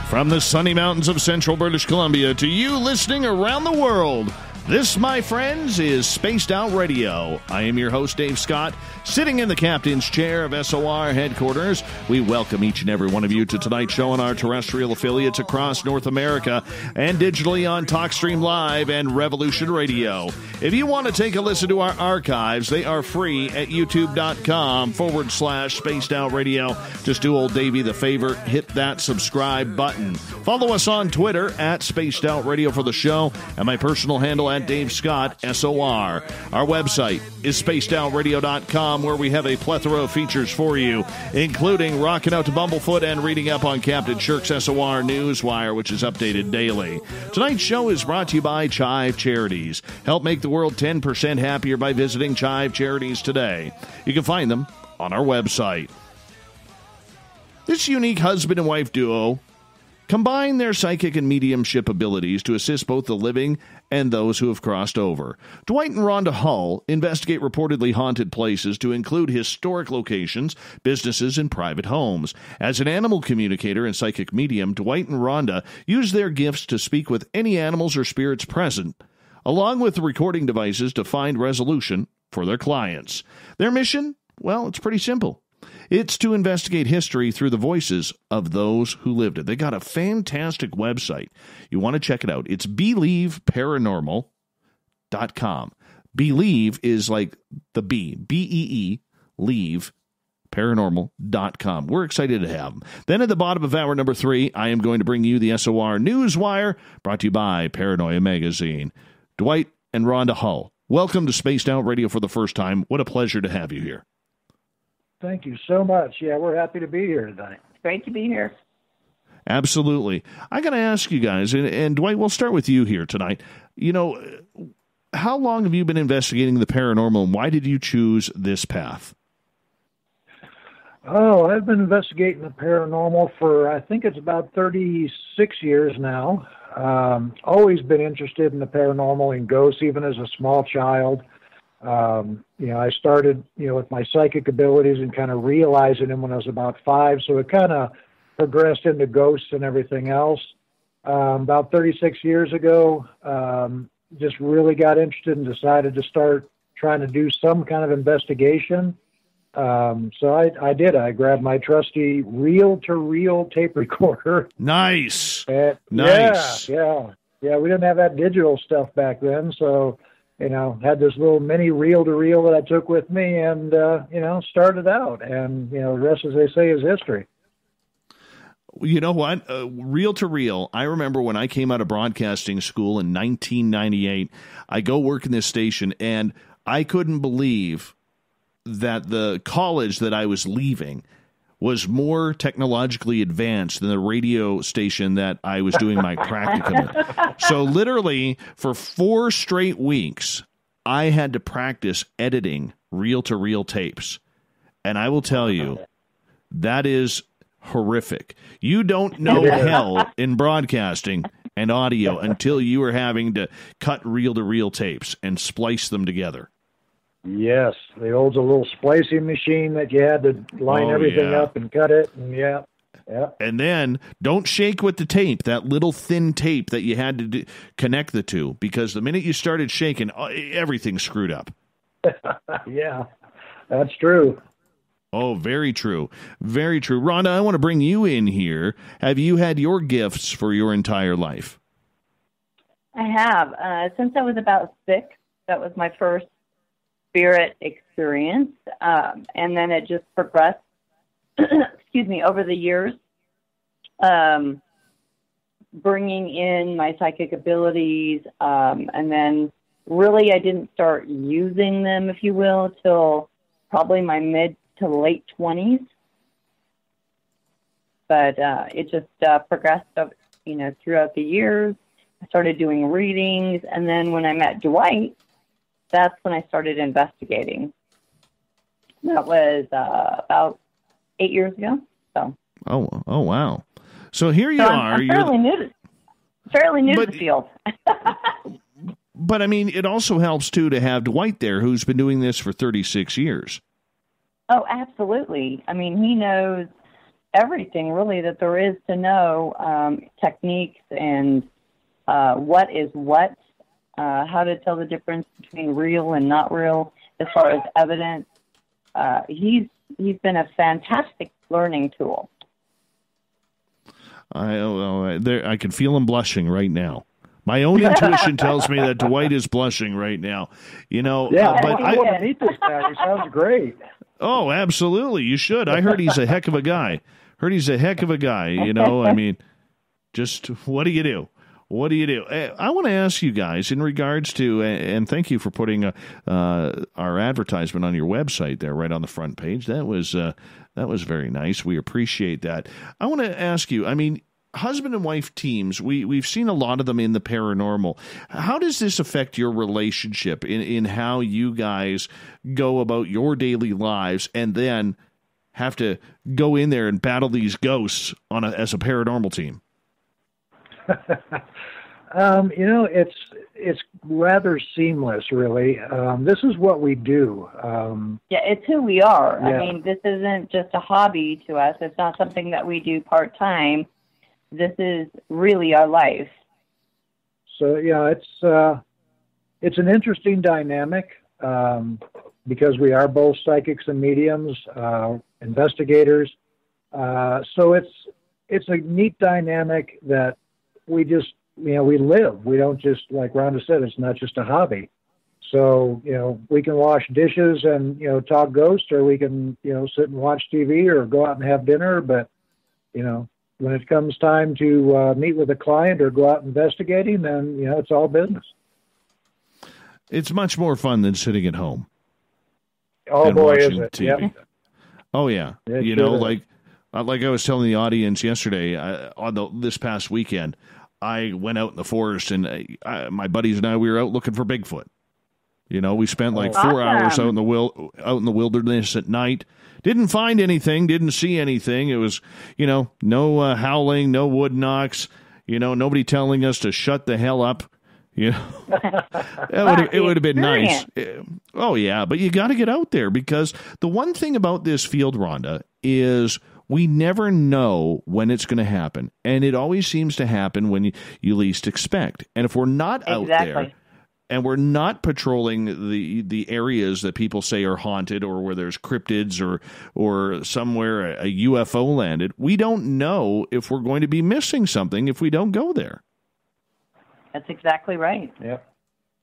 From the sunny mountains of central British Columbia to you listening around the world, this, my friends, is Spaced Out Radio. I am your host, Dave Scott, sitting in the captain's chair of SOR headquarters. We welcome each and every one of you to tonight's show on our terrestrial affiliates across North America and digitally on TalkStream Live and Revolution Radio. If you want to take a listen to our archives, they are free at youtube.com/Spaced Out Radio. Just do old Davey the favor, hit that subscribe button. Follow us on Twitter at Spaced Out Radio for the show, and my personal handle at Dave Scott, SOR. Our website is spacedoutradio.com, where we have a plethora of features for you, including rocking out to Bumblefoot and reading up on Captain Shirk's SOR Newswire, which is updated daily. Tonight's show is brought to you by Chive Charities. Help make the world 10% happier by visiting Chive Charities today. You can find them on our website. This unique husband and wife duo combine their psychic and mediumship abilities to assist both the living and those who have crossed over. Dwight and Rhonda Hull investigate reportedly haunted places to include historic locations, businesses, and private homes. As an animal communicator and psychic medium, Dwight and Rhonda use their gifts to speak with any animals or spirits present, along with recording devices to find resolution for their clients. Their mission? Well, it's pretty simple. It's to investigate history through the voices of those who lived it. They got a fantastic website. You want to check it out. It's BelieveParanormal.com. Believe is like the B, B-E-E, leave, paranormal.com. We're excited to have them. Then at the bottom of hour number 3, I am going to bring you the SOR Newswire, brought to you by Paranoia Magazine. Dwight and Rhonda Hull, welcome to Spaced Out Radio for the first time. What a pleasure to have you here. Thank you so much. Yeah, we're happy to be here tonight. Great to be here. Absolutely. I got to ask you guys, and Dwight, we'll start with you here tonight. You know, how long have you been investigating the paranormal, and why did you choose this path? Oh, I've been investigating the paranormal for, I think it's about 36 years now. Always been interested in the paranormal and ghosts, even as a small child. I started, with my psychic abilities and kind of realizing them when I was about 5. So it kind of progressed into ghosts and everything else. About 36 years ago, just really got interested and decided to start trying to do some kind of investigation. So I did. I grabbed my trusty reel-to-reel tape recorder. Nice. Nice. Yeah. We didn't have that digital stuff back then, so had this little mini reel-to-reel that I took with me and, started out. And, the rest, as they say, is history. You know what? Reel-to-reel, I remember when I came out of broadcasting school in 1998, I go work in this station, and I couldn't believe that the college that I was leaving was more technologically advanced than the radio station that I was doing my practicum at. So literally for 4 straight weeks, I had to practice editing reel-to-reel tapes. And I will tell you, that is horrific. You don't know hell in broadcasting and audio until you are having to cut reel-to-reel tapes and splice them together. Yes, the old little splicing machine that you had to line everything up and cut it. And yeah. And then don't shake with the tape, that little thin tape that you had to connect the two, because the minute you started shaking, everything screwed up. Yeah, that's true. Oh, very true. Very true. Rhonda, I want to bring you in here. Have you had your gifts for your entire life? I have. Since I was about 6, that was my first spirit experience, and then it just progressed over the years, bringing in my psychic abilities, and then really I didn't start using them, if you will, till probably my mid to late 20s, but it just progressed throughout the years. I started doing readings, and then when I met Dwight, that's when I started investigating. That was about 8 years ago. So. Oh wow! So here you are. I'm fairly new to the field. But I mean, it also helps too to have Dwight there, who's been doing this for 36 years. Oh, absolutely. I mean, he knows everything really that there is to know, techniques and what is what, how to tell the difference between real and not real as far as evidence. He's been a fantastic learning tool. I can feel him blushing right now. My own intuition tells me that Dwight is blushing right now. Yeah, but I want to meet this guy. He sounds great. Oh, absolutely. You should. I heard he's a heck of a guy. I mean, just what do you do? What do you do? I want to ask you guys in regards to, and thank you for putting our advertisement on your website there, right on the front page. That was very nice. We appreciate that. I want to ask you, I mean, husband and wife teams, we've seen a lot of them in the paranormal. How does this affect your relationship in how you guys go about your daily lives and then have to go in there and battle these ghosts as a paranormal team? It's rather seamless, really. This is what we do. It's who we are. Yeah. I mean, this isn't just a hobby to us. It's not something that we do part-time. This is really our life. So, yeah, it's an interesting dynamic because we are both psychics and mediums, investigators. So it's a neat dynamic that we just, we live. We don't just, like Rhonda said, it's not just a hobby. So, we can wash dishes and, talk ghosts, or we can, sit and watch TV or go out and have dinner. But, when it comes time to meet with a client or go out investigating, then, it's all business. It's much more fun than sitting at home. Oh, boy, is it. TV. Yep. Oh, yeah. Like I was telling the audience yesterday, this past weekend, I went out in the forest, and my buddies and I, we were out looking for Bigfoot. We spent like 4 hours out in the wilderness at night. Didn't find anything, didn't see anything. It was, no howling, no wood knocks, nobody telling us to shut the hell up. It would have been nice. Oh, yeah, but you got to get out there, because the one thing about this field, Rhonda, is we never know when it's going to happen, and it always seems to happen when you least expect. And if we're not out there, and we're not patrolling the areas that people say are haunted, or where there's cryptids or somewhere a UFO landed, we don't know if we're going to be missing something if we don't go there. That's exactly right. Yep.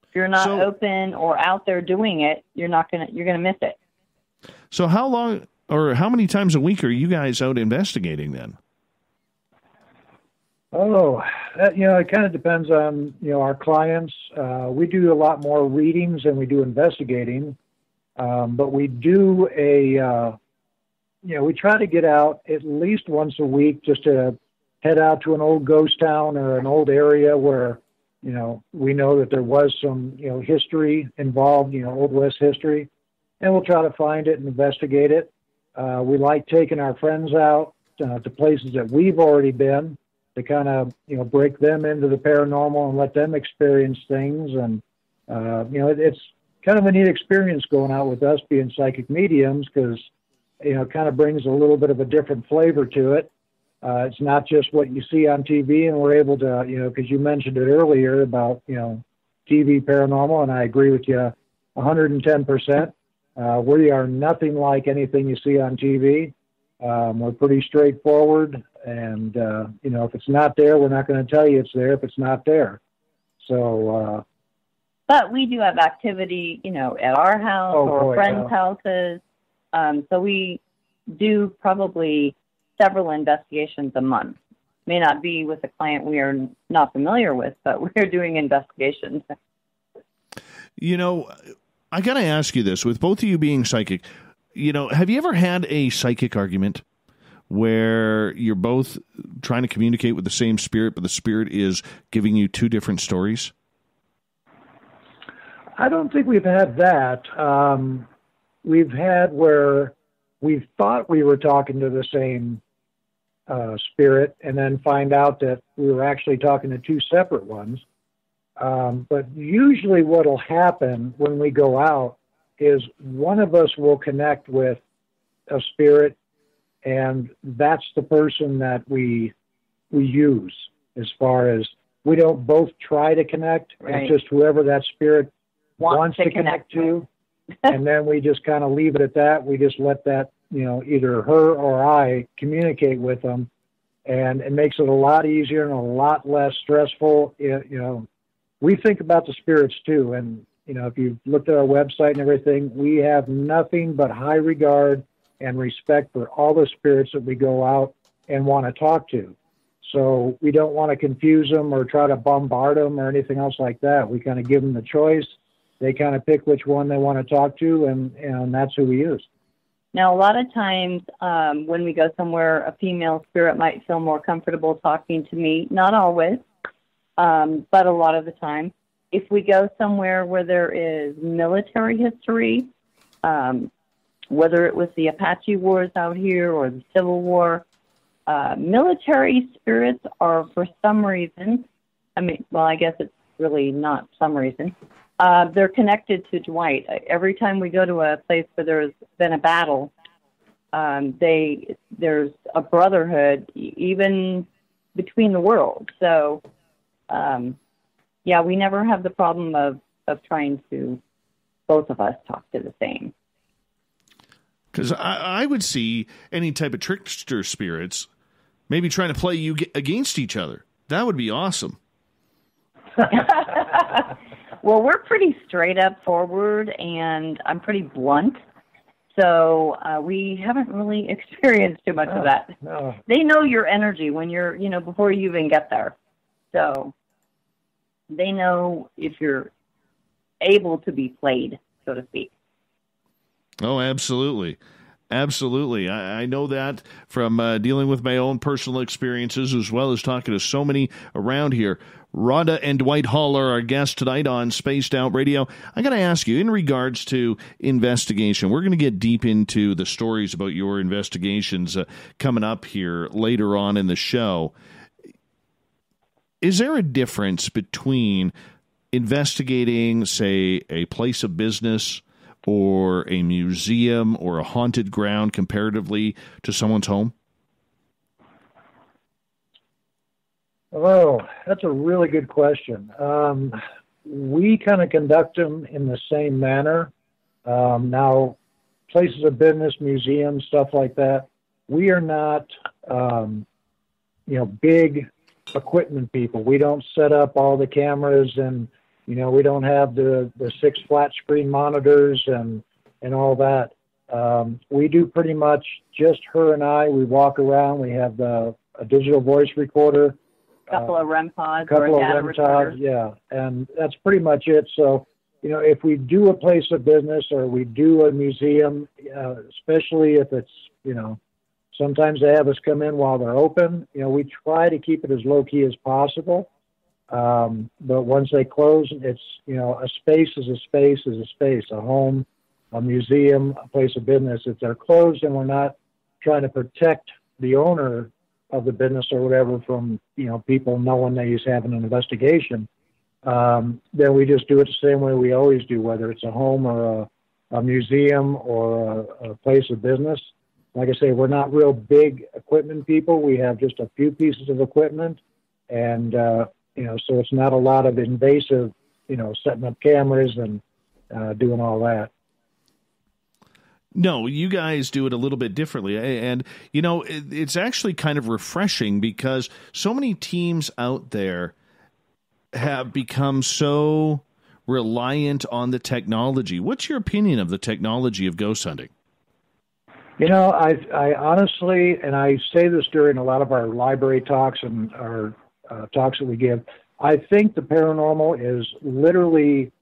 If you're not open or out there doing it, you're going to miss it. So how long or how many times a week are you guys out investigating then? Oh, it kind of depends on, our clients. We do a lot more readings than we do investigating. But we do we try to get out at least once a week just to head out to an old ghost town or an old area where, we know that there was some, history involved, Old West history. And we'll try to find it and investigate it. We like taking our friends out to places that we've already been, to kind of, break them into the paranormal and let them experience things. And, it's kind of a neat experience going out with us being psychic mediums, because, it kind of brings a little bit of a different flavor to it. It's not just what you see on TV, and we're able to, because you mentioned it earlier about, TV paranormal, and I agree with you 110%. We are nothing like anything you see on TV. We're pretty straightforward, and, if it's not there, we're not going to tell you it's there if it's not there. So, but we do have activity, at our house or friends' houses. So we do probably several investigations a month. May not be with a client we are not familiar with, but we're doing investigations. I got to ask you this, with both of you being psychic, have you ever had a psychic argument where you're both trying to communicate with the same spirit, but the spirit is giving you two different stories? I don't think we've had that. We've had where we thought we were talking to the same spirit, and then find out that we were actually talking to two separate ones. But usually what will happen when we go out is one of us will connect with a spirit and that's the person that we use, as far as we don't both try to connect. Right. It's just whoever that spirit wants to connect to. And then we just kind of leave it at that. We just let that, either her or I communicate with them. And it makes it a lot easier and a lot less stressful. We think about the spirits too. And, if you've looked at our website and everything, we have nothing but high regard and respect for all the spirits that we go out and want to talk to. So we don't want to confuse them or try to bombard them or anything else like that. We kind of give them the choice. They kind of pick which one they want to talk to, and that's who we use. Now, a lot of times when we go somewhere, a female spirit might feel more comfortable talking to me. Not always, but a lot of the time. If we go somewhere where there is military history, whether it was the Apache Wars out here or the Civil War, military spirits are, for some reason, I guess it's really not some reason, they're connected to Dwight. Every time we go to a place where there's been a battle, there's a brotherhood, even between the worlds. So, we never have the problem of trying to, both of us, talk to the same. Because I would see any type of trickster spirits maybe trying to play you against each other. That would be awesome. Well, we're pretty straight up forward, and I'm pretty blunt. So we haven't really experienced too much of that. No. They know your energy when you're, before you even get there. So they know if you're able to be played, so to speak. Oh, absolutely. Absolutely. I know that from dealing with my own personal experiences, as well as talking to so many around here. Rhonda and Dwight Hall are our guests tonight on Spaced Out Radio. I got to ask you, in regards to investigation, we're going to get deep into the stories about your investigations coming up here later on in the show. Is there a difference between investigating, say, a place of business or a museum or a haunted ground comparatively to someone's home? Oh, that's a really good question. We kind of conduct them in the same manner. Now, places of business, museums, stuff like that, we are not, big equipment people. We don't set up all the cameras, and, we don't have the 6 flat screen monitors and all that. We do pretty much just her and I. We walk around. We have a digital voice recorder. Couple of REM pods or a data recorder. Yeah, and that's pretty much it. So, if we do a place of business or we do a museum, especially if it's, sometimes they have us come in while they're open. We try to keep it as low key as possible. But once they close, it's, a space is a space is a space, a home, a museum, a place of business. If they're closed and we're not trying to protect the owner of the business or whatever from, people knowing that he's having an investigation, then we just do it the same way we always do, whether it's a home or a museum or a place of business. Like I say, we're not real big equipment people. We have just a few pieces of equipment, and, so it's not a lot of invasive, setting up cameras and doing all that. No, you guys do it a little bit differently. And, it's actually kind of refreshing because so many teams out there have become so reliant on the technology. What's your opinion of the technology of ghost hunting? I honestly, and I say this during a lot of our library talks and our talks that we give, I think the paranormal is literally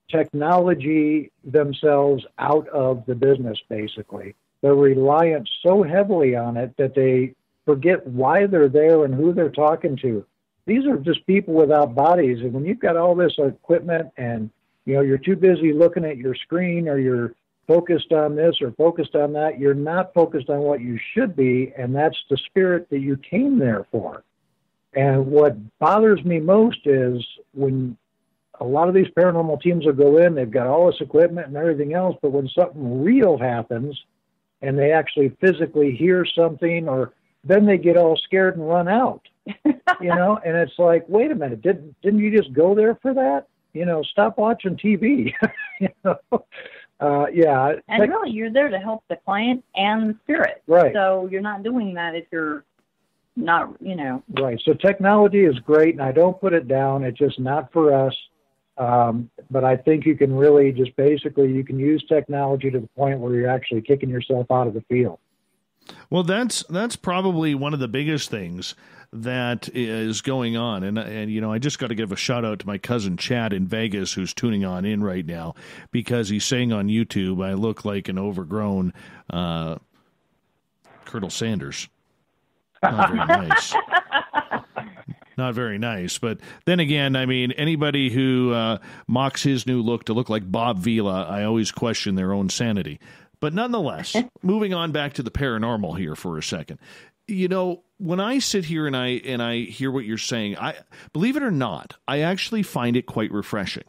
technology themselves out of the business, basically. They're reliant so heavily on it that they forget why they're there and who they're talking to. These are just people without bodies, and when you've got all this equipment and, you're too busy looking at your screen or you're focused on this or focused on that, you're not focused on what you should be, and that's the spirit that you came there for. And what bothers me most is when a lot of these paranormal teams will go in, they've got all this equipment and everything else, but when something real happens, and they actually physically hear something, or then they get all scared and run out. And it's like, wait a minute, didn't you just go there for that? Stop watching TV. Yeah. And really, you're there to help the client and the spirit. Right. So you're not doing that if you're not, Right. So technology is great, and I don't put it down. It's just not for us. But I think you can really just basically, you can use technology to the point where you're actually kicking yourself out of the field. Well, that's probably one of the biggest things that is going on. And I just got to give a shout out to my cousin Chad in Vegas, who's tuning on in right now, because he's saying on YouTube, I look like an overgrown Colonel Sanders. Not very nice. Not very nice. But then again, I mean, anybody who mocks his new look to look like Bob Vila, I always question their own sanity. But nonetheless, moving on back to the paranormal here for a second. When I sit here and I hear what you're saying, I believe it or not, I actually find it quite refreshing.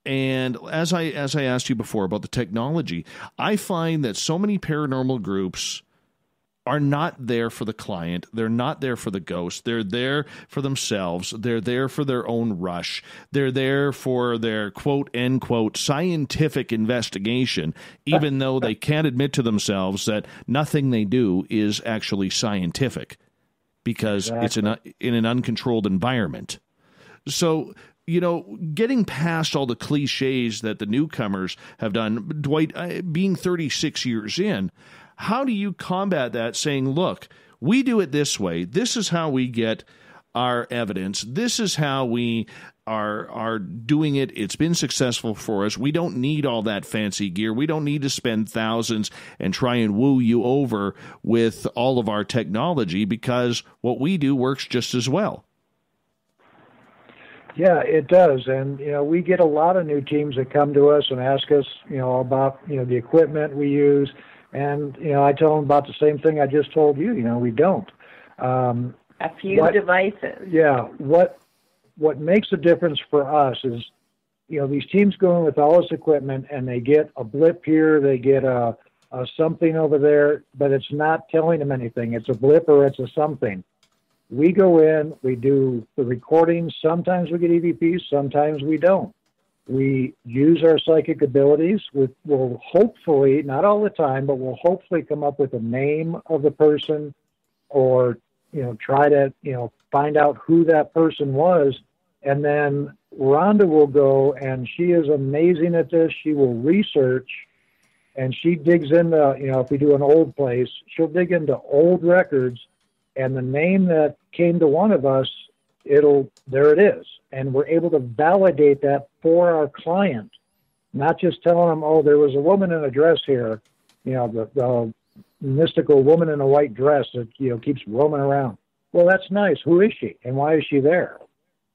And as I asked you before about the technology, I find that so many paranormal groups are not there for the client. They're not there for the ghost. They're there for themselves. They're there for their own rush. They're there for their quote, end quote, scientific investigation, even though they can't admit to themselves that nothing they do is actually scientific because it's in an uncontrolled environment. So, getting past all the cliches that the newcomers have done, Dwight, being 36 years in, how do you combat that, saying, look, we do it this way. This is how we get our evidence. This is how we are doing it. It's been successful for us. We don't need all that fancy gear. We don't need to spend thousands and try and woo you over with all of our technology, because what we do works just as well. Yeah, it does. And, we get a lot of new teams that come to us and ask us, about, the equipment we use. And, I tell them about the same thing I just told you. We don't. A few devices. Yeah. What makes a difference for us is, these teams go in with all this equipment and they get a blip here, they get a something over there, but it's not telling them anything. It's a blip or it's a something. We go in, we do the recordings. Sometimes we get EVPs, sometimes we don't. We use our psychic abilities. We'll hopefully, not all the time, but we'll hopefully come up with a name of the person, or, try to, find out who that person was. And then Rhonda will go, and she is amazing at this. She will research, and she digs into, if we do an old place, she'll dig into old records, and the name that came to one of us, there it is. And we're able to validate that for our client, not just telling them, oh, there was a woman in a dress here, the mystical woman in a white dress that, keeps roaming around. Well, that's nice. Who is she? And why is she there?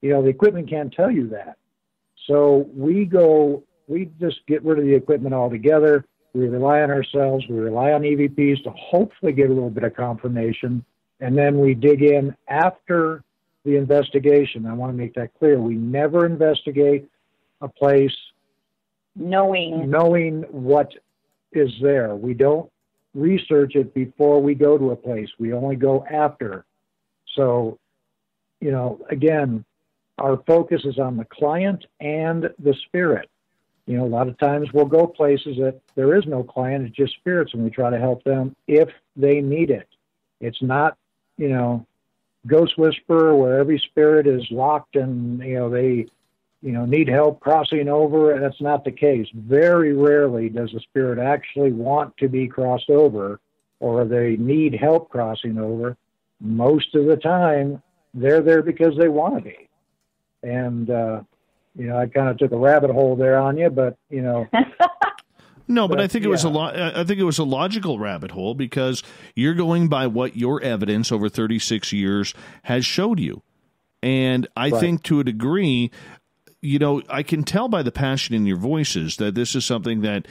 The equipment can't tell you that. So we just get rid of the equipment altogether. We rely on ourselves. We rely on EVPs to hopefully get a little bit of confirmation. And then we dig in after the investigation. I want to make that clear. We never investigate a place knowing what is there. We don't research it before we go to a place. We only go after. So, again, our focus is on the client and the spirit. A lot of times we'll go places that there is no client, it's just spirits, and we try to help them if they need it. It's not, Ghost Whisperer, where every spirit is locked and, they, need help crossing over. That's not the case. Very rarely does a spirit actually want to be crossed over, or they need help crossing over. Most of the time, they're there because they want to be. And, I kind of took a rabbit hole there on you, but, No, but I think it was I think it was a logical rabbit hole, because you're going by what your evidence over 36 years has showed you. And I think to a degree, I can tell by the passion in your voices that this is something that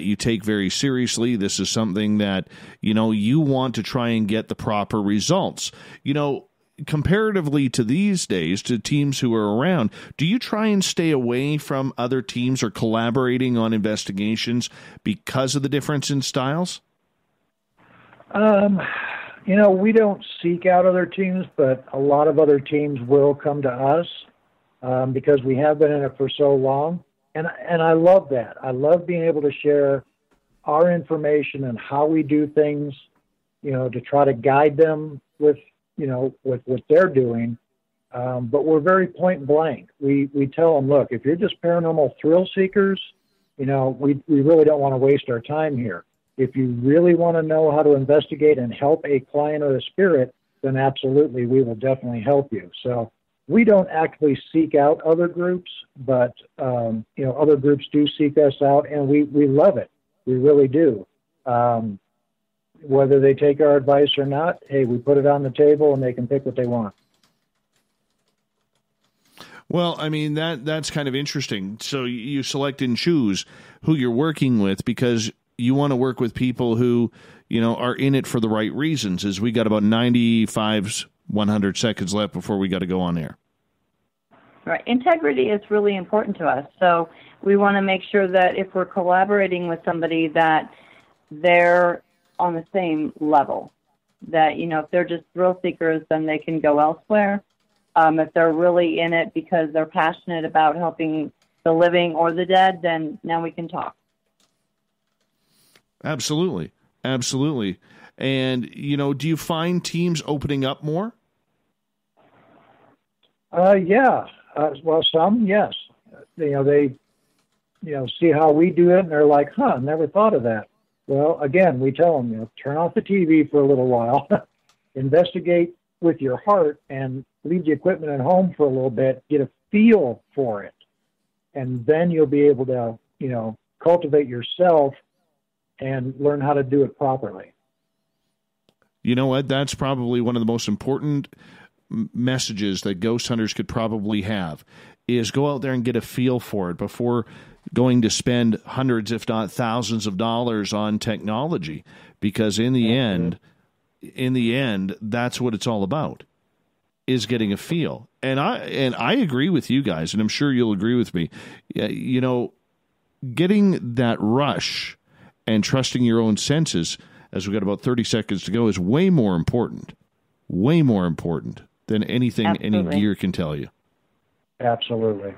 you take very seriously. This is something that, you want to try and get the proper results. Comparatively to these days, to teams who are around, do you try and stay away from other teams or collaborating on investigations because of the difference in styles? We don't seek out other teams, but a lot of other teams will come to us because we have been in it for so long. And I love that. I love being able to share our information and how we do things, to try to guide them with what they're doing. But we're very point blank. We tell them, look, if you're just paranormal thrill seekers, we really don't want to waste our time here. If you really want to know how to investigate and help a client or a spirit, then absolutely, we will definitely help you. So we don't actively seek out other groups, but, other groups do seek us out, and we love it. We really do. Whether they take our advice or not, hey, we put it on the table and they can pick what they want. Well, I mean, that's kind of interesting. So you select and choose who you're working with because you want to work with people who, are in it for the right reasons. As we got about 100 seconds left before we got to go on air. Right. Integrity is really important to us. So we want to make sure that if we're collaborating with somebody that they're on the same level, that, if they're just thrill seekers, then they can go elsewhere. If they're really in it because they're passionate about helping the living or the dead, then now we can talk. Absolutely. Absolutely. And, do you find teams opening up more? Yeah. Well, some, yes. They see how we do it, and they're like, never thought of that. Well, again, we tell them, turn off the TV for a little while, investigate with your heart, and leave the equipment at home for a little bit, get a feel for it, and then you'll be able to, cultivate yourself and learn how to do it properly. You know what? That's probably one of the most important messages that ghost hunters could probably have is go out there and get a feel for it before going to spend hundreds, if not thousands of dollars on technology, because in the end, that's what it's all about, is getting a feel. And I agree with you guys, and I'm sure you'll agree with me. Getting that rush and trusting your own senses, as we've got about 30 seconds to go, is way more important than anything any gear can tell you. Absolutely.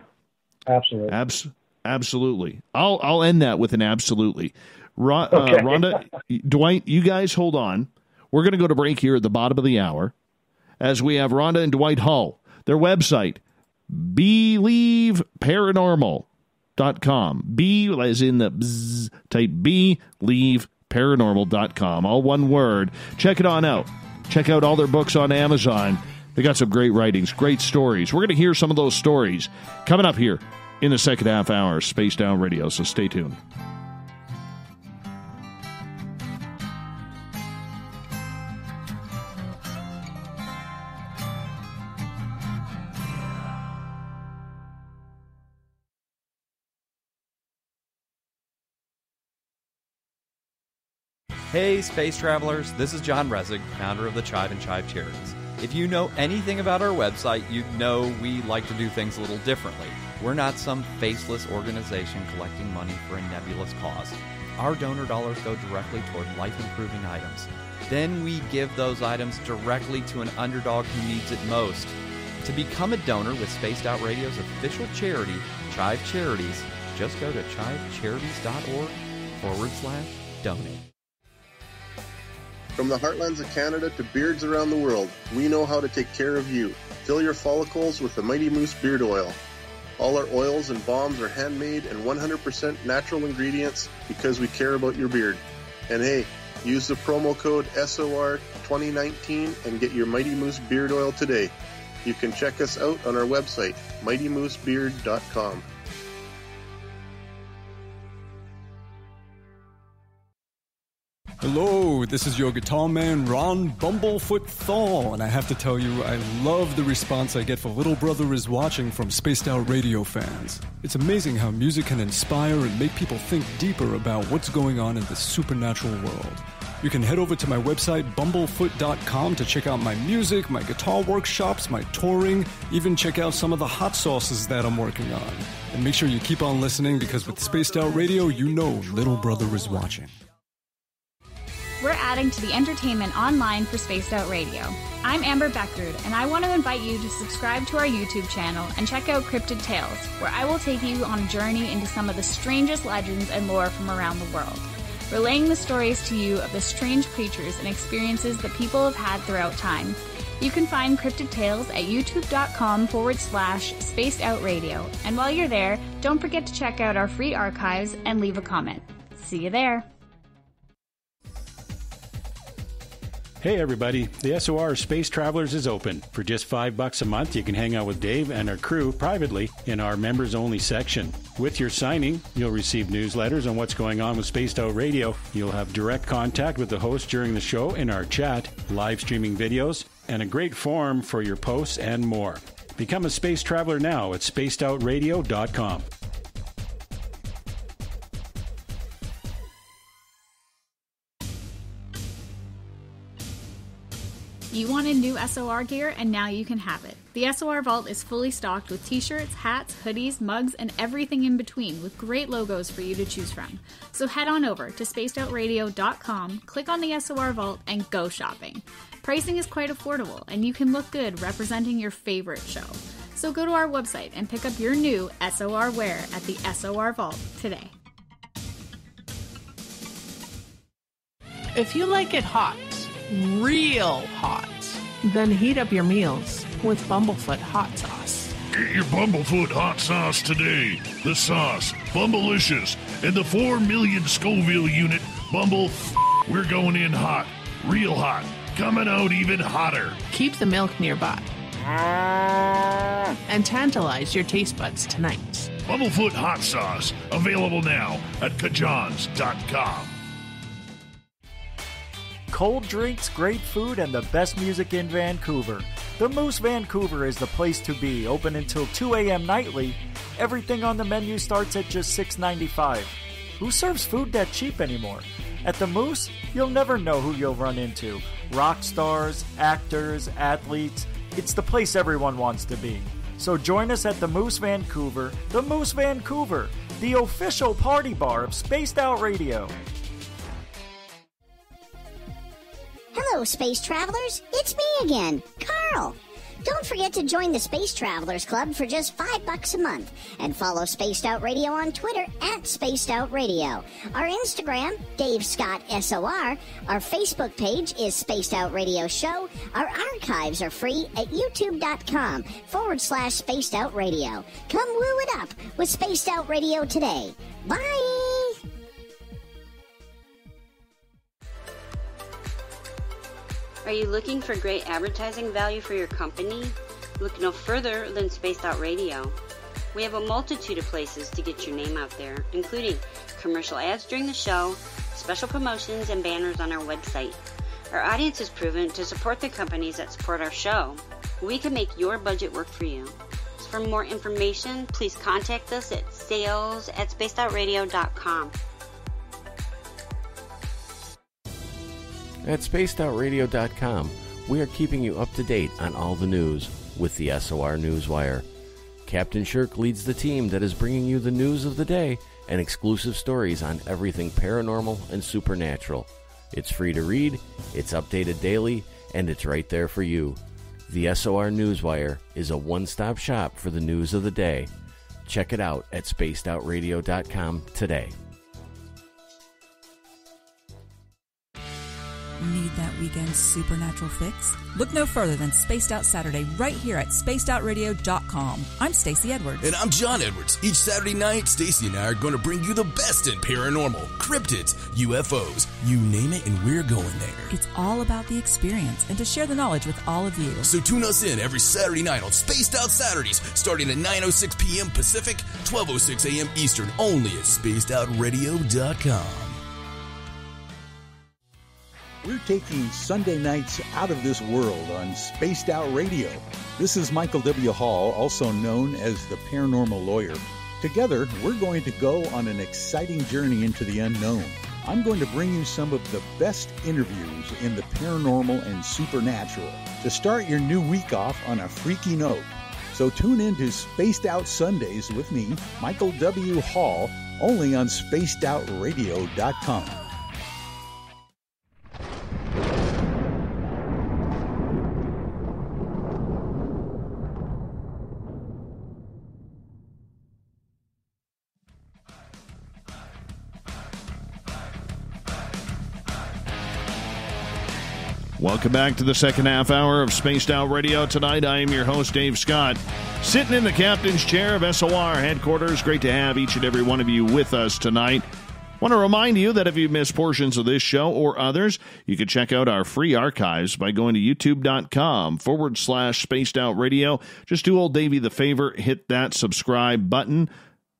I'll end that with an absolutely. Rhonda, Dwight, you guys hold on. We're going to go to break here at the bottom of the hour as we have Rhonda and Dwight Hull. Their website, BelieveParanormal.com. B as in the bzz, type BelieveParanormal.com. All one word. Check it on out. Check out all their books on Amazon. They got some great writings, great stories. We're going to hear some of those stories coming up here in the second half hour, Spaced Out Radio, so stay tuned. Hey, space travelers, this is John Resig, founder of the Chive and Chive Charities. If you know anything about our website, you'd know we like to do things a little differently. We're not some faceless organization collecting money for a nebulous cause. Our donor dollars go directly toward life-improving items. Then we give those items directly to an underdog who needs it most. To become a donor with Spaced Out Radio's official charity, Chive Charities, just go to chivecharities.org/donate. From the heartlands of Canada to beards around the world, we know how to take care of you. Fill your follicles with the Mighty Moose Beard Oil. All our oils and balms are handmade and 100% natural ingredients because we care about your beard. And hey, use the promo code SOR2019 and get your Mighty Moose Beard Oil today. You can check us out on our website, mightymoosebeard.com. Hello, this is your guitar man, Ron Bumblefoot Thal, and I have to tell you, I love the response I get for Little Brother is Watching from Spaced Out Radio fans. It's amazing how music can inspire and make people think deeper about what's going on in the supernatural world. You can head over to my website, bumblefoot.com, to check out my music, my guitar workshops, my touring, even check out some of the hot sauces that I'm working on. And make sure you keep on listening, because with Spaced Out Radio, you know Little Brother is watching. We're adding to the entertainment online for Spaced Out Radio. I'm Amber Beckrud, and I want to invite you to subscribe to our YouTube channel and check out Cryptid Tales, where I will take you on a journey into some of the strangest legends and lore from around the world, relaying the stories to you of the strange creatures and experiences that people have had throughout time. You can find Cryptid Tales at youtube.com/Spaced Out Radio. And while you're there, don't forget to check out our free archives and leave a comment. See you there. Hey everybody, the SOR Space Travelers is open. For just $5 a month, you can hang out with Dave and our crew privately in our members-only section. With your signing, you'll receive newsletters on what's going on with Spaced Out Radio. You'll have direct contact with the host during the show in our chat, live streaming videos, and a great forum for your posts and more. Become a space traveler now at spacedoutradio.com. You wanted new SOR gear, and now you can have it. The SOR Vault is fully stocked with t-shirts, hats, hoodies, mugs, and everything in between, with great logos for you to choose from. So head on over to spacedoutradio.com, click on the SOR Vault, and go shopping. Pricing is quite affordable, and you can look good representing your favorite show. So go to our website and pick up your new SOR wear at the SOR Vault today. If you like it hot, real hot, then heat up your meals with Bumblefoot hot sauce. Get your Bumblefoot hot sauce today. The sauce, Bumblicious, and the 4 million Scoville unit Bumble. We're going in hot, real hot, coming out even hotter. Keep the milk nearby and tantalize your taste buds tonight. Bumblefoot hot sauce, available now at kajans.com. Cold drinks, great food, and the best music in Vancouver. The Moose Vancouver is the place to be, open until 2 a.m. nightly. Everything on the menu starts at just $6.95. Who serves food that cheap anymore? At the Moose, you'll never know who you'll run into. Rock stars, actors, athletes. It's the place everyone wants to be. So join us at the Moose Vancouver, the official party bar of Spaced Out Radio. Hello, Space Travelers. It's me again, Carl. Don't forget to join the Space Travelers Club for just $5 a month and follow Spaced Out Radio on Twitter at Spaced Out Radio. Our Instagram, Dave Scott SOR. Our Facebook page is Spaced Out Radio Show. Our archives are free at youtube.com/Spaced Out Radio. Come woo it up with Spaced Out Radio today. Bye! Are you looking for great advertising value for your company? Look no further than Spaced Out Radio. We have a multitude of places to get your name out there, including commercial ads during the show, special promotions, and banners on our website. Our audience is proven to support the companies that support our show. We can make your budget work for you. So for more information, please contact us at sales@spacedoutradio.com. At spacedoutradio.com, we are keeping you up to date on all the news with the SOR Newswire. Captain Shirk leads the team that is bringing you the news of the day and exclusive stories on everything paranormal and supernatural. It's free to read, it's updated daily, and it's right there for you. The SOR Newswire is a one-stop shop for the news of the day. Check it out at spacedoutradio.com today. Need that weekend supernatural fix? Look no further than Spaced Out Saturday right here at spacedoutradio.com. I'm Stacey Edwards. And I'm John Edwards. Each Saturday night, Stacey and I are going to bring you the best in paranormal, cryptids, UFOs, you name it, and we're going there. It's all about the experience and to share the knowledge with all of you. So tune us in every Saturday night on Spaced Out Saturdays, starting at 9:06 p.m. Pacific, 12:06 a.m. Eastern, only at spacedoutradio.com. We're taking Sunday nights out of this world on Spaced Out Radio. This is Michael W. Hall, also known as the Paranormal Lawyer. Together, we're going to go on an exciting journey into the unknown. I'm going to bring you some of the best interviews in the paranormal and supernatural to start your new week off on a freaky note. So tune in to Spaced Out Sundays with me, Michael W. Hall, only on spacedoutradio.com. Welcome back to the second half hour of Spaced Out Radio. Tonight, I am your host, Dave Scott, sitting in the captain's chair of SOR headquarters. Great to have each and every one of you with us tonight. Want to remind you that if you missed portions of this show or others, you can check out our free archives by going to youtube.com/Spaced Out Radio. Just do old Davey the favor, hit that subscribe button.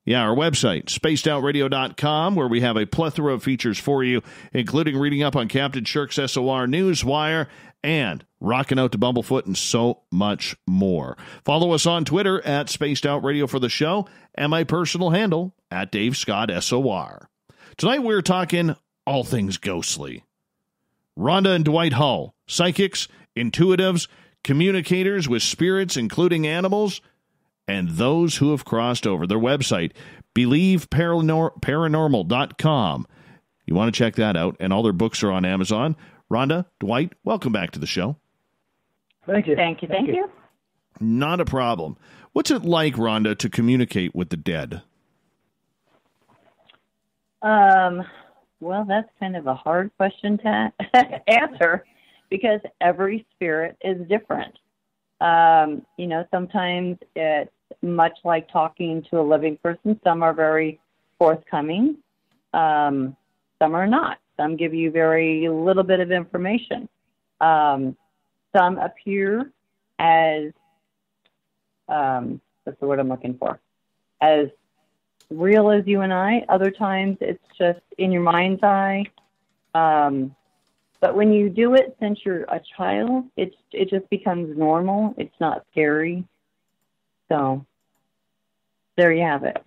Yeah, our website, spacedoutradio.com, where we have a plethora of features for you, including reading up on Captain Shirk's SOR Newswire and rocking out to Bumblefoot and so much more. Follow us on Twitter at Spaced Out Radio for the show and my personal handle at Dave Scott SOR. Tonight we're talking all things ghostly. Rhonda and Dwight Hull, psychics, intuitives, communicators with spirits, including animals, and those who have crossed over. Their website, BelieveParanormal.com. You want to check that out, and all their books are on Amazon. Rhonda, Dwight, welcome back to the show. Thank you. Thank you. Not a problem. What's it like, Rhonda, to communicate with the dead? Well, that's kind of a hard question to answer because every spirit is different. Sometimes it's much like talking to a living person. Some are very forthcoming. Some are not. Some give you very little bit of information. Some appear as, what's the word I'm looking for? As real as you and I. Other times it's just in your mind's eye. But when you do it since you're a child, it just becomes normal. It's not scary. So there you have it.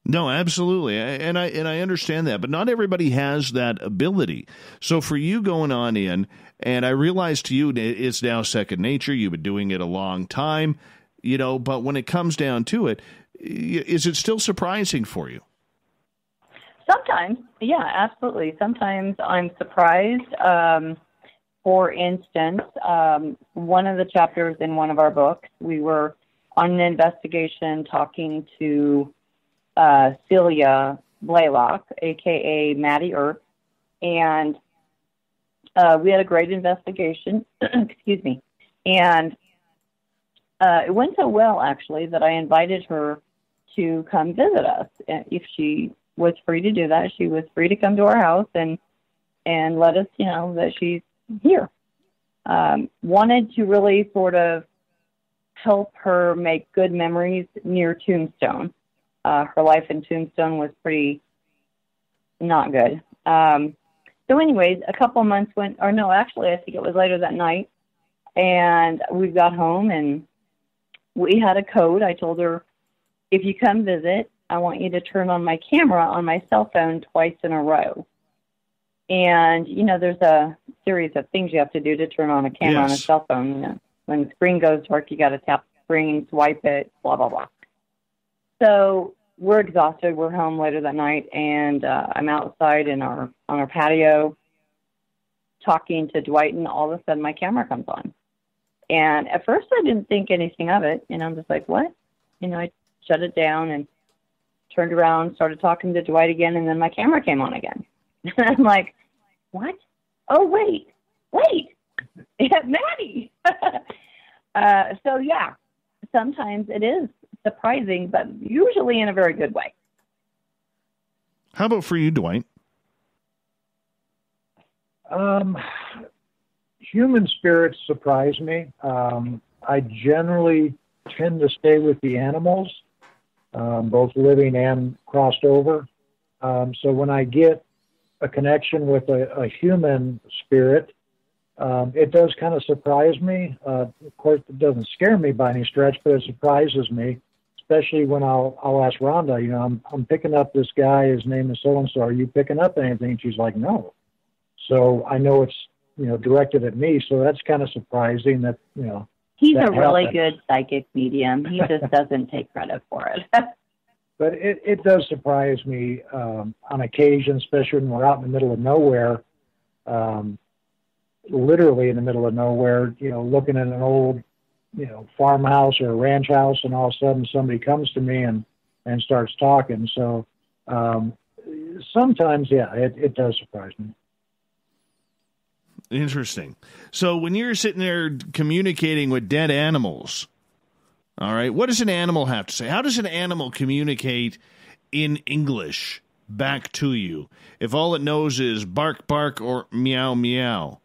No, absolutely. And I understand that, but not everybody has that ability. So for you going on in, and I realize to you it's now second nature, you've been doing it a long time, but when it comes down to it, is it still surprising for you? Sometimes, yeah, absolutely. Sometimes I'm surprised. For instance, one of the chapters in one of our books, we were on an investigation talking to Celia Blaylock, a.k.a. Maddie Earp, and we had a great investigation, excuse me, and it went so well, actually, that I invited her to come visit us. If she was free to do that, she was free to come to our house and let us know that she's here. Wanted to really sort of help her make good memories near Tombstone. Her life in Tombstone was pretty not good. So anyways, a couple months went, or no, actually, I think it was later that night, and we got home and we had a code. I told her, if you come visit, I want you to turn on my camera on my cell phone twice in a row. And, there's a series of things you have to do to turn on a camera on a cell phone. When the screen goes dark, you got to tap the screen, swipe it, blah, blah, blah. So we're exhausted. We're home later that night, and I'm outside on our patio talking to Dwight, and all of a sudden my camera comes on. And at first I didn't think anything of it. I'm just like, what? I shut it down and turned around, started talking to Dwight again, and then my camera came on again. And I'm like, what? Oh, wait, Maddie. So, yeah, sometimes it is surprising, but usually in a very good way. How about for you, Dwight? Human spirits surprise me. I generally tend to stay with the animals, both living and crossed over. So when I get a connection with a human spirit, it does kind of surprise me. Of course, it doesn't scare me by any stretch, but it surprises me, especially when I'll ask Rhonda, I'm picking up this guy, his name is so-and-so, are you picking up anything? And she's like, no. So I know it's, directed at me, so that's kind of surprising that, He's that a really happened. good psychic medium. He just doesn't take credit for it. But it does surprise me on occasion, especially when we're out in the middle of nowhere, literally in the middle of nowhere, looking at an old, farmhouse or a ranch house, and all of a sudden somebody comes to me and starts talking. So sometimes, yeah, it does surprise me. Interesting. So when you're sitting there communicating with dead animals, all right, what does an animal have to say? How does an animal communicate in English back to you if all it knows is bark, bark, or meow, meow?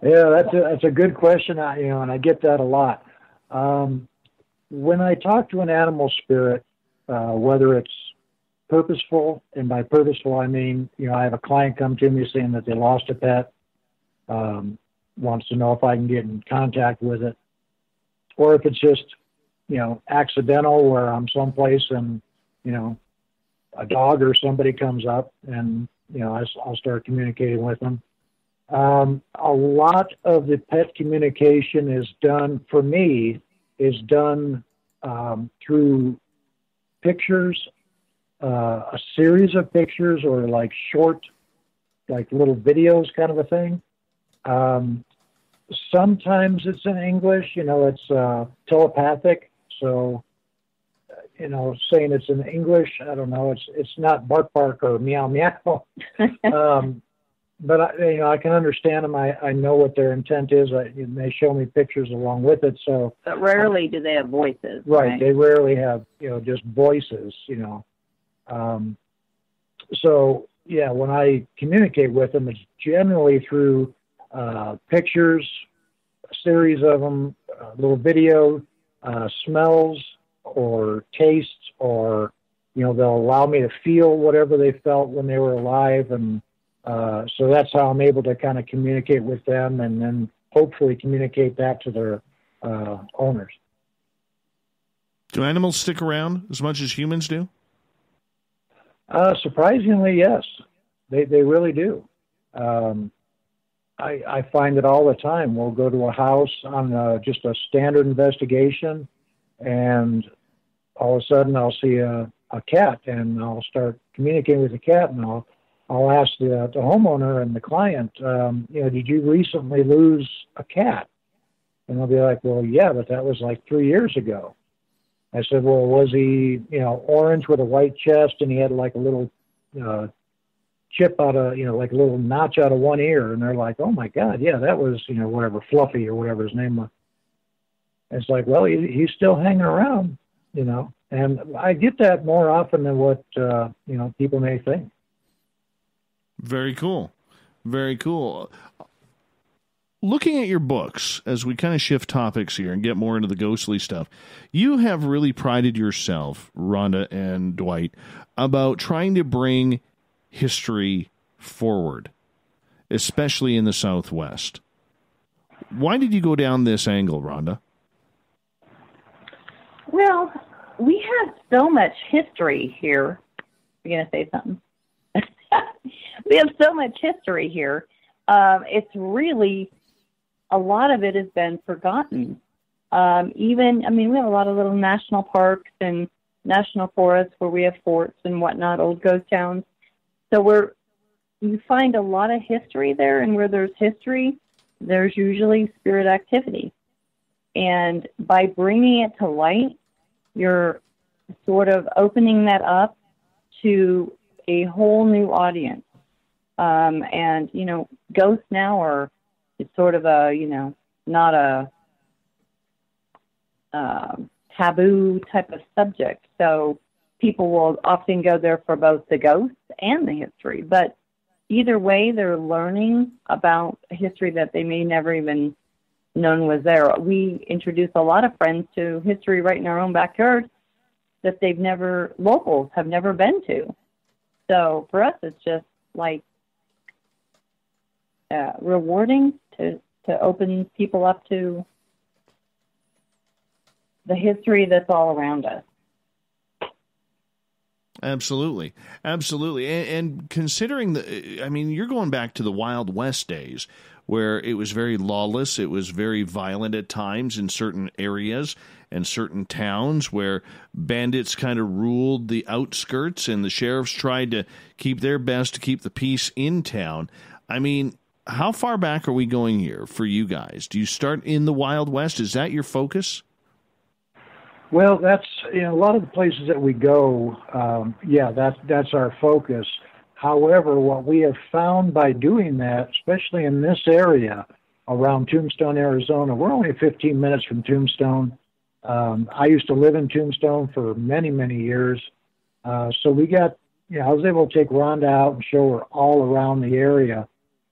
Yeah, that's a good question. And I get that a lot. When I talk to an animal spirit, whether it's purposeful, and by purposeful I mean, I have a client come to me saying that they lost a pet, wants to know if I can get in contact with it, or if it's just, accidental where I'm someplace and, a dog or somebody comes up and, I'll start communicating with them. A lot of the pet communication is done through pictures, a series of pictures, or like short, like little videos kind of a thing. Sometimes it's in English, it's telepathic. So, saying it's in English, I don't know, it's not bark, bark, or meow, meow. But I can understand them. I know what their intent is. They show me pictures along with it. So, but rarely do they have voices. Right. They rarely have just voices. So yeah, when I communicate with them, it's generally through pictures, a series of them, little video, smells or tastes, or they'll allow me to feel whatever they felt when they were alive, and so that's how I'm able to kind of communicate with them, and then hopefully communicate that to their owners. Do animals stick around as much as humans do? Surprisingly, yes. They really do. I find it all the time. We'll go to a house on just a standard investigation, and all of a sudden I'll see a cat, and I'll start communicating with the cat, and I'll ask the homeowner and the client, did you recently lose a cat? And they'll be like, well, yeah, but that was like 3 years ago. I said, well, was he, orange with a white chest, and he had like a little chip out of, like a little notch out of one ear? And they're like, oh my God, yeah, that was, whatever, Fluffy or whatever his name was. And it's like, well, he's still hanging around, and I get that more often than what, people may think. Very cool. Very cool. Looking at your books, as we kind of shift topics here and get more into the ghostly stuff, you have really prided yourself, Rhonda and Dwight, about trying to bring history forward, especially in the Southwest. Why did you go down this angle, Rhonda? Well, we have so much history here. You're going to say something? We have so much history here. It's really, a lot of it has been forgotten. We have a lot of little national parks and national forests where we have forts and whatnot, old ghost towns. So you find a lot of history there, and where there's history, there's usually spirit activity. And by bringing it to light, you're sort of opening that up to a whole new audience. Ghosts now are sort of not a taboo type of subject. So people will often go there for both the ghosts and the history. But either way, they're learning about history that they may never even known was there. We introduce a lot of friends to history right in our own backyard that locals have never been to. So for us, it's just like rewarding to open people up to the history that's all around us. Absolutely. Absolutely. And considering you're going back to the Wild West days where it was very lawless. It was very violent at times in certain areas and certain towns where bandits kind of ruled the outskirts and the sheriffs tried to keep their best to keep the peace in town. How far back are we going here for you guys? Do you start in the Wild West? Is that your focus? Well, that's a lot of the places that we go. That's our focus. However, what we have found by doing that, especially in this area around Tombstone, Arizona, we're only 15 minutes from Tombstone. I used to live in Tombstone for many, many years. So we got, I was able to take Rhonda out and show her all around the area.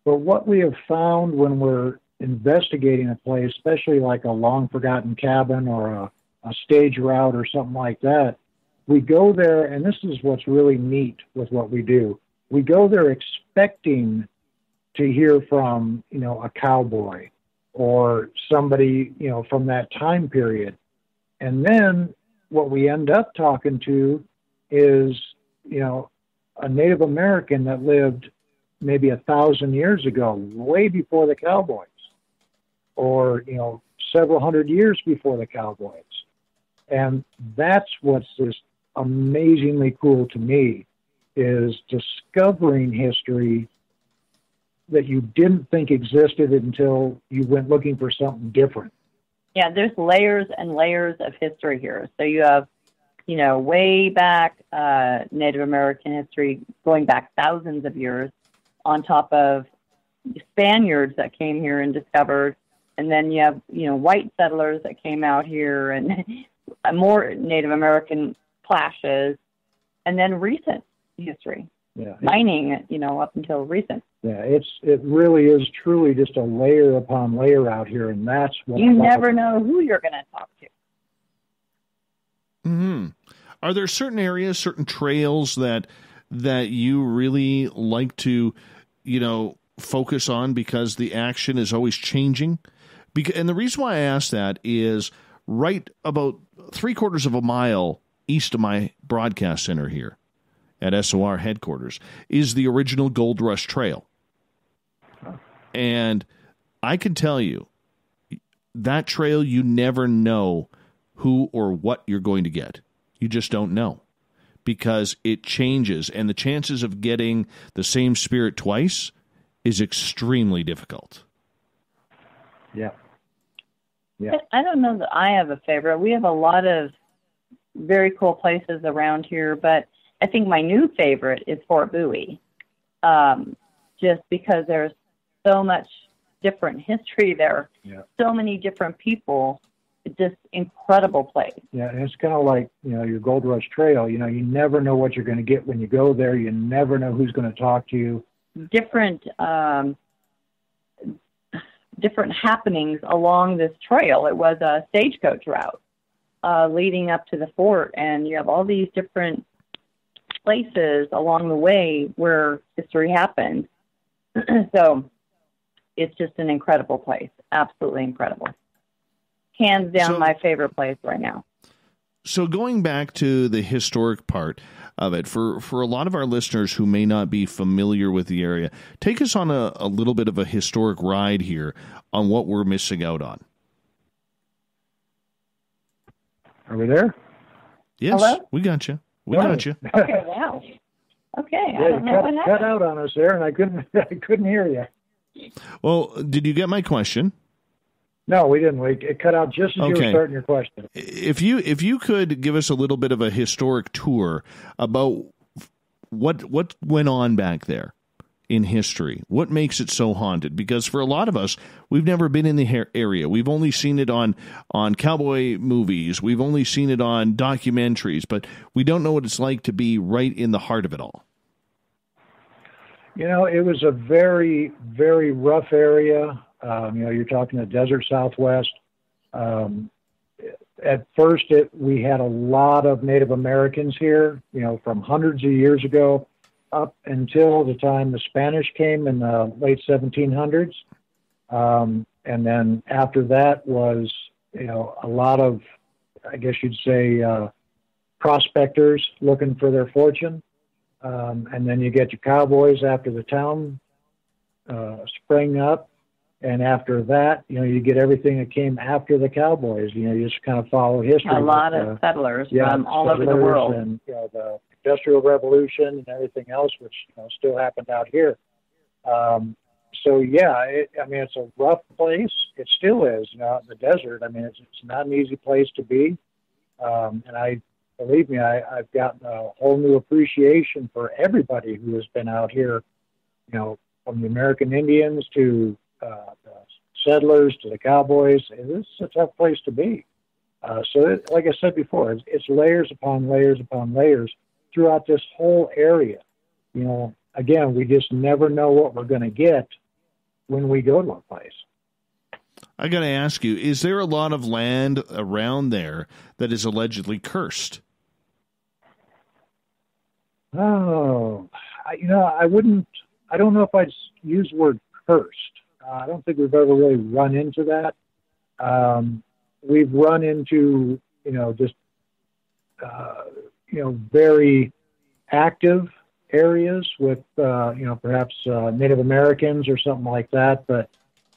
But what we have found when we're investigating a place, especially like a long-forgotten cabin or a stage route or something like that, we go there, and this is what's really neat with what we do. We go there expecting to hear from, a cowboy or somebody, from that time period. And then what we end up talking to is, a Native American that lived maybe 1,000 years ago, way before the cowboys, or, several hundred years before the cowboys. And that's what's just amazingly cool to me, is discovering history that you didn't think existed until you went looking for something different. Yeah, there's layers and layers of history here. So you have, way back Native American history going back thousands of years on top of Spaniards that came here and discovered. And then you have, white settlers that came out here and more Native American clashes. And then recent history. Yeah. Mining, up until recent. Yeah, it really is truly just a layer upon layer out here, and that's what you never know who you're going to talk to. Mm-hmm. Are there certain areas, certain trails that you really like to, focus on because the action is always changing? And the reason why I ask that is right about 3/4 of a mile east of my broadcast center here at SOR headquarters is the original Gold Rush Trail. And I can tell you, that trail, you never know who or what you're going to get. You just don't know, because it changes, and the chances of getting the same spirit twice is extremely difficult. Yeah. Yeah. I don't know that I have a favorite. We have a lot of very cool places around here, but I think my new favorite is Fort Bowie, just because there's so much different history there, so many different people. It's just incredible place. Yeah, and it's kind of like, your Gold Rush Trail. You never know what you're going to get when you go there. You never know who's going to talk to you. Different happenings along this trail. It was a stagecoach route leading up to the fort, and you have all these different places along the way where history happened. So it's just an incredible place. Absolutely incredible. Hands down, my favorite place right now. So going back to the historic part of it, for a lot of our listeners who may not be familiar with the area, take us on a little bit of a historic ride here on what we're missing out on. Are we there? Yes, hello? We got you. Got you. Okay, wow. Okay, yeah, I don't know what happened. Cut out on us there, and I couldn't hear you. Well, did you get my question? No, we didn't. It cut out just as you were starting your question. If you could give us a little bit of a historic tour about what went on back there in history, what makes it so haunted? Because for a lot of us, we've never been in the area. We've only seen it on cowboy movies. We've only seen it on documentaries, but we don't know what it's like to be right in the heart of it all. It was a very, very rough area. You're talking the desert Southwest. At first, we had a lot of Native Americans here, from hundreds of years ago up until the time the Spanish came in the late 1700s. And then after that was, a lot of, I guess you'd say, prospectors looking for their fortune. And then you get your cowboys after the town sprang up. And after that, you get everything that came after the cowboys. You just kind of follow history. A lot of settlers from all over the world. And the Industrial Revolution and everything else, which still happened out here. So, yeah, it's a rough place. It still is, out in the desert. It's not an easy place to be. And I believe me, I've gotten a whole new appreciation for everybody who has been out here, from the American Indians to the settlers to the cowboys. This is a tough place to be. Like I said before, it's layers upon layers upon layers throughout this whole area. Again, we just never know what we're going to get when we go to a place. I got to ask you, is there a lot of land around there that is allegedly cursed? Oh, I don't know if I'd use the word cursed. I don't think we've ever really run into that. We've run into, very active areas with, perhaps Native Americans or something like that. But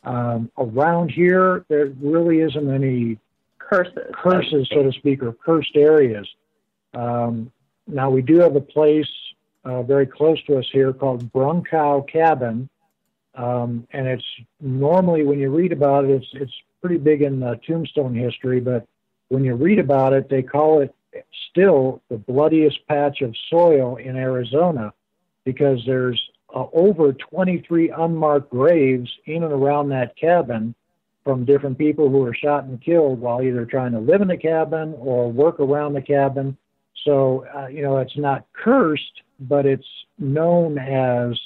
around here, there really isn't any curses, so to speak, or cursed areas. Now, we do have a place very close to us here called Brunkow Cabin. And it's normally, when you read about it, it's pretty big in tombstone history, but when you read about it, they call it still the bloodiest patch of soil in Arizona because there's over 23 unmarked graves in and around that cabin from different people who were shot and killed while either trying to live in the cabin or work around the cabin. So, it's not cursed, but it's known as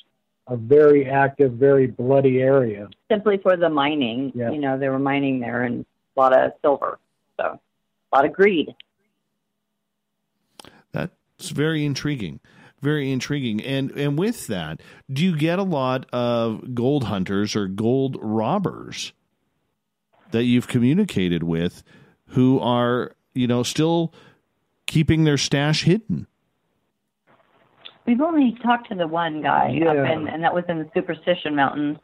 a very active, very bloody area. Simply for the mining. Yeah. They were mining there and a lot of silver. So a lot of greed. That's very intriguing. Very intriguing. And with that, do you get a lot of gold hunters or gold robbers that you've communicated with who are, still keeping their stash hidden? We've only talked to the one guy up and that was in the Superstition Mountains.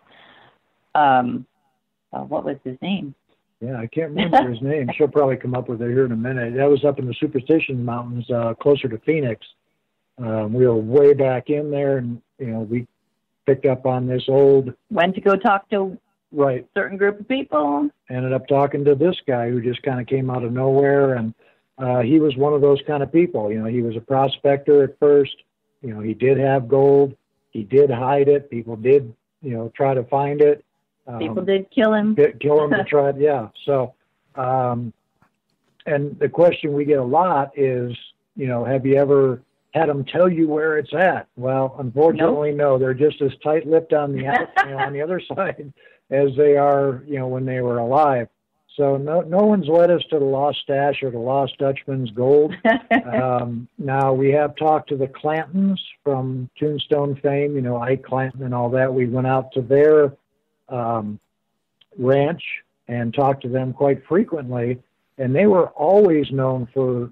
What was his name? Yeah, I can't remember his name. She'll probably come up with it here in a minute. That was up in the Superstition Mountains, closer to Phoenix. We were way back in there, and we picked up on this old. Went to go talk to a certain group of people. Ended up talking to this guy who just kind of came out of nowhere, and he was one of those kind of people. He was a prospector at first. He did have gold. He did hide it. People did, try to find it. People did kill him. To try it, yeah. So, and the question we get a lot is, have you ever had them tell you where it's at? Well, unfortunately, no. They're just as tight-lipped on the on the other side as they are, when they were alive. So no one's led us to the Lost Stash or the Lost Dutchman's gold. Now, we have talked to the Clantons from Tombstone fame, Ike Clanton and all that. We went out to their ranch and talked to them quite frequently, and they were always known for,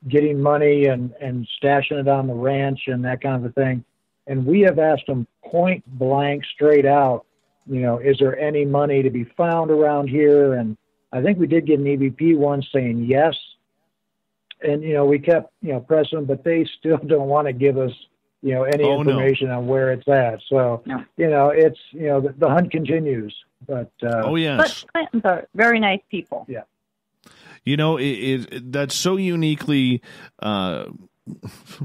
getting money and stashing it on the ranch and that kind of a thing. And we have asked them point blank, straight out, is there any money to be found around here? And I think we did get an EVP once saying yes. And, we kept, pressing, but they still don't want to give us, any information on where it's at. So, it's, the hunt continues. But, yes. But Clintons are very nice people. Yeah. That's so uniquely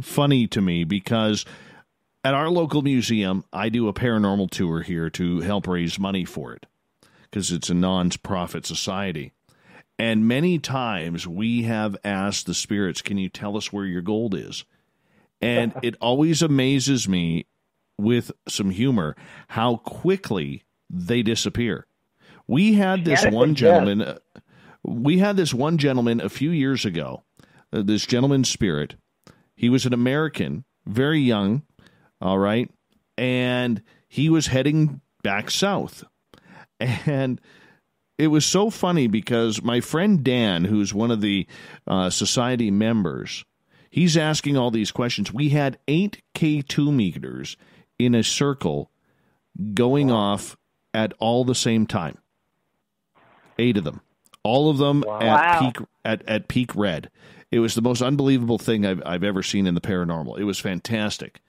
funny to me because at our local museum, I do a paranormal tour here to help raise money for it because it's a non-profit society. And many times we have asked the spirits, can you tell us where your gold is? And it always amazes me with some humor how quickly they disappear. We had this one gentleman. We had this one gentleman a few years ago, this gentleman's spirit. He was an American, very young, all right, and he was heading back south. And it was so funny because my friend Dan, who's one of the society members, he's asking all these questions. We had 8 K2 meters in a circle going off at all the same time. 8 of them. All of them at peak red. It was the most unbelievable thing I've ever seen in the paranormal. It was fantastic.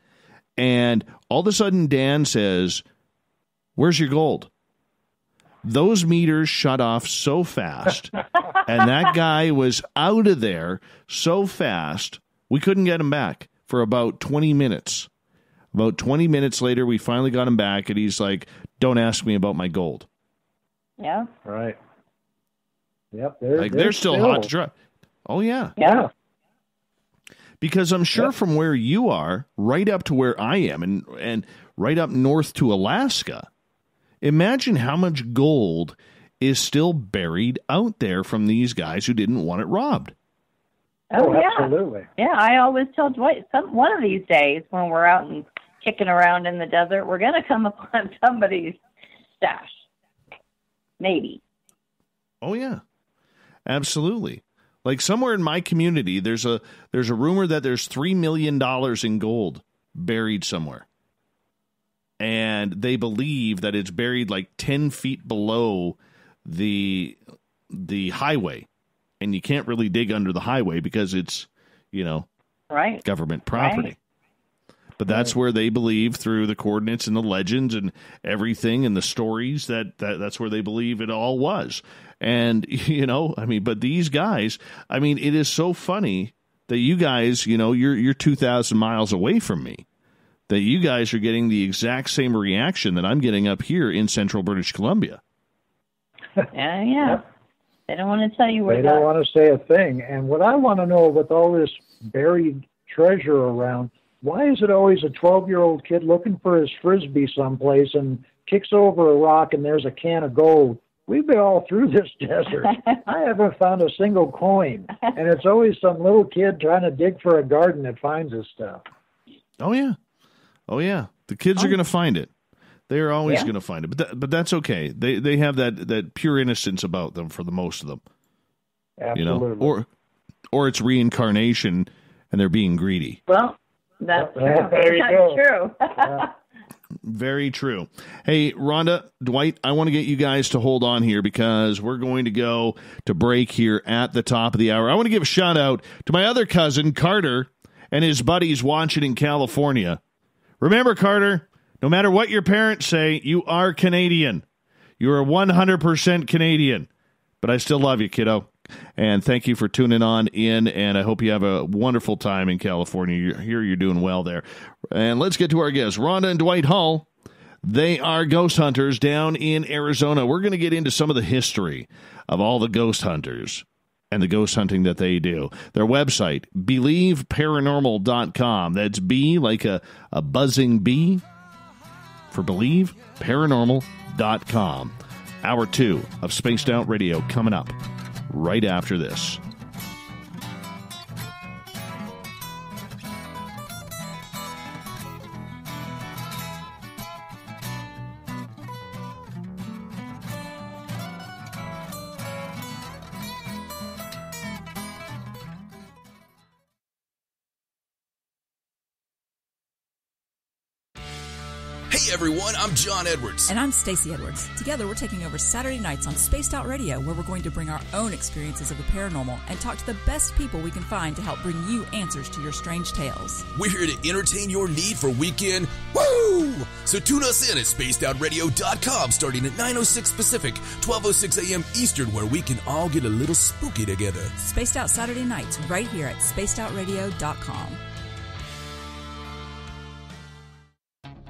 And all of a sudden, Dan says, "Where's your gold?" Those meters shut off so fast, And that guy was out of there so fast, we couldn't get him back for about 20 minutes. About 20 minutes later, we finally got him back, and he's like, don't ask me about my gold. Yeah. Right. Yep. They're still hot to try. Oh, yeah. Yeah. Because I'm sure from where you are, right up to where I am, and right up north to Alaska, imagine how much gold is still buried out there from these guys who didn't want it robbed. Oh, yeah. Absolutely. Yeah, I always tell Dwight, one of these days when we're out and kicking around in the desert, we're going to come upon somebody's stash. Maybe. Oh, yeah. Absolutely. Like somewhere in my community, there's a rumor that there's $3 million in gold buried somewhere. And they believe that it's buried like 10 feet below the highway. And you can't really dig under the highway because it's, right, government property. Right. But that's where they believe, through the coordinates and the legends and everything and the stories, that's where they believe it all was. And, but these guys, it is so funny that you guys, you're 2,000 miles away from me, that you guys are getting the exact same reaction that I'm getting up here in central British Columbia. Yeah. They don't want to tell you where they don't want to say a thing. And what I want to know, with all this buried treasure around, why is it always a 12-year-old kid looking for his Frisbee someplace and kicks over a rock and there's a can of gold? We've been all through this desert. I haven't found a single coin. And it's always some little kid trying to dig for a garden that finds this stuff. Oh, yeah. The kids are going to find it. They are always going to find it. But that's okay. They have that pure innocence about them for the most of them. Absolutely. Or it's reincarnation and they're being greedy. Well, that's true. Yeah. Very true. Hey, Rhonda, Dwight, I want to get you guys to hold on here because we're going to go to break here at the top of the hour. I want to give a shout out to my other cousin, Carter, and his buddies watching in California. Remember, Carter, no matter what your parents say, you are Canadian. You are 100% Canadian. But I still love you, kiddo. And thank you for tuning on in, and I hope you have a wonderful time in California. You're doing well there. And let's get to our guests, Rhonda and Dwight Hull. They are ghost hunters down in Arizona. We're going to get into some of the history of all the ghost hunters and the ghost hunting that they do. Their website, BelieveParanormal.com. That's B like a buzzing bee for Believe, Paranormal.com. Hour 2 of Spaced Out Radio coming up right after this. Hey everyone, I'm John Edwards. And I'm Stacey Edwards. Together we're taking over Saturday nights on Spaced Out Radio, where we're going to bring our own experiences of the paranormal and talk to the best people we can find to help bring you answers to your strange tales. We're here to entertain your need for weekend woo! So tune us in at spacedoutradio.com starting at 9:06 Pacific, 12:06 a.m. Eastern, where we can all get a little spooky together. Spaced Out Saturday nights right here at spacedoutradio.com.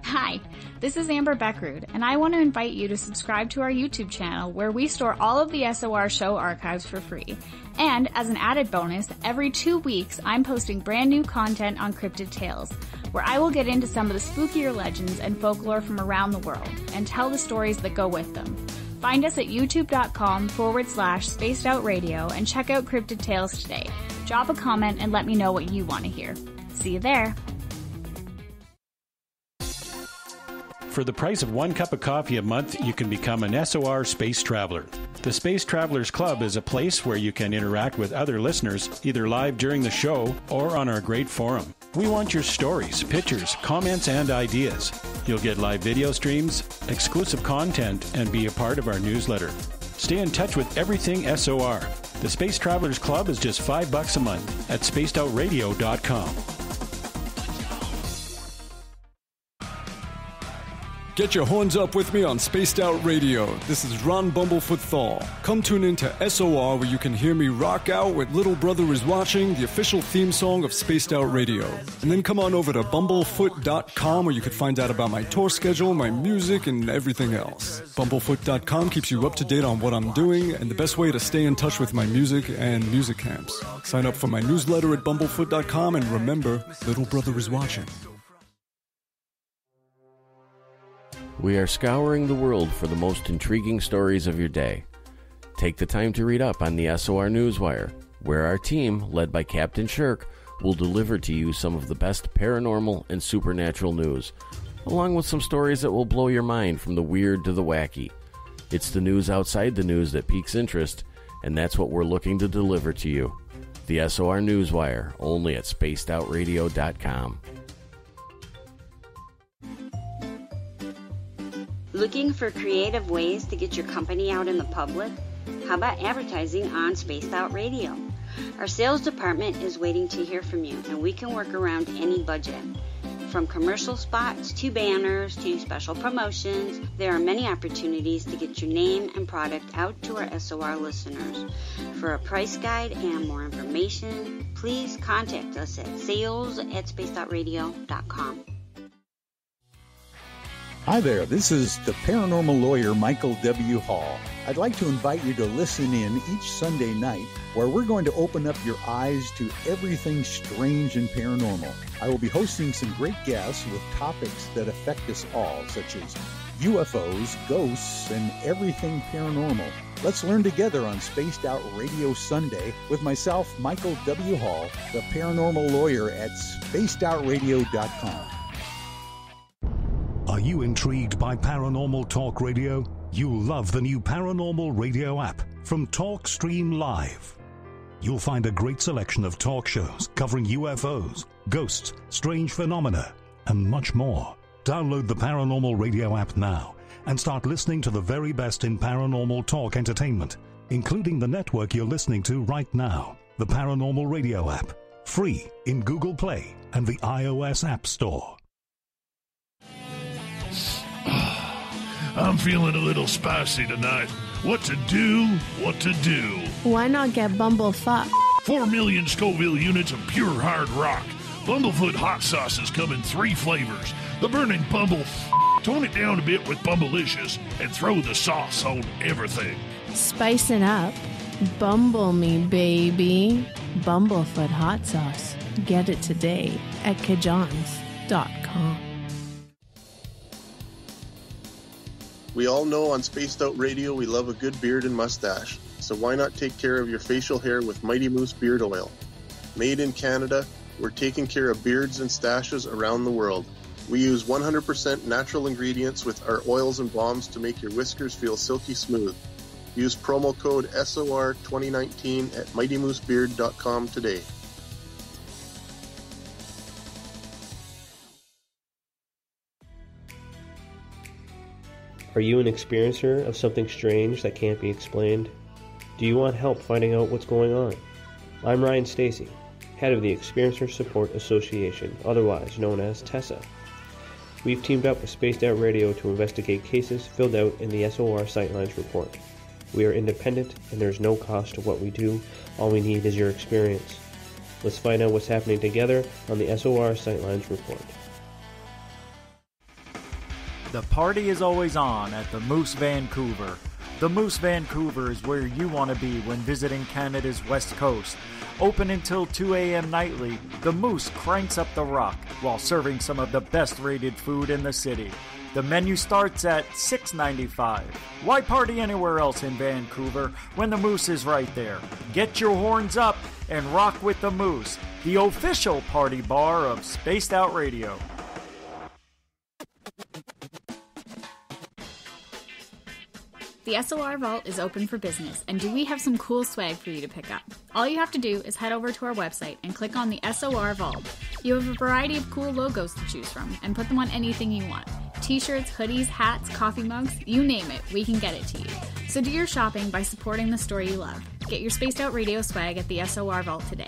Hi, this is Amber Beckrud, and I want to invite you to subscribe to our YouTube channel where we store all of the SOR show archives for free. And as an added bonus, every 2 weeks I'm posting brand new content on Cryptid Tales, where I will get into some of the spookier legends and folklore from around the world and tell the stories that go with them. Find us at youtube.com/spacedoutradio and check out Cryptid Tales today. Drop a comment and let me know what you want to hear. See you there. For the price of 1 cup of coffee a month, you can become an SOR Space Traveler. The Space Travelers Club is a place where you can interact with other listeners, either live during the show or on our great forum. We want your stories, pictures, comments, and ideas. You'll get live video streams, exclusive content, and be a part of our newsletter. Stay in touch with everything SOR. The Space Travelers Club is just $5 a month at spacedoutradio.com. Get your horns up with me on Spaced Out Radio. This is Ron Bumblefoot Thal. Come tune in to SOR where you can hear me rock out with Little Brother is Watching, the official theme song of Spaced Out Radio. And then come on over to bumblefoot.com where you can find out about my tour schedule, my music, and everything else. Bumblefoot.com keeps you up to date on what I'm doing and the best way to stay in touch with my music and music camps. Sign up for my newsletter at bumblefoot.com and remember, Little Brother is watching. We are scouring the world for the most intriguing stories of your day. Take the time to read up on the SOR Newswire, where our team, led by Captain Shirk, will deliver to you some of the best paranormal and supernatural news, along with some stories that will blow your mind from the weird to the wacky. It's the news outside the news that piques interest, and that's what we're looking to deliver to you. The SOR Newswire, only at spacedoutradio.com. Looking for creative ways to get your company out in the public? How about advertising on Spaced Out Radio? Our sales department is waiting to hear from you, and we can work around any budget. From commercial spots to banners to special promotions, there are many opportunities to get your name and product out to our SOR listeners. For a price guide and more information, please contact us at sales@spacedoutradio.com. Hi there, this is the paranormal lawyer Michael W. Hall. I'd like to invite you to listen in each Sunday night where we're going to open up your eyes to everything strange and paranormal. I will be hosting some great guests with topics that affect us all, such as UFOs, ghosts, and everything paranormal. Let's learn together on Spaced Out Radio Sunday with myself, Michael W. Hall, the paranormal lawyer at spacedoutradio.com. Are you intrigued by Paranormal Talk Radio? You'll love the new Paranormal Radio app from TalkStream Live. You'll find a great selection of talk shows covering UFOs, ghosts, strange phenomena, and much more. Download the Paranormal Radio app now and start listening to the very best in paranormal talk entertainment, including the network you're listening to right now, the Paranormal Radio app, free in Google Play and the iOS App Store. I'm feeling a little spicy tonight. What to do? What to do? Why not get Bumblefuck? 4 million Scoville units of pure hard rock. Bumblefoot hot sauces come in 3 flavors. The burning Bumble. Tone it down a bit with Bumblicious and throw the sauce on everything. Spice it up. Bumble me, baby. Bumblefoot hot sauce. Get it today at kajans.com. We all know on Spaced Out Radio we love a good beard and mustache, so why not take care of your facial hair with Mighty Moose Beard Oil? Made in Canada, we're taking care of beards and stashes around the world. We use 100% natural ingredients with our oils and balms to make your whiskers feel silky smooth. Use promo code SOR2019 at mightymoosebeard.com today. Are you an experiencer of something strange that can't be explained? Do you want help finding out what's going on? I'm Ryan Stacy, head of the Experiencer Support Association, otherwise known as TESSA. We've teamed up with Spaced Out Radio to investigate cases filled out in the SOR Sightlines report. We are independent and there's no cost to what we do. All we need is your experience. Let's find out what's happening together on the SOR Sightlines report. The party is always on at the Moose Vancouver. The Moose Vancouver is where you want to be when visiting Canada's West Coast. Open until 2 a.m. nightly, the Moose cranks up the rock while serving some of the best rated food in the city. The menu starts at $6.95. Why party anywhere else in Vancouver when the Moose is right there? Get your horns up and rock with the Moose, the official party bar of Spaced Out Radio. The SOR Vault is open for business, and do we have some cool swag for you to pick up? All you have to do is head over to our website and click on the SOR Vault. You have a variety of cool logos to choose from, and put them on anything you want. T-shirts, hoodies, hats, coffee mugs, you name it, we can get it to you. So do your shopping by supporting the store you love. Get your Spaced Out Radio swag at the SOR Vault today.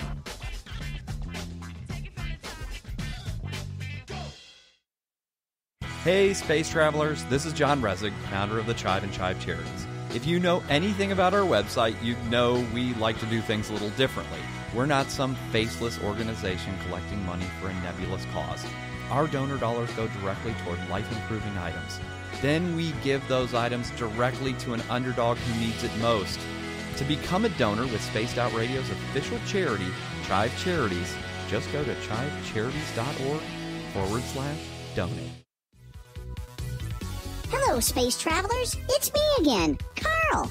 Hey, space travelers, this is John Resig, founder of the Chive and Chive Charities. If you know anything about our website, you know we like to do things a little differently. We're not some faceless organization collecting money for a nebulous cause. Our donor dollars go directly toward life-improving items. Then we give those items directly to an underdog who needs it most. To become a donor with Spaced Out Radio's official charity, Chive Charities, just go to chivecharities.org/donate. Hello, space travelers. It's me again, Carl.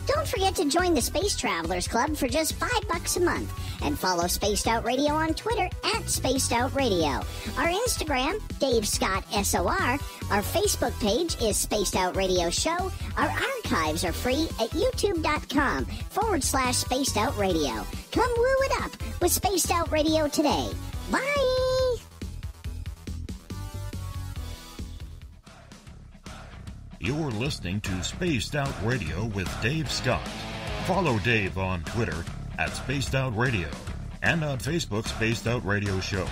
Don't forget to join the Space Travelers Club for just $5 a month and follow Spaced Out Radio on Twitter at Spaced Out Radio. Our Instagram, Dave Scott SOR. Our Facebook page is Spaced Out Radio Show. Our archives are free at youtube.com/Spaced Out Radio. Come woo it up with Spaced Out Radio today. Bye! You're listening to Spaced Out Radio with Dave Scott. Follow Dave on Twitter at Spaced Out Radio and on Facebook, Spaced Out Radio Show.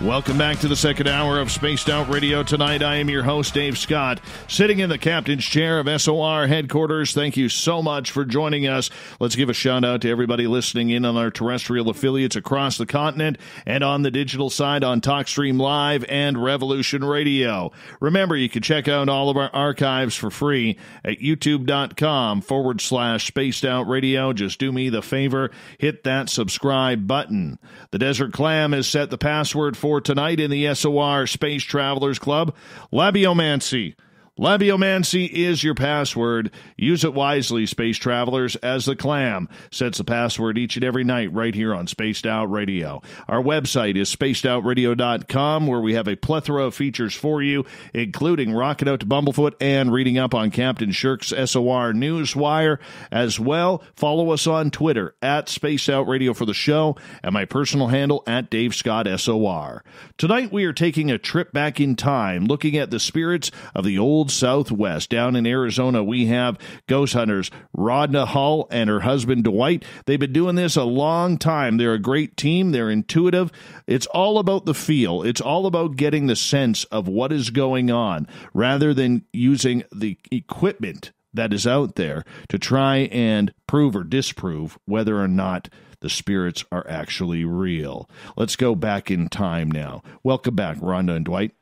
Welcome back to the second hour of Spaced Out Radio. Tonight, I am your host, Dave Scott, sitting in the captain's chair of SOR headquarters. Thank you so much for joining us. Let's give a shout-out to everybody listening in on our terrestrial affiliates across the continent and on the digital side on TalkStream Live and Revolution Radio. Remember, you can check out all of our archives for free at youtube.com/Spaced Out Radio. Just do me the favor, hit that subscribe button. The Desert Clam has set the password for tonight in the SOR Space Travelers Club. Labiomancy. Labiomancy is your password. Use it wisely, space travelers, as the Clam sets the password each and every night right here on Spaced Out Radio. Our website is spacedoutradio.com, where we have a plethora of features for you, including rocking out to Bumblefoot and reading up on Captain Shirk's SOR Newswire as well. Follow us on Twitter at Spaced Out Radio for the show, and my personal handle at Dave Scott SOR. Tonight we are taking a trip back in time, looking at the spirits of the old Southwest. Down in Arizona, we have ghost hunters Rhonda Hull and her husband Dwight. They've been doing this a long time. They're a great team. They're intuitive. It's all about the feel. It's all about getting the sense of what is going on rather than using the equipment that is out there to try and prove or disprove whether or not the spirits are actually real. Let's go back in time now. Welcome back, Rhonda and Dwight.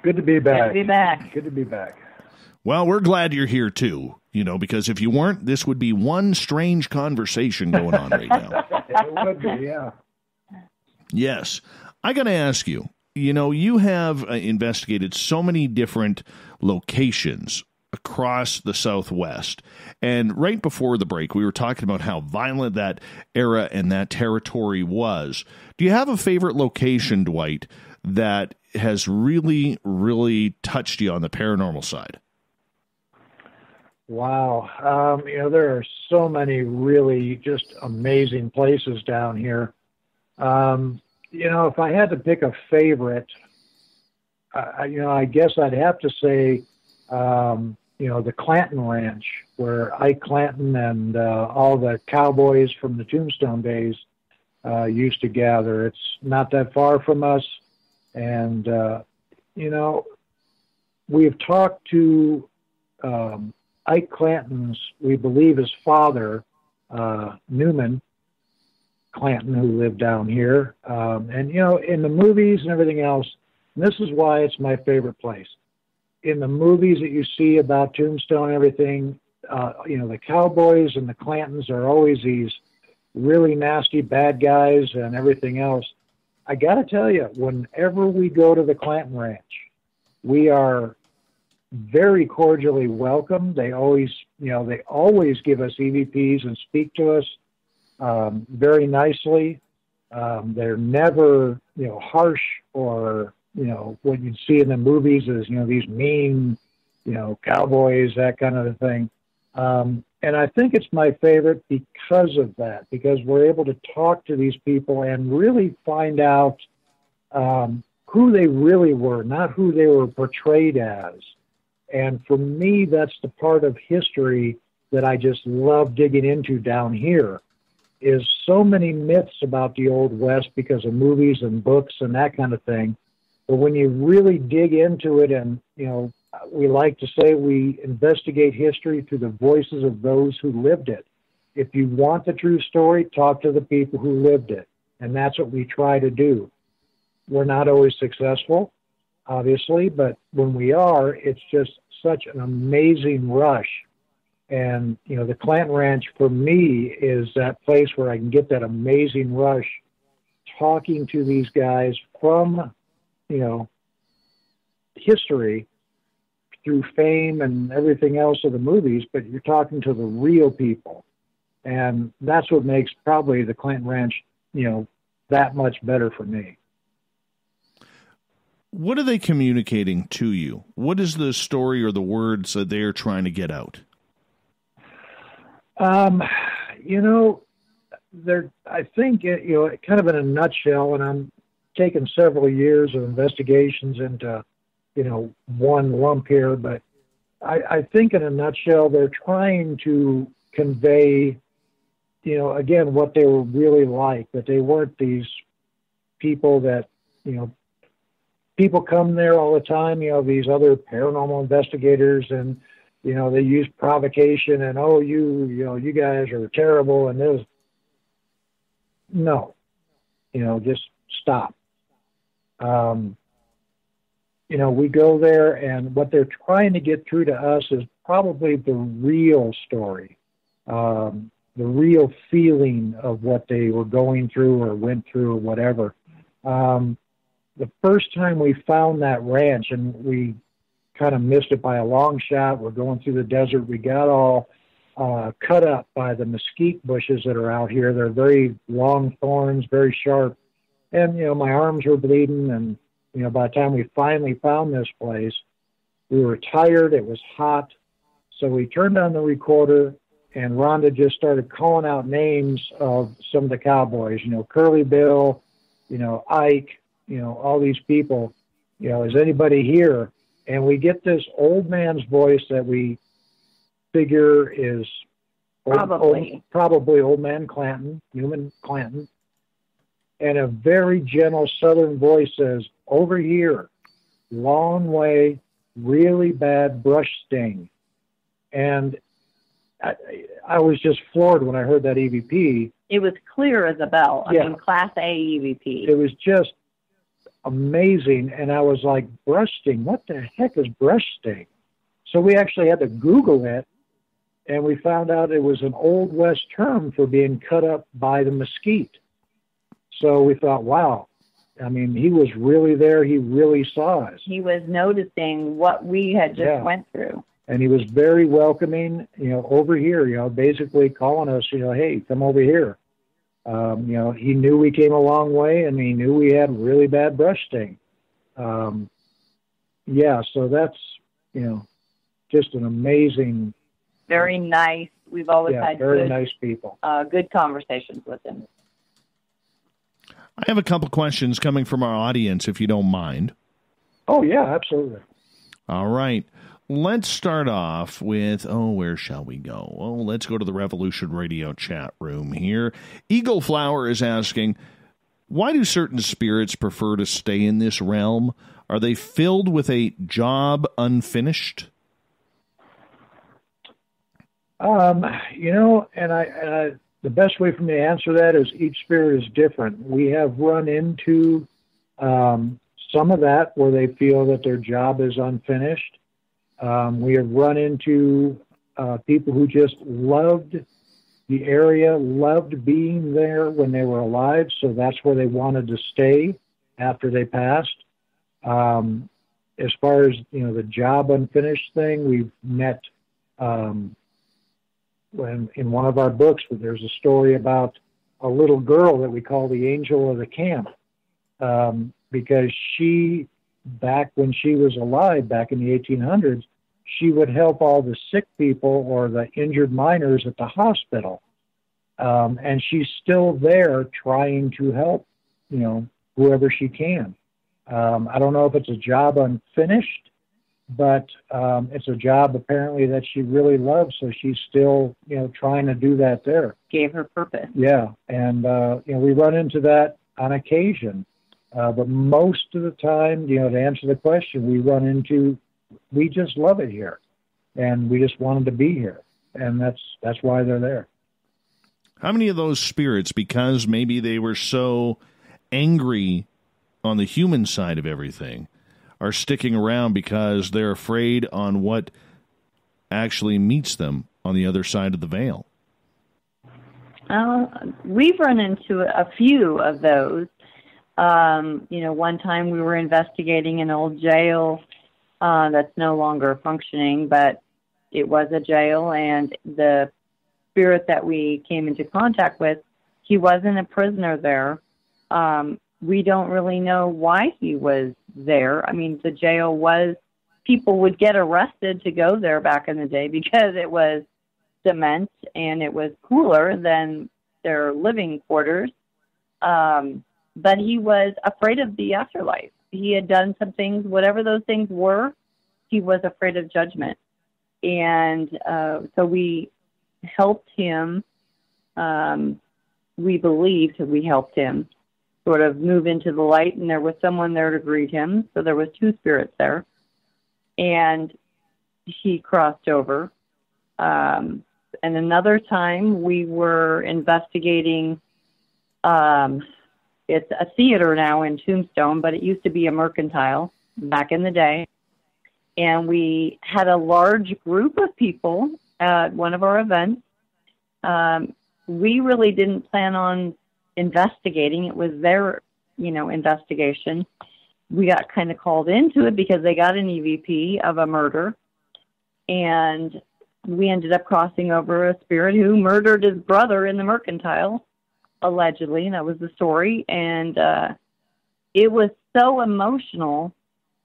Good to be back. Good to be back. Good to be back. Well, we're glad you're here, too, because if you weren't, this would be one strange conversation going on right now. It would be, yeah. Yes. I got to ask you, you have investigated so many different locations across the Southwest. And right before the break, we were talking about how violent that era and that territory was. Do you have a favorite location, Dwight, that has really, really touched you on the paranormal side? Wow. There are so many really just amazing places down here. If I had to pick a favorite, I guess I'd have to say, the Clanton Ranch, where Ike Clanton and all the cowboys from the Tombstone days used to gather. It's not that far from us. And, we've talked to Ike Clanton's, we believe his father, Newman Clanton, who lived down here. And, in the movies and everything else, and this is why it's my favorite place. In the movies that you see about Tombstone and everything, the cowboys and the Clantons are always these really nasty bad guys and everything else. I got to tell you, whenever we go to the Clanton Ranch, we are very cordially welcome. They always give us EVPs and speak to us very nicely. They're never, harsh or, what you see in the movies is, these mean, cowboys, that kind of thing. And I think it's my favorite because of that, because we're able to talk to these people and really find out who they really were, not who they were portrayed as. And for me, that's the part of history that I just love digging into down here, is so many myths about the Old West because of movies and books and that kind of thing. But when you really dig into it, and, we like to say we investigate history through the voices of those who lived it. If you want the true story, talk to the people who lived it. And that's what we try to do. We're not always successful, obviously, but when we are, it's just such an amazing rush. And, the Clanton Ranch for me is that place where I can get that amazing rush talking to these guys from, history through fame and everything else of the movies, but you're talking to the real people. And that's what makes probably the Clanton Ranch, that much better for me. What are they communicating to you? What is the story or the words that they're trying to get out? I think, kind of in a nutshell, and I'm taking several years of investigations into, one lump here, but I think in a nutshell, they're trying to convey, again, what they were really like, that they weren't these people that, people come there all the time, these other paranormal investigators, and, they use provocation and, you guys are terrible, and there's no, just stop. We go there, and what they're trying to get through to us is probably the real story, the real feeling of what they were going through or went through or whatever. The first time we found that ranch, and we kind of missed it by a long shot, we're going through the desert, we got all cut up by the mesquite bushes that are out here. They're very long thorns, very sharp. And, my arms were bleeding, and, by the time we finally found this place, we were tired, it was hot. So we turned on the recorder, and Rhonda just started calling out names of some of the cowboys, Curly Bill, Ike, all these people, is anybody here? And we get this old man's voice that we figure is probably old man Clanton, Newman Clanton. And a very gentle southern voice says, over here, long way, really bad brush sting. And I was just floored when I heard that EVP. It was clear as a bell. I mean, Class A EVP. It was just amazing. And I was like, brush sting? What the heck is brush sting? So we actually had to Google it, and we found out it was an Old West term for being cut up by the mesquite. So we thought, wow, I mean, he was really there. He really saw us. He was noticing what we had just went through. And he was very welcoming, over here, basically calling us, hey, come over here. He knew we came a long way, and he knew we had really bad brush sting. So that's, just an amazing. Very nice. We've always had very nice people. Good conversations with him. I have a couple questions coming from our audience, if you don't mind. Oh, yeah, absolutely. All right. Let's start off with, where shall we go? Well, let's go to the Revolution Radio chat room here. Eagle Flower is asking, why do certain spirits prefer to stay in this realm? Are they filled with a job unfinished? The best way for me to answer that is each spirit is different. We have run into some of that where they feel that their job is unfinished. We have run into people who just loved the area, loved being there when they were alive, so that's where they wanted to stay after they passed. As far as, the job unfinished thing, we've met when in one of our books, there's a story about a little girl that we call the angel of the camp, because she, back when she was alive, back in the 1800s, she would help all the sick people or the injured miners at the hospital. And she's still there trying to help, whoever she can. I don't know if it's a job unfinished, but it's a job apparently that she really loves, so she's still, trying to do that there. Gave her purpose. Yeah, and we run into that on occasion. But most of the time, to answer the question, we just love it here, and we just wanted to be here, and that's why they're there. How many of those spirits, because maybe they were so angry on the human side of everything, are sticking around because they're afraid on what actually meets them on the other side of the veil? We've run into a few of those. One time we were investigating an old jail that's no longer functioning, but it was a jail, and the spirit that we came into contact with, he wasn't a prisoner there. We don't really know why he was there. I mean, the jail was, people would get arrested to go there back in the day because it was cement and it was cooler than their living quarters. But he was afraid of the afterlife. He had done some things, whatever those things were, he was afraid of judgment. And so we helped him, we believed we helped him sort of move into the light, and there was someone there to greet him. So there was two spirits there. And he crossed over. And another time we were investigating, it's a theater now in Tombstone, but it used to be a mercantile back in the day. And we had a large group of people at one of our events. We really didn't plan on investigating. It was their, investigation. We got kind of called into it because they got an EVP of a murder. And we ended up crossing over a spirit who murdered his brother in the mercantile, allegedly. And that was the story. And it was so emotional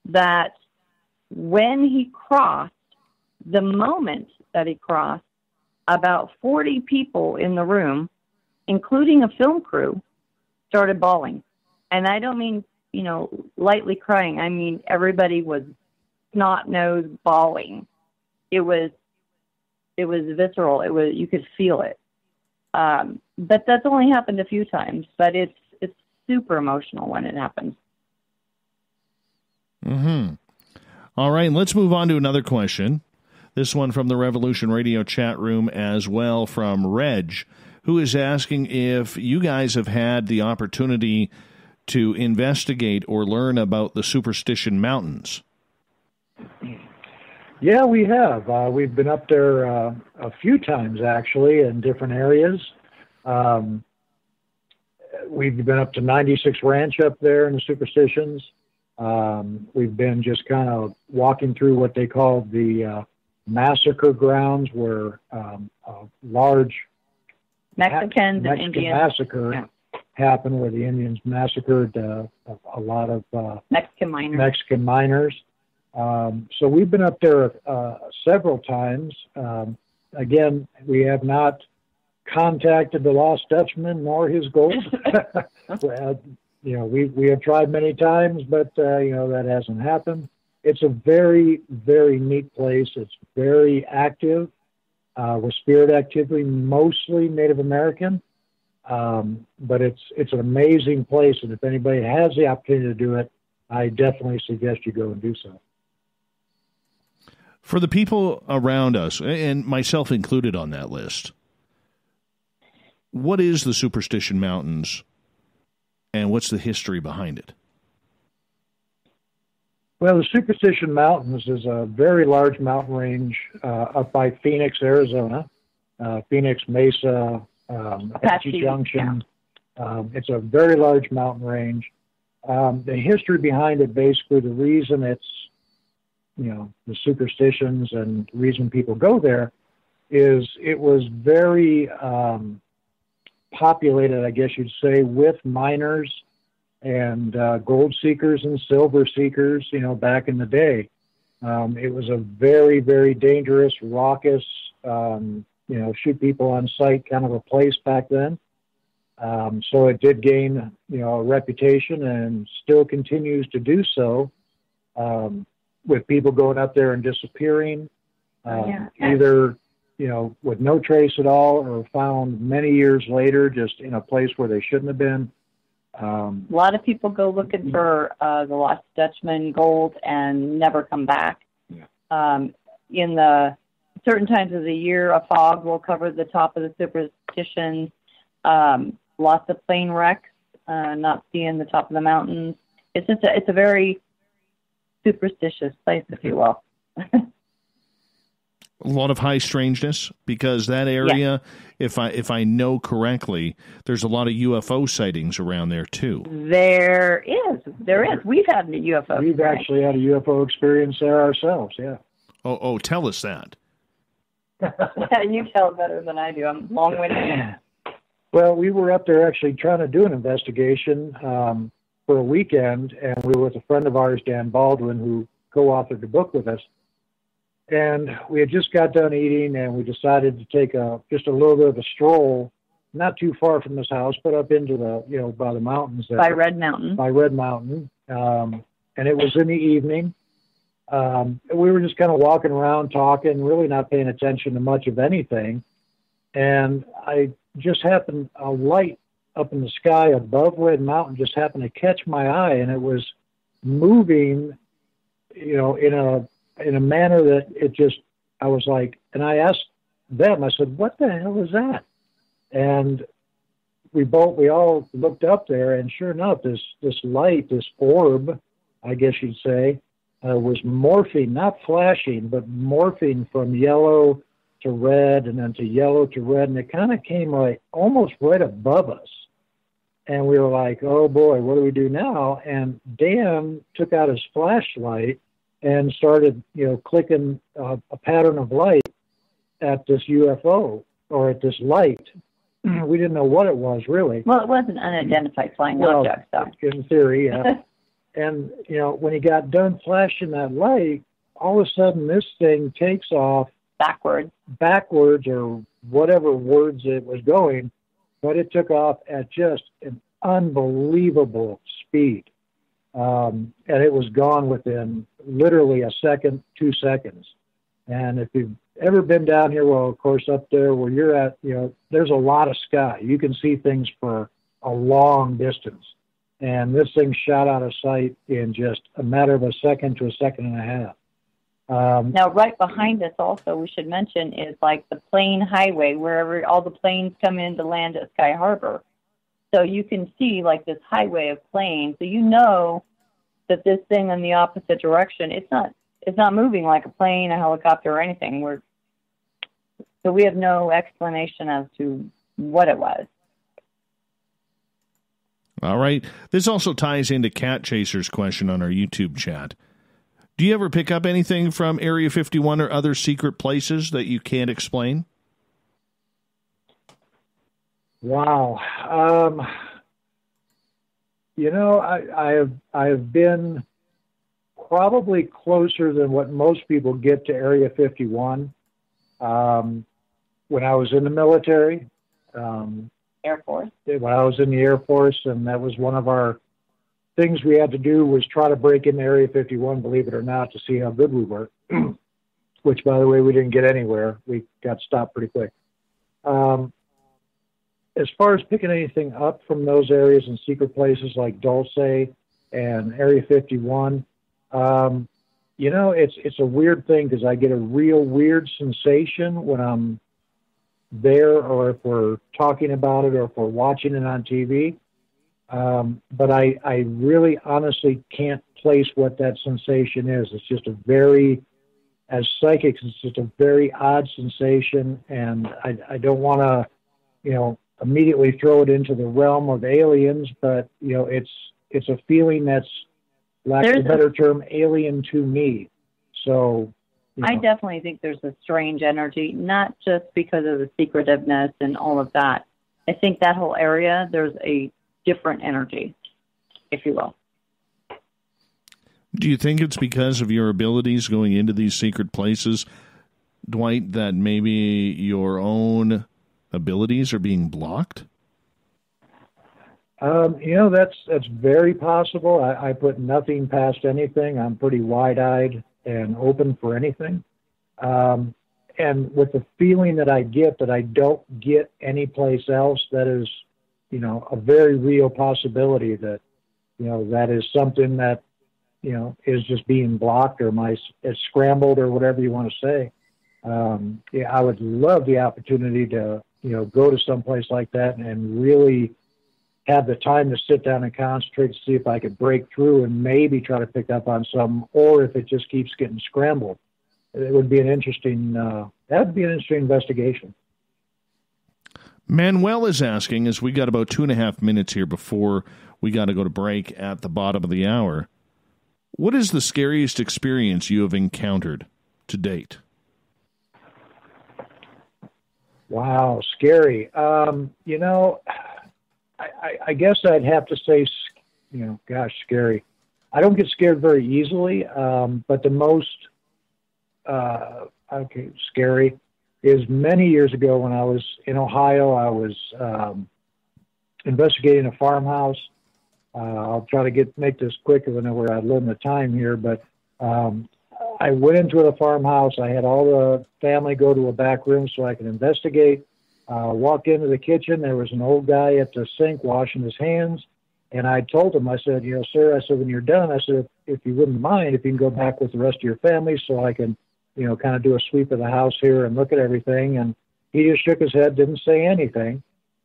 that when he crossed, the moment that he crossed, about 40 people in the room, including a film crew, started bawling. And I don't mean, lightly crying. I mean, everybody was snot-nosed bawling. It was visceral. You could feel it. But that's only happened a few times, but it's super emotional when it happens. Mm-hmm. All right, let's move on to another question. This one from the Revolution Radio chat room as well, from Reg, who is asking if you guys have had the opportunity to investigate or learn about the Superstition Mountains. Yeah, we have. We've been up there a few times, actually, in different areas. We've been up to 96 Ranch up there in the Superstitions. We've been just kind of walking through what they call the massacre grounds, where a large Mexican massacre happened, where the Indians massacred a lot of Mexican miners. So we've been up there several times. Again, we have not contacted the Lost Dutchman nor his ghost. We have tried many times, but that hasn't happened. It's a very, very neat place. It's very active with spirit activity, mostly Native American. But it's an amazing place, and if anybody has the opportunity to do it, I definitely suggest you go and do so. For the people around us, and myself included on that list, what is the Superstition Mountains, and what's the history behind it? Well, the Superstition Mountains is a very large mountain range up by Phoenix, Arizona, Phoenix Mesa, Apache Junction. Yeah. It's a very large mountain range. The history behind it, basically, the reason it's, the superstitions and the reason people go there is it was very populated, I guess you'd say, with miners and gold seekers and silver seekers, back in the day. It was a very, very dangerous, raucous, shoot people on sight kind of a place back then. So it did gain, a reputation, and still continues to do so, with people going up there and disappearing, either, with no trace at all, or found many years later just in a place where they shouldn't have been. A lot of people go looking for the Lost Dutchman gold and never come back. In the certain times of the year, a fog will cover the top of the superstition. Lots of plane wrecks, not seeing the top of the mountains. It's a very superstitious place, if you will. A lot of high strangeness, because that area, if I know correctly, there's a lot of UFO sightings around there too. There is. We've had a UFO. We've actually had a UFO experience there ourselves. Yeah. Oh, tell us that. You tell it better than I do. I'm long-winded. Well, we were up there actually trying to do an investigation for a weekend, and we were with a friend of ours, Dan Baldwin, who co-authored the book with us. And we had just got done eating, and we decided to take just a little bit of a stroll, not too far from this house, but up into by the mountains there. By Red Mountain. And it was in the evening. We were just kind of walking around talking, really not paying attention to much of anything. And I just happened, a light up in the sky above Red Mountain just happened to catch my eye, and it was moving, in a manner that I was like, and I asked them, I said, what the hell is that? And we all looked up there, and sure enough, this light, this orb, I guess you'd say, was morphing, not flashing, but morphing from yellow to red and then to yellow to red. And it kind of came almost right above us. And we were like, oh boy, what do we do now? And Dan took out his flashlight and started, clicking a pattern of light at this UFO or at this light. We didn't know what it was, really. Well, it was an unidentified flying object, so. In theory, yeah. And, when he got done flashing that light, all of a sudden this thing takes off backwards or whatever words it was going, but it took off at just an unbelievable speed. And it was gone within literally a second, 2 seconds. And if you've ever been down here, well, of course, up there where you're at, there's a lot of sky. You can see things for a long distance. And this thing shot out of sight in just a matter of a second to a second and a half. Now, right behind us also, we should mention, is like the plane highway, wherever all the planes come in to land at Sky Harbor. So you can see like this highway of planes. So you know that this thing in the opposite direction, it's not moving like a plane, a helicopter, or anything. So we have no explanation as to what it was. All right. This also ties into Cat Chaser's question on our YouTube chat. Do you ever pick up anything from Area 51 or other secret places that you can't explain? Wow. I have been probably closer than what most people get to Area 51. When I was in the military, Air Force. When I was in the Air Force, and that was one of our things we had to do, was try to break into Area 51, believe it or not, to see how good we were, which, by the way, we didn't get anywhere. We got stopped pretty quick. As far as picking anything up from those areas and secret places like Dulce and Area 51, it's a weird thing because I get a real weird sensation when I'm there, or if we're talking about it, or if we're watching it on TV. But I really honestly can't place what that sensation is. It's just as psychics, it's just a very odd sensation, and I don't want to, immediately throw it into the realm of aliens, but, it's a feeling that's, lack of a better term, alien to me. So, I definitely think there's a strange energy, not just because of the secretiveness and all of that. I think that whole area, there's a different energy, if you will. Do you think it's because of your abilities going into these secret places, Dwight, that maybe your own abilities are being blocked? That's very possible. I put nothing past anything. I'm pretty wide-eyed and open for anything. And with the feeling that I get that I don't get anyplace else, that is a very real possibility that, that is something that, is just being blocked or it's scrambled or whatever you want to say. I would love the opportunity to, go to someplace like that and really have the time to sit down and concentrate to see if I could break through and maybe try to pick up on some, or if it just keeps getting scrambled. It would be an interesting, investigation. Manuel is asking, as we got about 2.5 minutes here before we got to go to break at the bottom of the hour, what is the scariest experience you have encountered to date? Wow, scary. I guess I'd have to say, scary. I don't get scared very easily, but the most scary is many years ago when I was in Ohio. I was investigating a farmhouse. I'll try to make this quick because I know we're out of limit time here, but I went into the farmhouse. I had all the family go to a back room so I could investigate. Walked into the kitchen. There was an old guy at the sink washing his hands. And I told him, I said, sir, I said, when you're done, I said, if you wouldn't mind, if you can go back with the rest of your family so I can, kind of do a sweep of the house here and look at everything. And he just shook his head, didn't say anything.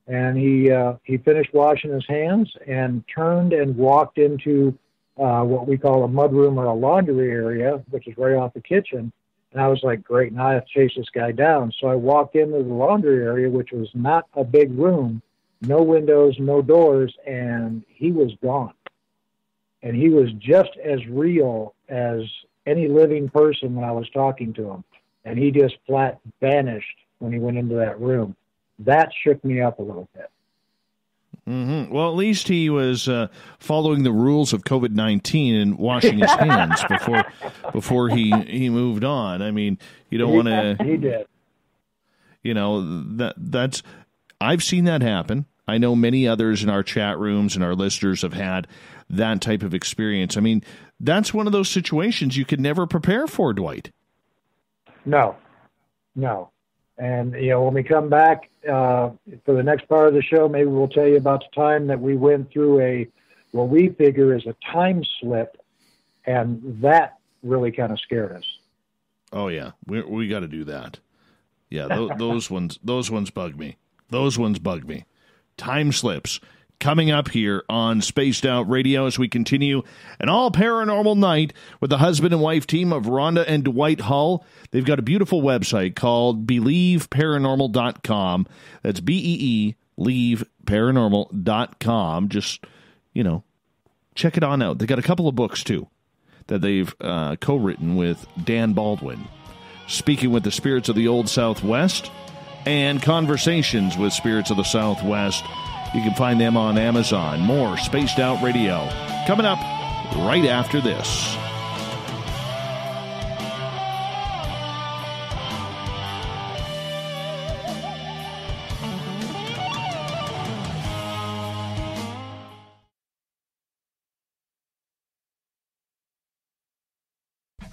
And he finished washing his hands and turned and walked into what we call a mudroom or a laundry area, which is right off the kitchen. And I was like, great, now I have to chase this guy down. So I walked into the laundry area, which was not a big room, no windows, no doors, and he was gone. And he was just as real as any living person when I was talking to him. And he just flat vanished when he went into that room. That shook me up a little bit. Mm-hmm. Well, at least he was following the rules of COVID-19 and washing his hands before he moved on. I mean, you don't want to. He did. That's. I've seen that happen. I know many others in our chat rooms and our listeners have had that type of experience. I mean, that's one of those situations you could never prepare for, Dwight. No. And, when we come back for the next part of the show, maybe we'll tell you about the time that we went through what we figure is a time slip, and that really kind of scared us. Oh, yeah. We got to do that. Yeah, those ones bug me. Those ones bug me. Time slips. Coming up here on Spaced Out Radio as we continue an all-paranormal night with the husband and wife team of Rhonda and Dwight Hull. They've got a beautiful website called BelieveParanormal.com. That's BeelieveParanormal.com. Just, check it on out. They got a couple of books, too, that they've co-written with Dan Baldwin. Speaking with the Spirits of the Old Southwest and Conversations with Spirits of the Southwest. You can find them on Amazon. More Spaced Out Radio coming up right after this.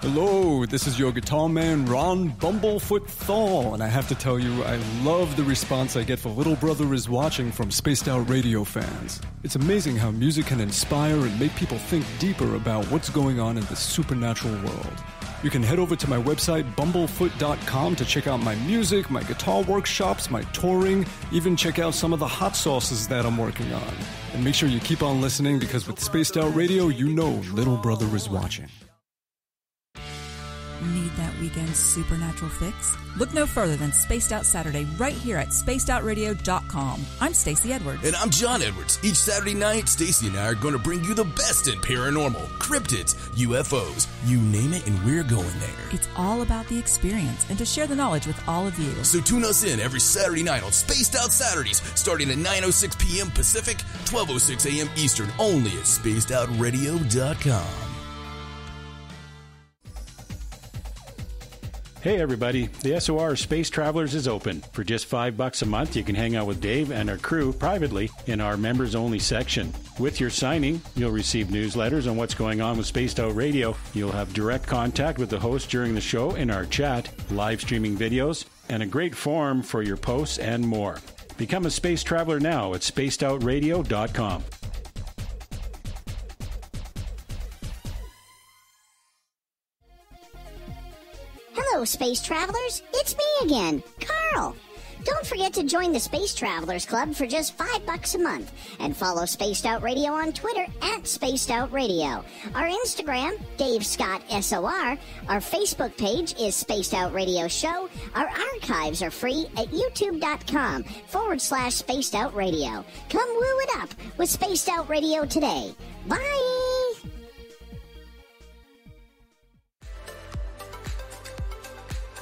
Hello, this is your guitar man, Ron Bumblefoot Thorne, and I have to tell you, I love the response I get for Little Brother is Watching from Spaced Out Radio fans. It's amazing how music can inspire and make people think deeper about what's going on in the supernatural world. You can head over to my website, bumblefoot.com, to check out my music, my guitar workshops, my touring, even check out some of the hot sauces that I'm working on. And make sure you keep on listening, because with Spaced Out Radio, Little Brother is watching. Need that weekend supernatural fix? Look no further than Spaced Out Saturday right here at spacedoutradio.com. I'm Stacey Edwards. And I'm John Edwards. Each Saturday night, Stacey and I are going to bring you the best in paranormal, cryptids, UFOs, you name it, and we're going there. It's all about the experience and to share the knowledge with all of you. So tune us in every Saturday night on Spaced Out Saturdays, starting at 9:06 p.m. Pacific, 12:06 a.m. Eastern, only at spacedoutradio.com. Hey everybody, the SOR Space Travelers is open. For just $5 a month, you can hang out with Dave and our crew privately in our members-only section. With your signing, you'll receive newsletters on what's going on with Spaced Out Radio. You'll have direct contact with the host during the show in our chat, live streaming videos, and a great forum for your posts and more. Become a space traveler now at spacedoutradio.com. Hello, space travelers. It's me again, Carl. Don't forget to join the Space Travelers Club for just $5 a month and follow Spaced Out Radio on Twitter at Spaced Out Radio. Our Instagram, Dave Scott SOR. Our Facebook page is Spaced Out Radio Show. Our archives are free at youtube.com/Spaced Out Radio. Come woo it up with Spaced Out Radio today. Bye!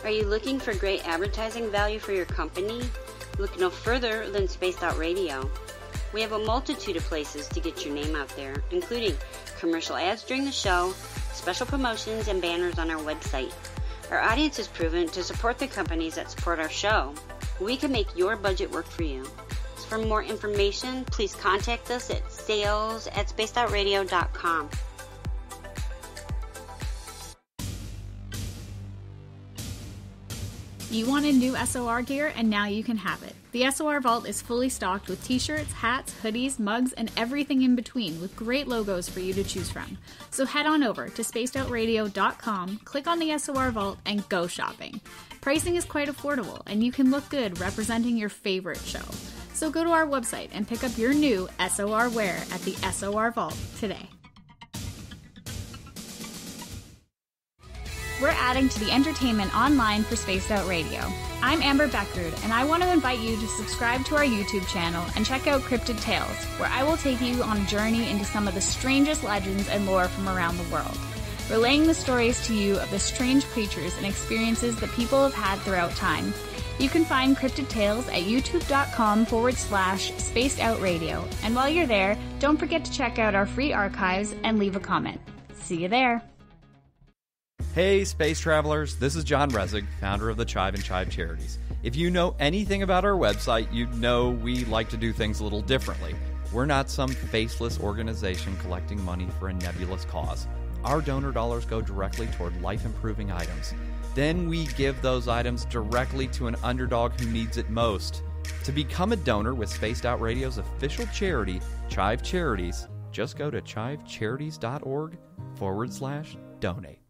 Are you looking for great advertising value for your company? Look no further than Spaced Out Radio. We have a multitude of places to get your name out there, including commercial ads during the show, special promotions, and banners on our website. Our audience is proven to support the companies that support our show. We can make your budget work for you. So for more information, please contact us at sales@spacedoutradio.com. You wanted new SOR gear, and now you can have it. The SOR Vault is fully stocked with t-shirts, hats, hoodies, mugs, and everything in between, with great logos for you to choose from. So head on over to spacedoutradio.com, click on the SOR Vault, and go shopping. Pricing is quite affordable, and you can look good representing your favorite show. So go to our website and pick up your new SOR wear at the SOR Vault today. We're adding to the entertainment online for Spaced Out Radio. I'm Amber Beckrud, and I want to invite you to subscribe to our YouTube channel and check out Cryptid Tales, where I will take you on a journey into some of the strangest legends and lore from around the world, relaying the stories to you of the strange creatures and experiences that people have had throughout time. You can find Cryptid Tales at youtube.com/Spaced Out Radio, and while you're there, don't forget to check out our free archives and leave a comment. See you there. Hey, space travelers, this is John Resig, founder of the Chive and Chive Charities. If you know anything about our website, you know we like to do things a little differently. We're not some faceless organization collecting money for a nebulous cause. Our donor dollars go directly toward life-improving items. Then we give those items directly to an underdog who needs it most. To become a donor with Spaced Out Radio's official charity, Chive Charities, just go to chivecharities.org/donate.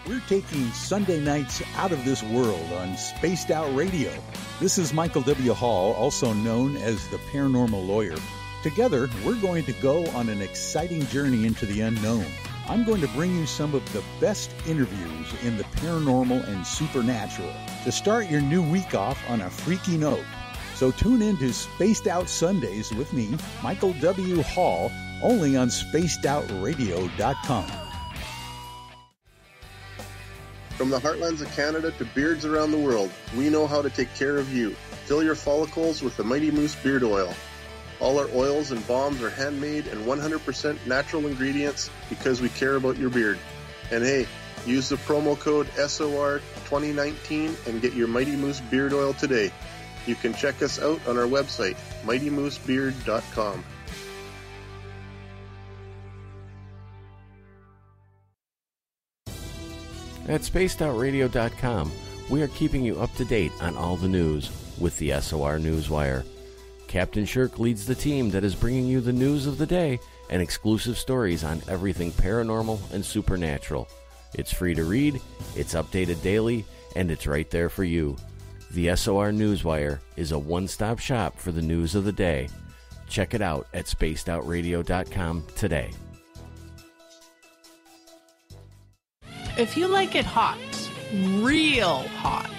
We're taking Sunday nights out of this world on Spaced Out Radio. This is Michael W. Hall, also known as the Paranormal Lawyer. Together, we're going to go on an exciting journey into the unknown. I'm going to bring you some of the best interviews in the paranormal and supernatural to start your new week off on a freaky note. So tune in to Spaced Out Sundays with me, Michael W. Hall, only on spacedoutradio.com. From the heartlands of Canada to beards around the world, we know how to take care of you. Fill your follicles with the Mighty Moose Beard Oil. All our oils and balms are handmade and 100% natural ingredients because we care about your beard. And hey, use the promo code SOR2019 and get your Mighty Moose Beard Oil today. You can check us out on our website, mightymoosebeard.com. At spacedoutradio.com, we are keeping you up to date on all the news with the SOR Newswire. Captain Shirk leads the team that is bringing you the news of the day and exclusive stories on everything paranormal and supernatural. It's free to read, it's updated daily, and it's right there for you. The SOR Newswire is a one-stop shop for the news of the day. Check it out at spacedoutradio.com today. If you like it hot, real hot,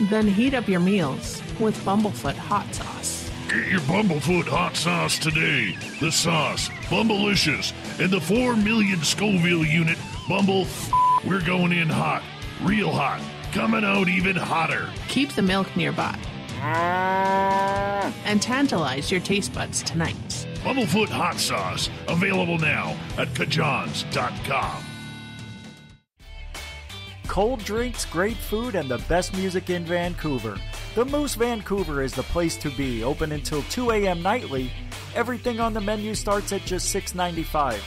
then heat up your meals with Bumblefoot hot sauce. Get your Bumblefoot hot sauce today. The sauce, Bumblicious, and the 4 million Scoville unit Bumble. We're going in hot, real hot, coming out even hotter. Keep the milk nearby and tantalize your taste buds tonight. Bumblefoot hot sauce, available now at kajans.com. Cold drinks, great food, and the best music in Vancouver. The Moose Vancouver is the place to be, open until 2 a.m. nightly. Everything on the menu starts at just $6.95.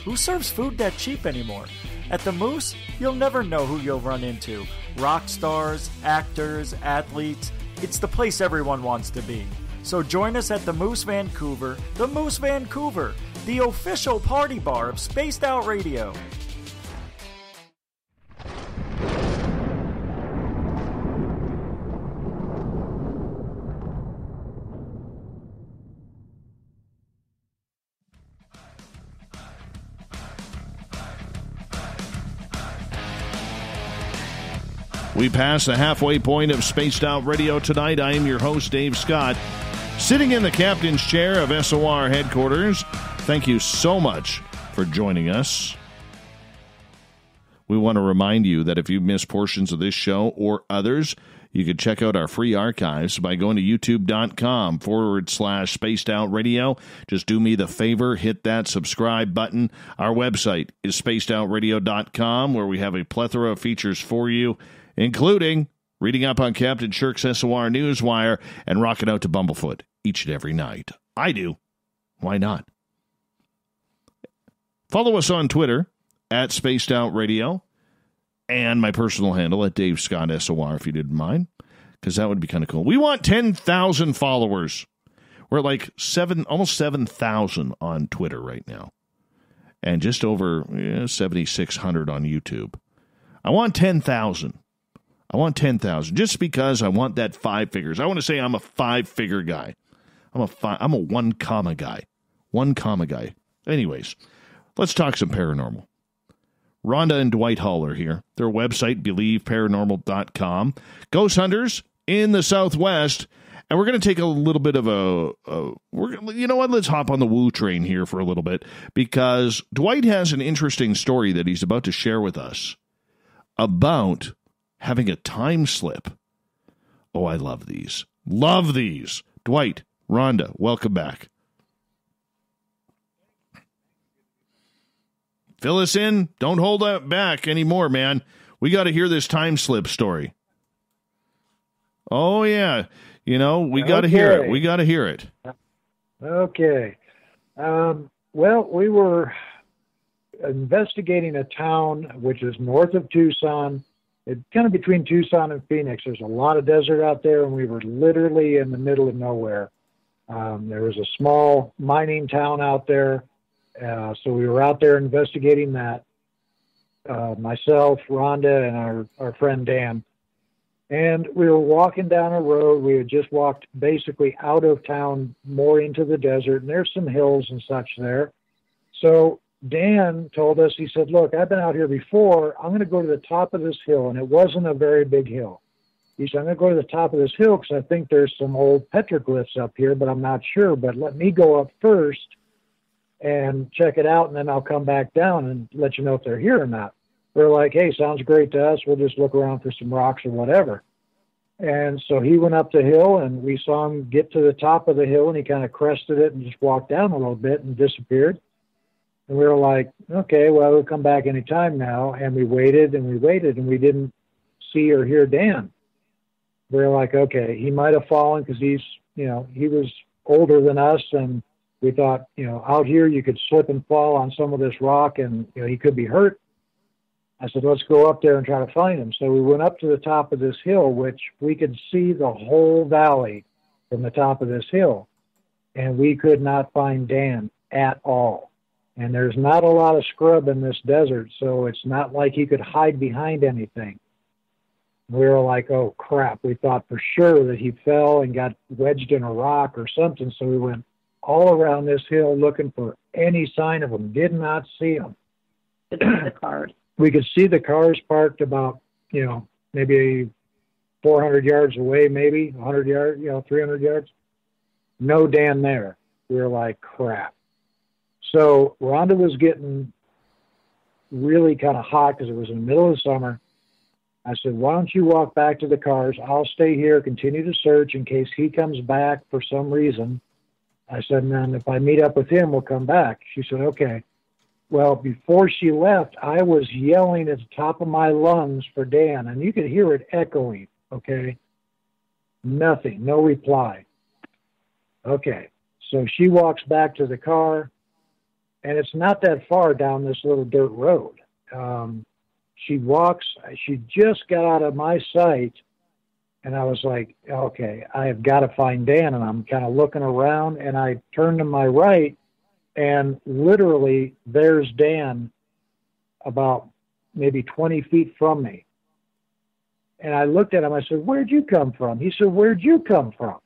Who serves food that cheap anymore? At the Moose, you'll never know who you'll run into. rock stars, actors, athletes. It's the place everyone wants to be. So join us at the Moose Vancouver, the official party bar of Spaced Out Radio. We pass the halfway point of Spaced Out Radio tonight. I am your host, Dave Scott, sitting in the captain's chair of SOR headquarters. Thank you so much for joining us. We want to remind you that if you missed portions of this show or others, you can check out our free archives by going to youtube.com/Spaced Out Radio. Just do me the favor, hit that subscribe button. Our website is spacedoutradio.com, where we have a plethora of features for you, including reading up on Captain Shirk's SOR Newswire and rocking out to Bumblefoot each and every night. I do. Why not? Follow us on Twitter at Spaced Out Radio and my personal handle at Dave Scott SOR, if you didn't mind, because that would be kind of cool. We want 10,000 followers. We're like almost 7,000 on Twitter right now, and just over 7,600 on YouTube. I want 10,000. I want 10,000 just because I want that 5 figures. I want to say I'm a 5-figure guy. I'm a 1 comma guy. 1 comma guy. Anyways, let's talk some paranormal. Rhonda and Dwight Hall are here. Their website, BelieveParanormal.com. Ghost hunters in the Southwest. And we're going to take a little bit of you know what? Let's hop on the woo train here for a little bit, because Dwight has an interesting story that he's about to share with us about having a time slip. Oh, I love these. Love these. Dwight, Rhonda, welcome back. Fill us in. Don't hold that back anymore, man. We got to hear this time slip story. Oh, yeah. You know, we got to hear it. We got to hear it. Okay. Well, we were investigating a town which is north of Tucson. It's kind of between Tucson and Phoenix. There's a lot of desert out there, and we were literally in the middle of nowhere. There was a small mining town out there, so we were out there investigating that. Myself, Rhonda, and our friend Dan. And we were walking down a road. We had just walked basically out of town, more into the desert, and there's some hills and such there. So Dan told us, he said, look, I've been out here before. I'm going to go to the top of this hill, and it wasn't a very big hill. He said, I'm going to go to the top of this hill because I think there's some old petroglyphs up here, but I'm not sure. But let me go up first and check it out, and then I'll come back down and let you know if they're here or not. We're like, hey, sounds great to us. We'll just look around for some rocks or whatever. And so he went up the hill, and we saw him get to the top of the hill, and he kind of crested it and just walked down a little bit and disappeared. And we were like, okay, well, we'll come back anytime now. And we waited, and we didn't see or hear Dan. We were like, okay, he might have fallen because he was older than us, and we thought, out here you could slip and fall on some of this rock, and he could be hurt. I said, let's go up there and try to find him. So we went up to the top of this hill, which we could see the whole valley from the top of this hill, and we could not find Dan at all. And there's not a lot of scrub in this desert, so it's not like he could hide behind anything. We were like, oh, crap. We thought for sure that he fell and got wedged in a rock or something, so we went all around this hill looking for any sign of him. Did not see him. The cars. We could see the cars parked about, maybe 400 yards away, maybe 100 yards, 300 yards. No Dan there. We were like, crap. So Rhonda was getting really kind of hot because it was in the middle of the summer. I said, why don't you walk back to the cars? I'll stay here, continue to search in case he comes back for some reason. I said, and then if I meet up with him, we'll come back. She said, okay. Well, before she left, I was yelling at the top of my lungs for Dan, and you could hear it echoing, okay? Nothing, no reply. Okay, so she walks back to the car, and it's not that far down this little dirt road. she just got out of my sight, and I was like, okay, I have got to find Dan. And I'm kind of looking around, and I turned to my right, and literally there's Dan about maybe 20 feet from me. And I looked at him. I said, "Where'd you come from?" He said, "Where'd you come from?"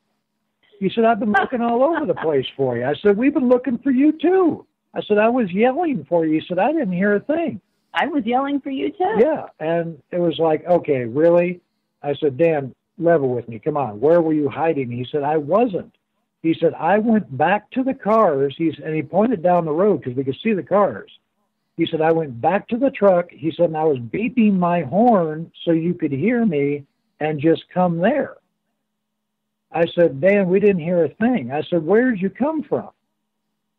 He said, "I've been looking all over the place for you." I said, "We've been looking for you too." I said, "I was yelling for you." He said, "I didn't hear a thing." I was yelling for you too. Yeah. And it was like, okay, really? I said, "Dan, level with me. Come on. Where were you hiding?" He said, "I wasn't." He said, "I went back to the cars." And he pointed down the road because we could see the cars. He said, "I went back to the truck." He said, "and I was beeping my horn so you could hear me and just come there." I said, "Dan, we didn't hear a thing." I said, "Where did you come from?"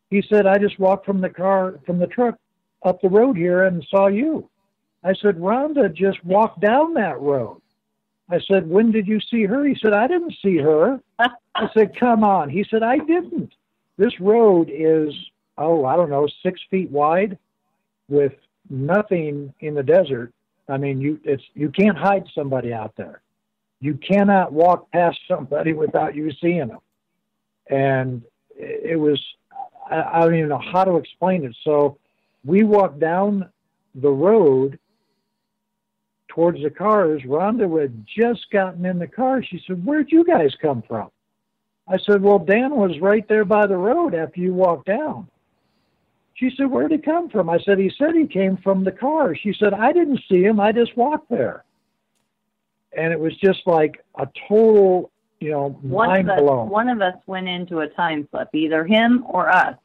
He said, "I just walked from the truck up the road here and saw you." I said, "Rhonda just walked down that road." I said, "When did you see her?" He said, "I didn't see her." I said, "Come on." He said, "I didn't. This road is, I don't know, 6 feet wide with nothing in the desert. I mean, you can't hide somebody out there. You cannot walk past somebody without you seeing them." And it was, I don't even know how to explain it. So we walked down the road towards the cars. Rhonda had just gotten in the car. She said, "Where'd you guys come from?" I said, "Well, Dan was right there by the road after you walked down." She said, "Where'd he come from?" I said, he said he came from the car." She said, "I didn't see him. I just walked there." And it was just like a total, mind blown. One of us went into a time slip, either him or us.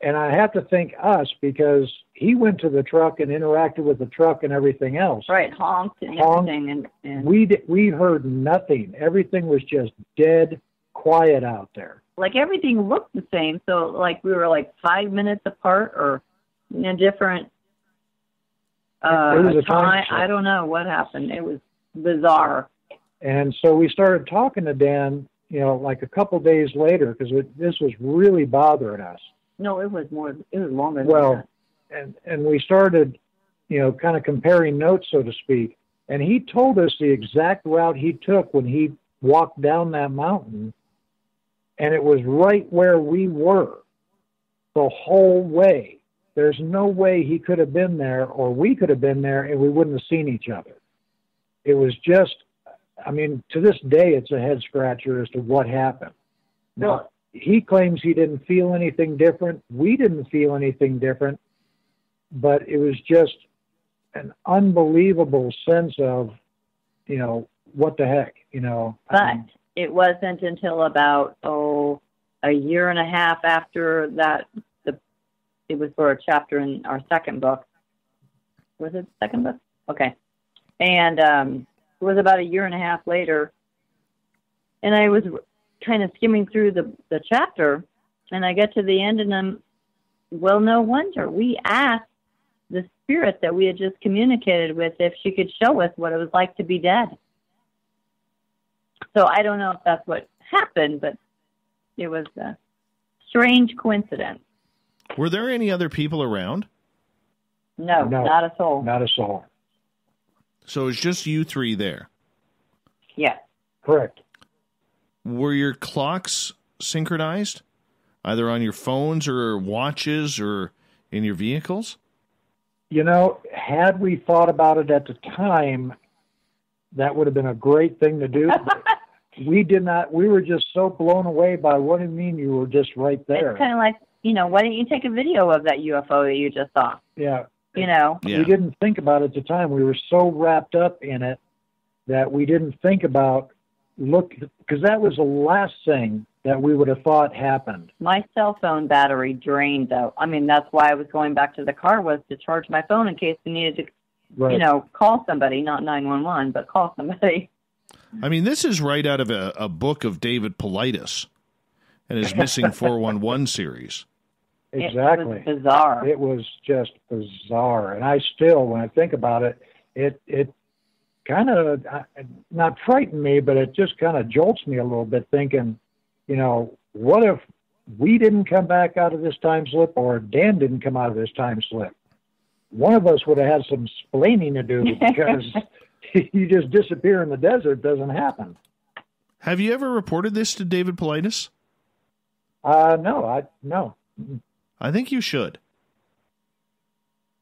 And I have to think us, because he went to the truck and interacted with the truck and everything else. Right, honked and everything. And we heard nothing. Everything was just dead quiet out there. Like everything looked the same. So like we were like 5 minutes apart or in a different it was a time. I don't know what happened. It was bizarre. And so we started talking to Dan, like a couple days later, because this was really bothering us. No, it was longer than well, that. And we started, kind of comparing notes, so to speak. And he told us the exact route he took when he walked down that mountain. And it was right where we were the whole way. There's no way he could have been there or we could have been there and we wouldn't have seen each other. It was just, to this day, it's a head scratcher as to what happened. Now, he claims he didn't feel anything different. We didn't feel anything different, but it was just an unbelievable sense of, what the heck, But it wasn't until about, a year and a half after that, it was for a chapter in our second book. Was it the second book? Okay. And it was about a year and a half later, and I was kind of skimming through the chapter, and I get to the end, and no wonder. We asked the spirit that we had just communicated with if she could show us what it was like to be dead. So I don't know if that's what happened, but it was a strange coincidence. Were there any other people around? No, not a soul. Not a soul. So it's just you three there? Yes. Correct. Were your clocks synchronized, either on your phones or watches or in your vehicles? Had we thought about it at the time, that would have been a great thing to do. We did not. We were just so blown away by what do you mean you were just right there. It's kind of like, why didn't you take a video of that UFO that you just saw? Yeah. We didn't think about it at the time. We were so wrapped up in it that we didn't think about because that was the last thing that we would have thought happened. My cell phone battery drained, though. That's why I was going back to the car, was to charge my phone in case we needed to, call somebody, not 911, but call somebody. This is right out of a book of David Paulides and his Missing 411 series. Exactly. It was bizarre. It was just bizarre. And I still, when I think about it, it kind of, not frightened me, but it just kind of jolts me a little bit thinking, what if we didn't come back out of this time slip or Dan didn't come out of this time slip? one of us would have had some splaining to do because you just disappear in the desert. It doesn't happen. Have you ever reported this to David Politis? No. I think you should.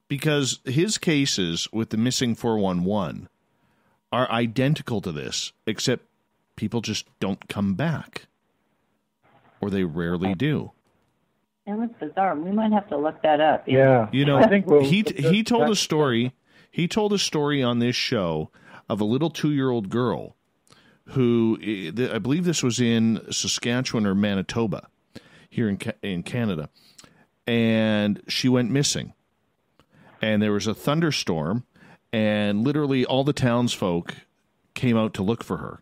Because his cases with the missing 411 are identical to this, except people just don't come back. Or they rarely do. That was bizarre. We might have to look that up. Yeah. You know, I think he told a story. He told a story on this show of a little 2-year-old girl who, I believe this was in Saskatchewan or Manitoba, here in Canada, and she went missing. And there was a thunderstorm, and literally all the townsfolk came out to look for her.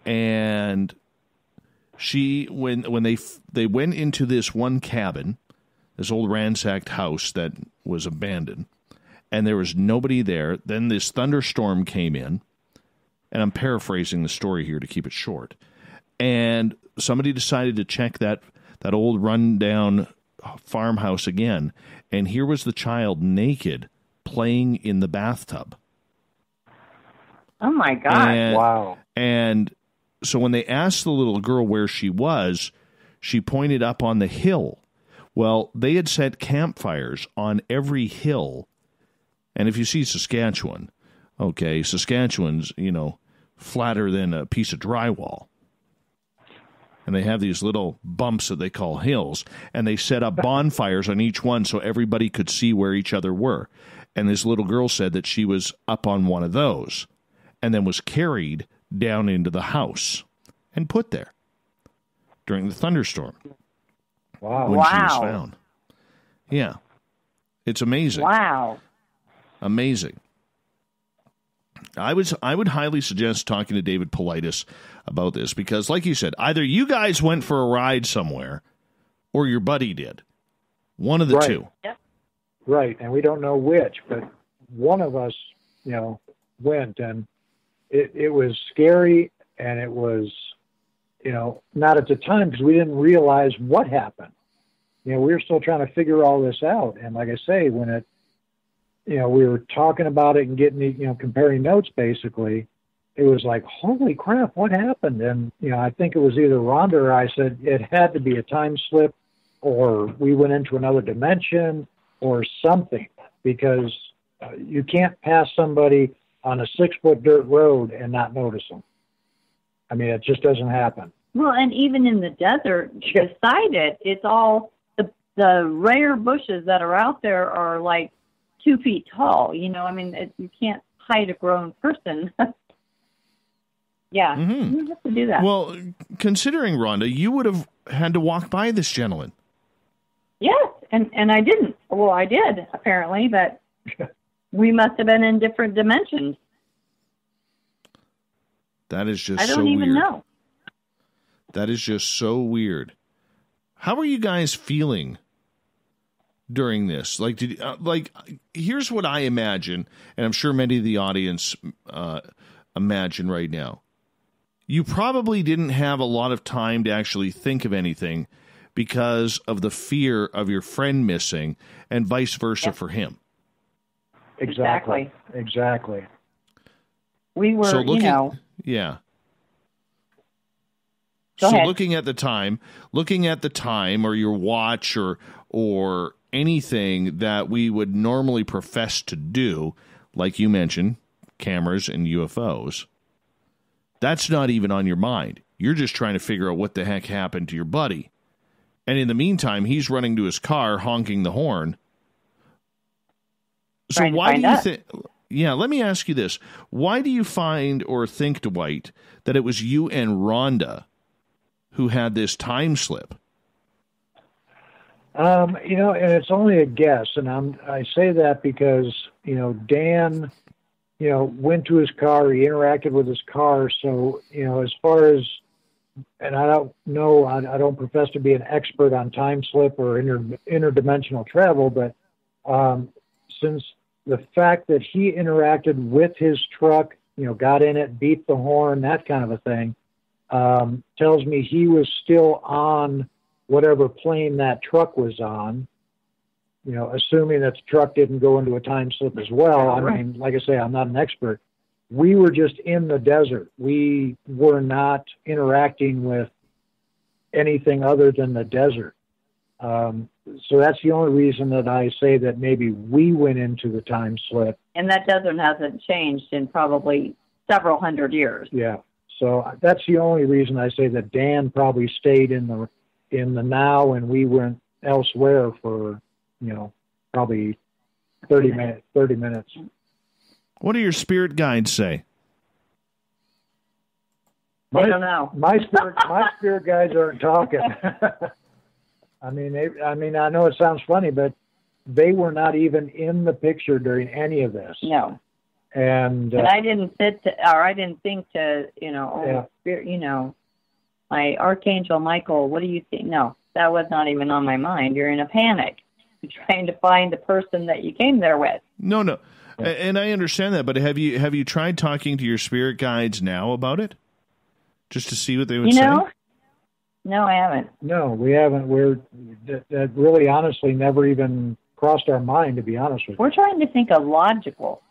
And she, when they went into this one cabin, this old ransacked house that was abandoned, and there was nobody there. Then this thunderstorm came in, and I'm paraphrasing the story here to keep it short. And somebody decided to check that old rundown farmhouse again, and here was the child naked playing in the bathtub. Oh my God. Wow. And so when they asked the little girl where she was, she pointed up on the hill. Well, they had set campfires on every hill. And if you see Saskatchewan, okay, Saskatchewan's, flatter than a piece of drywall. And they have these little bumps that they call hills, and they set up bonfires on each one so everybody could see where each other were. And this little girl said that she was up on one of those and then was carried down into the house and put there during the thunderstorm. Wow. When she was found. Yeah. It's amazing. Wow. Amazing. I would highly suggest talking to David Politis about this because, like you said, either you guys went for a ride somewhere or your buddy did. One of the two. Yep. Right, and we don't know which, but one of us, went, and it was scary, and it was, not at the time because we didn't realize what happened. We were still trying to figure all this out, and like I say, when it, we were talking about it and getting, comparing notes basically, it was like, holy crap, what happened? And, I think it was either Rhonda or I said it had to be a time slip or we went into another dimension or something because you can't pass somebody on a 6-foot dirt road and not notice them. I mean, it just doesn't happen. Well, and even in the desert, beside it, it's all the rare bushes that are out there are like 2 feet tall. You can't hide a grown person. Yeah, you have to do that. Well, considering, Rhonda, you would have had to walk by this gentleman. Yes, and I didn't. Well, I did, apparently, but we must have been in different dimensions. That is just I don't even know. That is just so weird. How are you guys feeling during this? Here's what I imagine, and I'm sure many of the audience imagine right now. You probably didn't have a lot of time to actually think of anything because of the fear of your friend missing and vice versa for him. Exactly. We were, Yeah. Go ahead. Looking at the time or your watch or anything that we would normally profess to do, like you mentioned, cameras and UFOs, that's not even on your mind. You're just trying to figure out what the heck happened to your buddy. And in the meantime, he's running to his car, honking the horn. So why do you think... Yeah, let me ask you this. Why do you find or think, Dwight, that it was you and Rhonda who had this time slip? And it's only a guess, and I say that because, Dan, went to his car, he interacted with his car, so, as far as, and I don't know, I don't profess to be an expert on time slip or interdimensional travel, but since the fact that he interacted with his truck, got in it, beat the horn, that kind of a thing, tells me he was still on whatever plane that truck was on assuming that the truck didn't go into a time slip as well. I mean, like I say, I'm not an expert. We were just in the desert. We were not interacting with anything other than the desert. So that's the only reason that I say that maybe we went into the time slip. And that desert hasn't changed in probably several hundred years. Yeah. So that's the only reason I say that Dan probably stayed in the now and we went elsewhere for, probably 30 minutes. What do your spirit guides say? I don't know. My spirit guides aren't talking. I know it sounds funny, but they were not even in the picture during any of this. No. And I didn't think to, spirit, my Archangel Michael, what do you think? No, that was not even on my mind. You're in a panic. You're trying to find the person that you came there with. No. Yeah. And I understand that, but have you tried talking to your spirit guides now about it? Just to see what they would say? No, I haven't. No, we haven't. That really honestly never even crossed our mind, to be honest with you. We're trying to think of logical,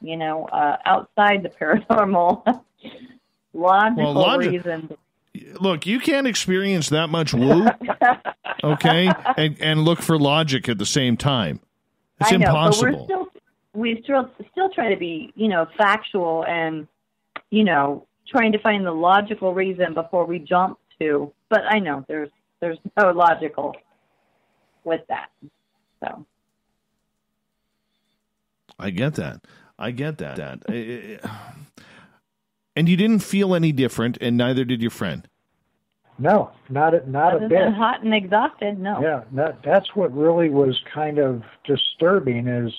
outside the paranormal, logical reasons. Look, you can't experience that much woo, okay, and look for logic at the same time. It's impossible. But we still try to be, factual and, trying to find the logical reason before we jump to. But I know there's no logical with that. So I get that. And you didn't feel any different, and neither did your friend. No, not a bit. Hot and exhausted. No. Yeah, that's what really was kind of disturbing. Is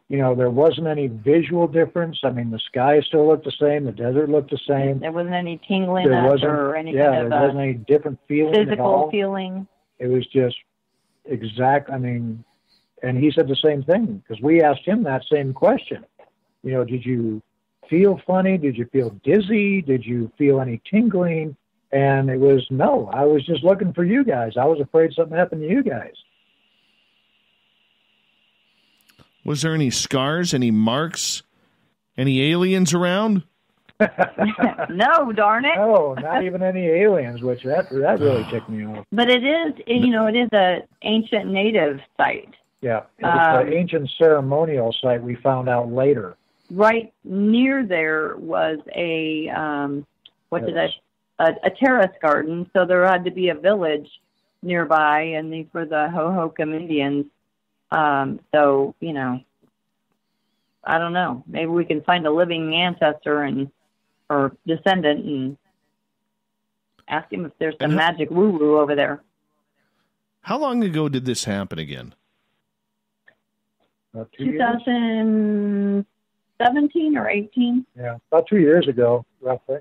there wasn't any visual difference. I mean, the sky still looked the same. The desert looked the same. There wasn't any tingling or any kind of there wasn't any different feeling physical at all. Feeling. It was just exact. I mean, and he said the same thing because we asked him that same question. Did you feel funny? Did you feel dizzy? Did you feel any tingling? And it was no. I was just looking for you guys. I was afraid something happened to you guys. Was there any scars, any marks, any aliens around? No, darn it. No, not even any aliens, which that really ticked me off. But it is, it is an ancient native site. Yeah, it's an ancient ceremonial site we found out later. Right near there was a terrace garden, so there had to be a village nearby, and these were the Hohokam Indians. So, I don't know. Maybe we can find a living ancestor or descendant and ask him if there's some magic woo-woo over there. How long ago did this happen again? 2017 or 18. Yeah, about 2 years ago, roughly.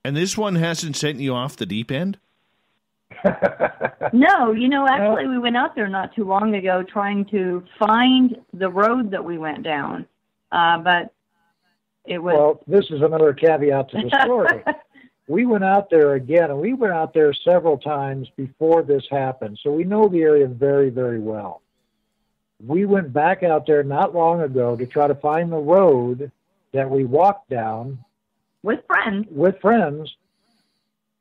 And this one hasn't sent you off the deep end? No, actually we went out there not too long ago trying to find the road that we went down. But it was... Well, this is another caveat to the story. We went out there again, and we went out there several times before this happened, so we know the area very, very well. We went back out there not long ago to try to find the road that we walked down. With friends,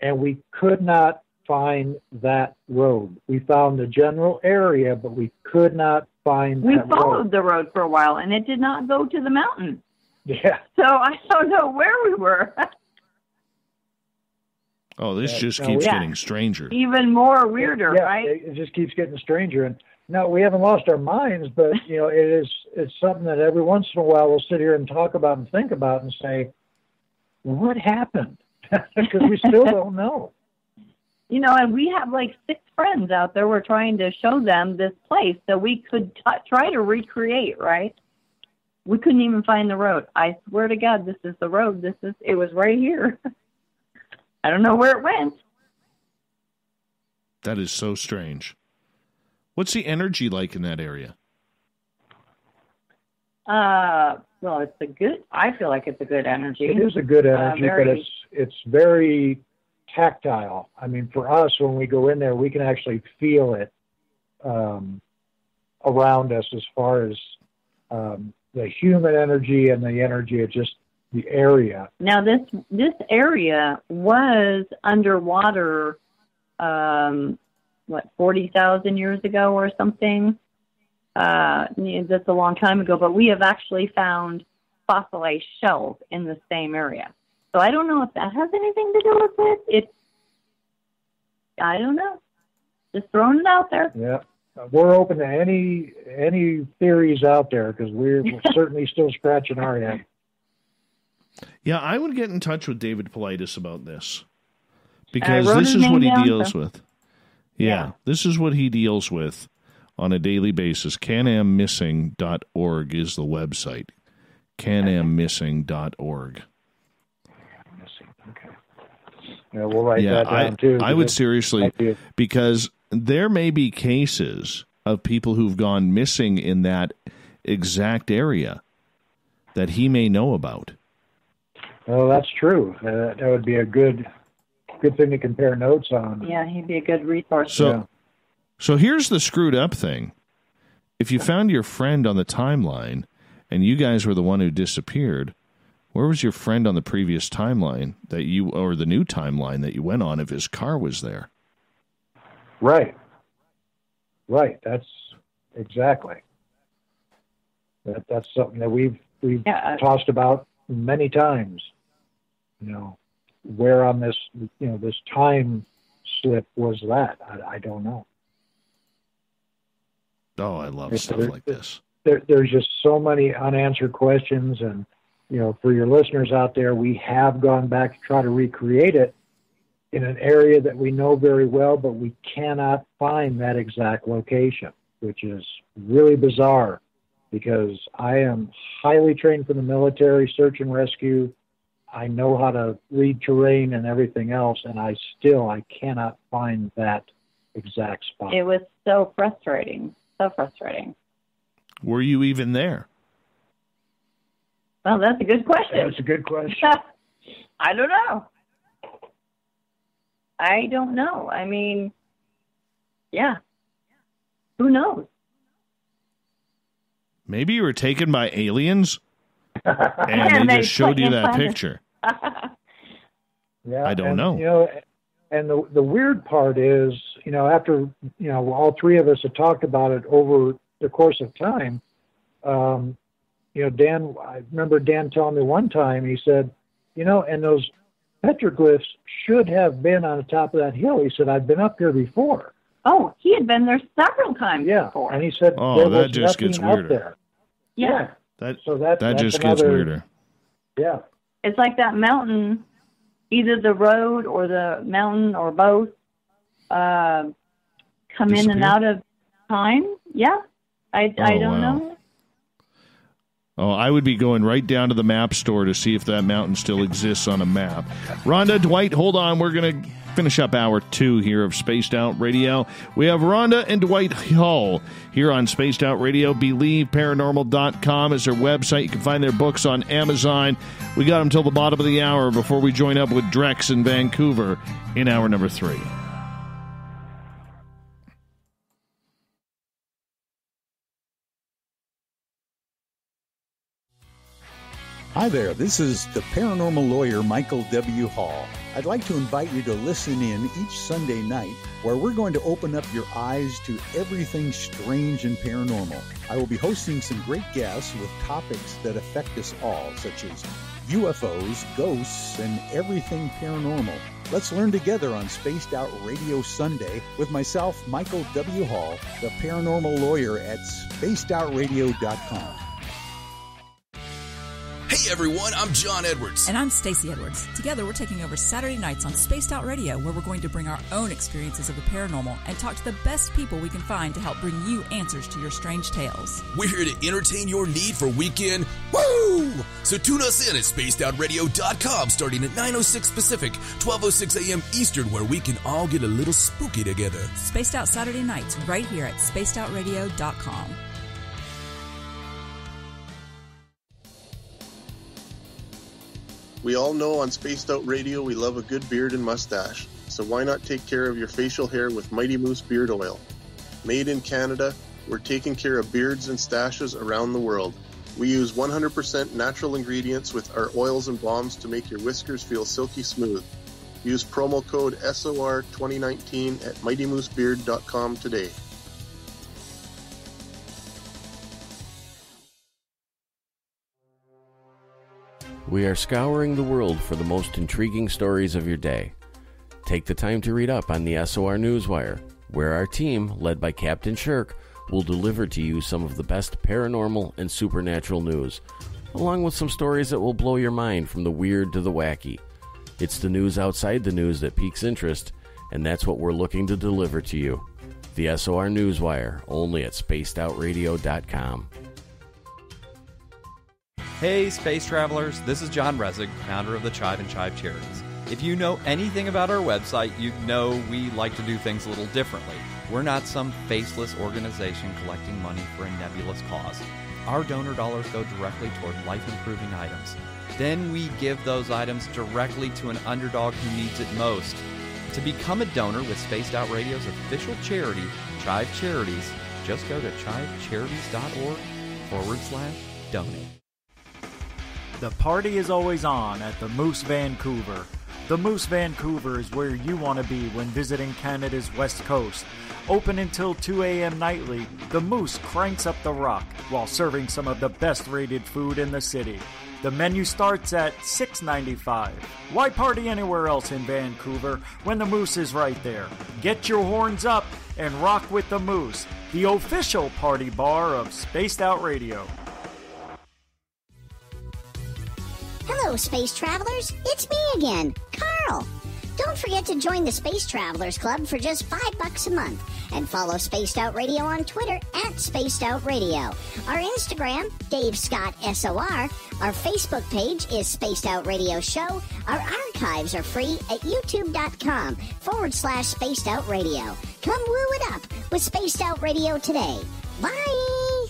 and we could not find that road. We found the general area, but we could not find that road. We followed the road for a while, and it did not go to the mountain. Yeah. So I don't know where we were. Oh, this just keeps getting stranger. Even more weirder, right? It just keeps getting stranger. And no, we haven't lost our minds, but it's something that every once in a while we'll sit here and talk about and think about and say, what happened? Because we still don't know. And we have like 6 friends out there. We're trying to show them this place so we could try to recreate, right? We couldn't even find the road. I swear to God, this is the road. It was right here. I don't know where it went. That is so strange. What's the energy like in that area? Well, I feel like it's a good energy. It is a good energy, but it's very tactile. I mean, for us, when we go in there, we can actually feel it. around us as far as the human energy and the energy of just the area. Now, this area was underwater, 40,000 years ago or something? That's a long time ago, but we have actually found fossilized shells in the same area. So I don't know if that has anything to do with it. I don't know. Just throwing it out there. Yeah. We're open to any theories out there because we're certainly still scratching our head. Yeah, I would get in touch with David Politis about this because this is what he deals with. Yeah, this is what he deals with on a daily basis. CanAmMissing.org is the website. CanAmMissing.org. Okay. Yeah, we'll write that down too. I would seriously, because there may be cases of people who've gone missing in that exact area that he may know about. Well, that's true. That would be a good thing to compare notes on. Yeah, he'd be a good resource. So here's the screwed up thing. If you found your friend on the timeline and you guys were the one who disappeared, where was your friend on the previous timeline or the new timeline that you went on if his car was there? Right. That's exactly. That's something that we've tossed about many times. Where on this, this time slip was that? I don't know. Oh, I love stuff like this. There's just so many unanswered questions, and for your listeners out there, we have gone back to try to recreate it in an area that we know very well, but we cannot find that exact location, which is really bizarre because I am highly trained for the military, search and rescue. I know how to read terrain and everything else, and I cannot find that exact spot. It was so frustrating. So frustrating. Were you even there? Well, that's a good question. That's a good question. I don't know. I mean, yeah. Who knows? Maybe you were taken by aliens and they just showed you that picture. Yeah, I don't know. And the weird part is, after, all three of us had talked about it over the course of time, Dan, I remember Dan telling me one time, he said, and those petroglyphs should have been on the top of that hill. He said, I've been up here before. Oh, he had been there several times before. And he said, there was just gets weirder. There. Yeah. That that's just gets weirder. Yeah. It's like that mountain, either the road or the mountain or both come in and out of time. Yeah. I don't know. Oh, I would be going right down to the map store to see if that mountain still exists on a map. Rhonda Dwight, hold on. We're going to finish up hour 2 here of Spaced Out Radio. We have Rhonda and Dwight Hull here on Spaced Out Radio. BelieveParanormal.com is their website. You can find their books on Amazon. We got them till the bottom of the hour before we join up with Drex in Vancouver in hour number 3. Hi there, this is the paranormal lawyer Michael W. Hall. I'd like to invite you to listen in each Sunday night where we're going to open up your eyes to everything strange and paranormal. I will be hosting some great guests with topics that affect us all, such as UFOs, ghosts, and everything paranormal. Let's learn together on Spaced Out Radio Sunday with myself, Michael W. Hall, the paranormal lawyer at spacedoutradio.com. Hey everyone, I'm John Edwards. And I'm Stacey Edwards. Together we're taking over Saturday nights on Spaced Out Radio, where we're going to bring our own experiences of the paranormal and talk to the best people we can find to help bring you answers to your strange tales. We're here to entertain your need for weekend woo! So tune us in at spacedoutradio.com starting at 9:06 Pacific, 12:06 a.m. Eastern, where we can all get a little spooky together. Spaced Out Saturday nights right here at spacedoutradio.com. We all know on Spaced Out Radio we love a good beard and mustache, so why not take care of your facial hair with Mighty Moose Beard Oil? Made in Canada, we're taking care of beards and stashes around the world. We use 100% natural ingredients with our oils and balms to make your whiskers feel silky smooth. Use promo code SOR2019 at MightyMooseBeard.com today. We are scouring the world for the most intriguing stories of your day. Take the time to read up on the SOR Newswire, where our team, led by Captain Shirk, will deliver to you some of the best paranormal and supernatural news, along with some stories that will blow your mind from the weird to the wacky. It's the news outside the news that piques interest, and that's what we're looking to deliver to you. The SOR Newswire, only at spacedoutradio.com. Hey, space travelers, this is John Resig, founder of the Chive and Chive Charities. If you know anything about our website, you know we like to do things a little differently. We're not some faceless organization collecting money for a nebulous cause. Our donor dollars go directly toward life-improving items. Then we give those items directly to an underdog who needs it most. To become a donor with Spaced Out Radio's official charity, Chive Charities, just go to chivecharities.org/donate. The party is always on at the Moose Vancouver. The Moose Vancouver is where you want to be when visiting Canada's West Coast. Open until 2 a.m. nightly, the Moose cranks up the rock while serving some of the best rated food in the city. The menu starts at $6.95. Why party anywhere else in Vancouver when the Moose is right there? Get your horns up and rock with the Moose, the official party bar of Spaced Out Radio. Hello, Space Travelers. It's me again, Carl. Don't forget to join the Space Travelers Club for just $5 a month and follow Spaced Out Radio on Twitter at Spaced Out Radio. Our Instagram, Dave Scott SOR. Our Facebook page is Spaced Out Radio Show. Our archives are free at youtube.com/Spaced Out Radio. Come woo it up with Spaced Out Radio today. Bye!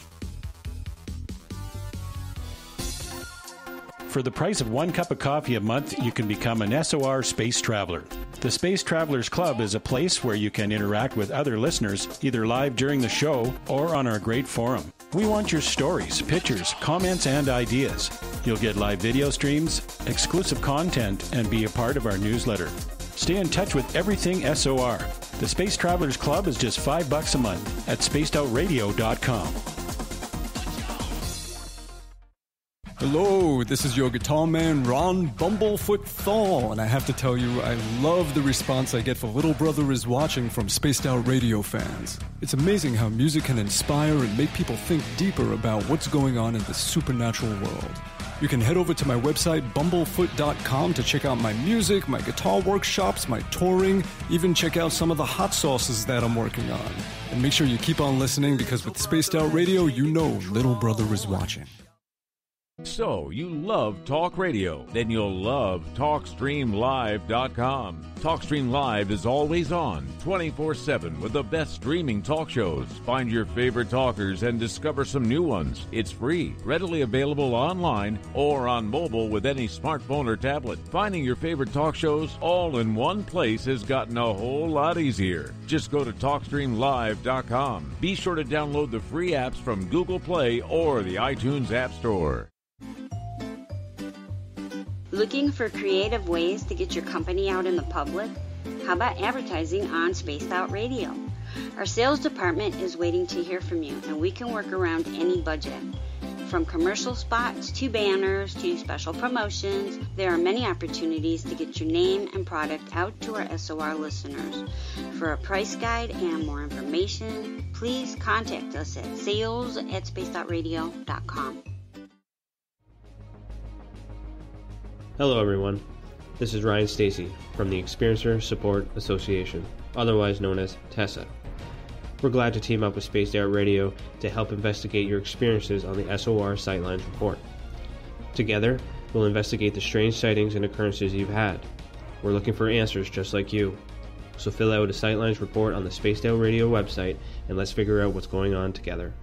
For the price of 1 cup of coffee a month, you can become an SOR Space Traveler. The Space Travelers Club is a place where you can interact with other listeners, either live during the show or on our great forum. We want your stories, pictures, comments, and ideas. You'll get live video streams, exclusive content, and be a part of our newsletter. Stay in touch with everything SOR. The Space Travelers Club is just $5 a month at spacedoutradio.com. Hello, this is your guitar man, Ron Bumblefoot Thor, and I have to tell you, I love the response I get for Little Brother is Watching from Spaced Out Radio fans. It's amazing how music can inspire and make people think deeper about what's going on in the supernatural world. You can head over to my website, bumblefoot.com, to check out my music, my guitar workshops, my touring, even check out some of the hot sauces that I'm working on. And make sure you keep on listening, because with Spaced Out Radio, you know Little Brother is watching. So, you love talk radio? Then you'll love TalkStreamLive.com. TalkStream Live is always on, 24/7, with the best streaming talk shows. Find your favorite talkers and discover some new ones. It's free, readily available online or on mobile with any smartphone or tablet. Finding your favorite talk shows all in one place has gotten a whole lot easier. Just go to TalkStreamLive.com. Be sure to download the free apps from Google Play or the iTunes App Store. Looking for creative ways to get your company out in the public? How about advertising on Spaced Out Radio? Our sales department is waiting to hear from you, and we can work around any budget. From commercial spots to banners to special promotions, there are many opportunities to get your name and product out to our SOR listeners. For a price guide and more information, please contact us at sales@spacedoutradio.com. Hello everyone, this is Ryan Stacy from the Experiencer Support Association, otherwise known as TESSA. We're glad to team up with Spaced Out Radio to help investigate your experiences on the SOR Sightlines Report. Together, we'll investigate the strange sightings and occurrences you've had. We're looking for answers just like you. So fill out a Sightlines Report on the Spaced Out Radio website and let's figure out what's going on together.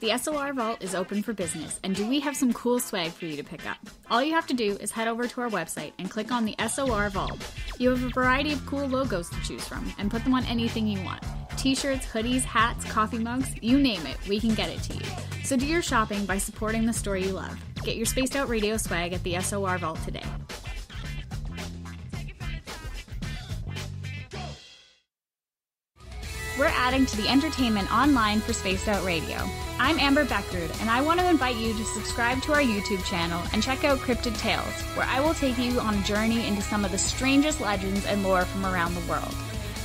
The SOR Vault is open for business, and do we have some cool swag for you to pick up? All you have to do is head over to our website and click on the SOR Vault. You have a variety of cool logos to choose from, and put them on anything you want. T-shirts, hoodies, hats, coffee mugs, you name it, we can get it to you. So do your shopping by supporting the store you love. Get your Spaced Out Radio swag at the SOR Vault today. We're adding to the entertainment online for Spaced Out Radio. I'm Amber Beckrud, and I want to invite you to subscribe to our YouTube channel and check out Cryptid Tales, where I will take you on a journey into some of the strangest legends and lore from around the world,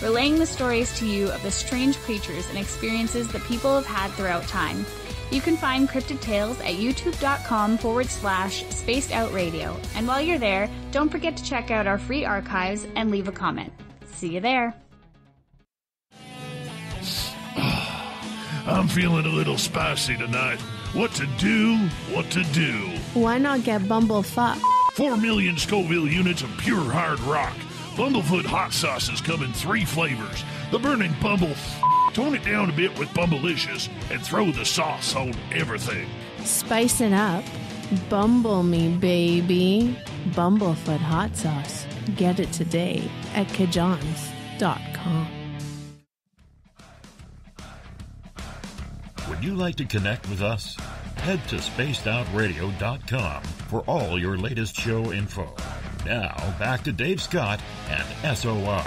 relaying the stories to you of the strange creatures and experiences that people have had throughout time. You can find Cryptid Tales at youtube.com/Spaced Out Radio. And while you're there, don't forget to check out our free archives and leave a comment. See you there. I'm feeling a little spicy tonight. What to do? What to do? Why not get Bumblefuck? 4 million Scoville units of pure hard rock. Bumblefoot hot sauces come in 3 flavors. The burning Bumble. Tone it down a bit with Bumblicious and throw the sauce on everything. Spice it up. Bumble me, baby. Bumblefoot hot sauce. Get it today at kajans.com. Would you like to connect with us? Head to spacedoutradio.com for all your latest show info. Now, back to Dave Scott and SOR.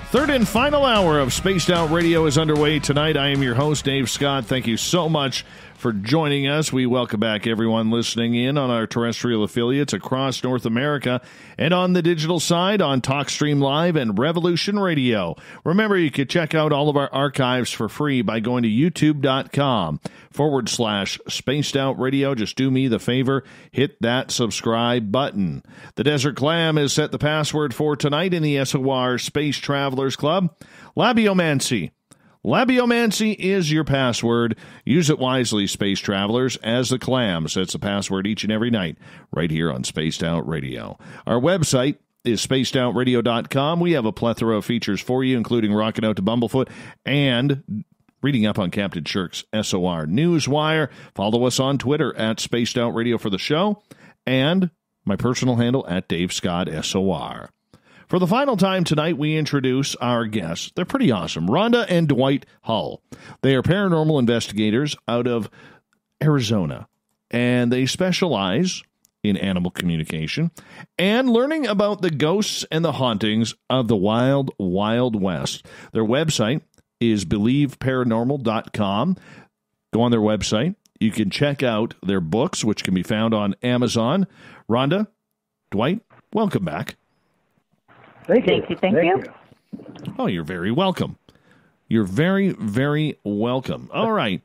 Third and final hour of Spaced Out Radio is underway tonight. I am your host, Dave Scott. Thank you so much for joining us. We welcome back everyone listening in on our terrestrial affiliates across North America and on the digital side on TalkStream Live and Revolution Radio. Remember, you can check out all of our archives for free by going to youtube.com/Spaced Out Radio. Just do me the favor, hit that subscribe button. The Desert Clam has set the password for tonight in the SOR Space Travelers Club. Labiomancy. Labiomancy is your password. Use it wisely, space travelers, as the Clam sets the password each and every night right here on Spaced Out Radio. Our website is spacedoutradio.com. We have a plethora of features for you, including Rockin' Out to Bumblefoot and reading up on Captain Shirk's SOR Newswire. Follow us on Twitter at Spaced Out Radio for the show, and my personal handle at Dave Scott SOR. For the final time tonight, we introduce our guests. They're pretty awesome. Rhonda and Dwight Hull. They are paranormal investigators out of Arizona, and they specialize in animal communication and learning about the ghosts and the hauntings of the wild, wild west. Their website is BelieveParanormal.com. Go on their website. You can check out their books, which can be found on Amazon. Rhonda, Dwight, welcome back. Thank you. Thank you. Oh, you're very welcome. You're very, very welcome. All right.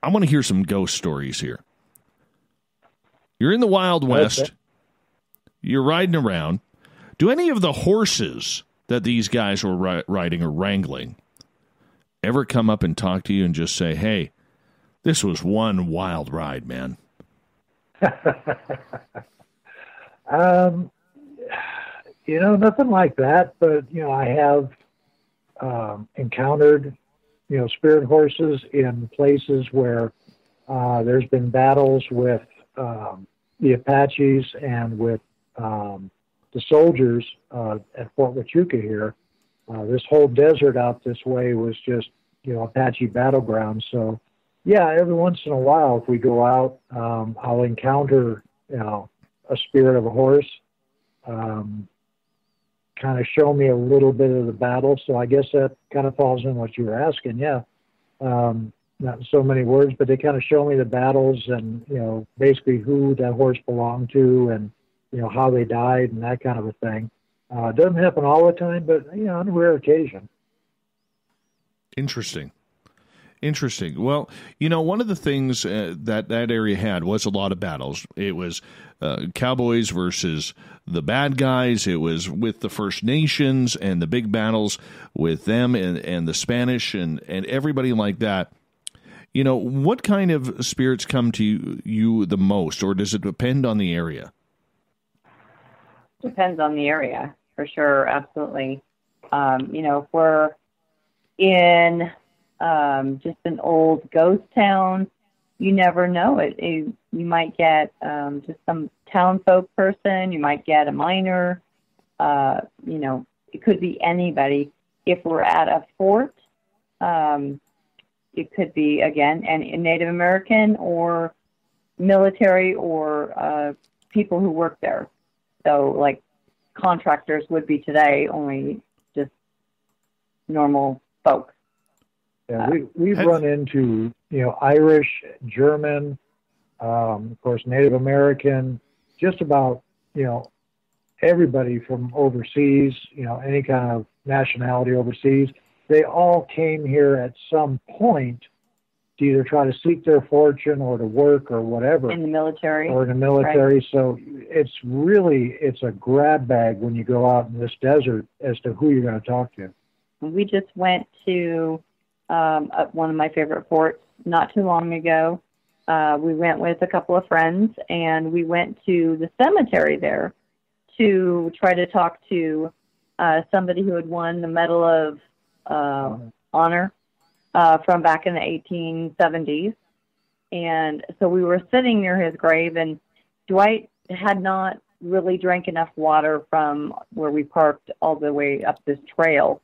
I want to hear some ghost stories here. You're in the Wild West. Okay. You're riding around. Do any of the horses that these guys were riding or wrangling ever come up and talk to you and just say, hey, this was one wild ride, man? Nothing like that, but, I have encountered, spirit horses in places where there's been battles with the Apaches and with the soldiers at Fort Huachuca here. This whole desert out this way was just, Apache battleground. So, yeah, every once in a while, if we go out, I'll encounter, a spirit of a horse. Kind of show me a little bit of the battle. So I guess that kind of falls in what you were asking. Yeah. Not in so many words, but they kind of show me the battles and, basically who that horse belonged to and, how they died and that kind of a thing. It doesn't happen all the time, but, on a rare occasion. Interesting. Well, one of the things that area had was a lot of battles. It was cowboys versus the bad guys. It was with the First Nations and the big battles with them and the Spanish and everybody like that. What kind of spirits come to you the most, or does it depend on the area? Depends on the area, for sure, absolutely. If we're in just an old ghost town, you never know. You might get just some townfolk person. You might get a miner. It could be anybody. If we're at a fort, it could be, again, a Native American or military or people who work there. So, like, contractors would be today, only just normal folks. Yeah, we've run into, Irish, German, of course, Native American, just about, everybody from overseas, any kind of nationality overseas. They all came here at some point to either try to seek their fortune or to work or whatever. In the military. Or in the military. Right. So it's a grab bag when you go out in this desert as to who you're going to talk to. We just went to one of my favorite forts not too long ago. We went with a couple of friends, and we went to the cemetery there to try to talk to somebody who had won the Medal of Honor from back in the 1870s. And so we were sitting near his grave, and Dwight had not really drank enough water from where we parked all the way up this trail.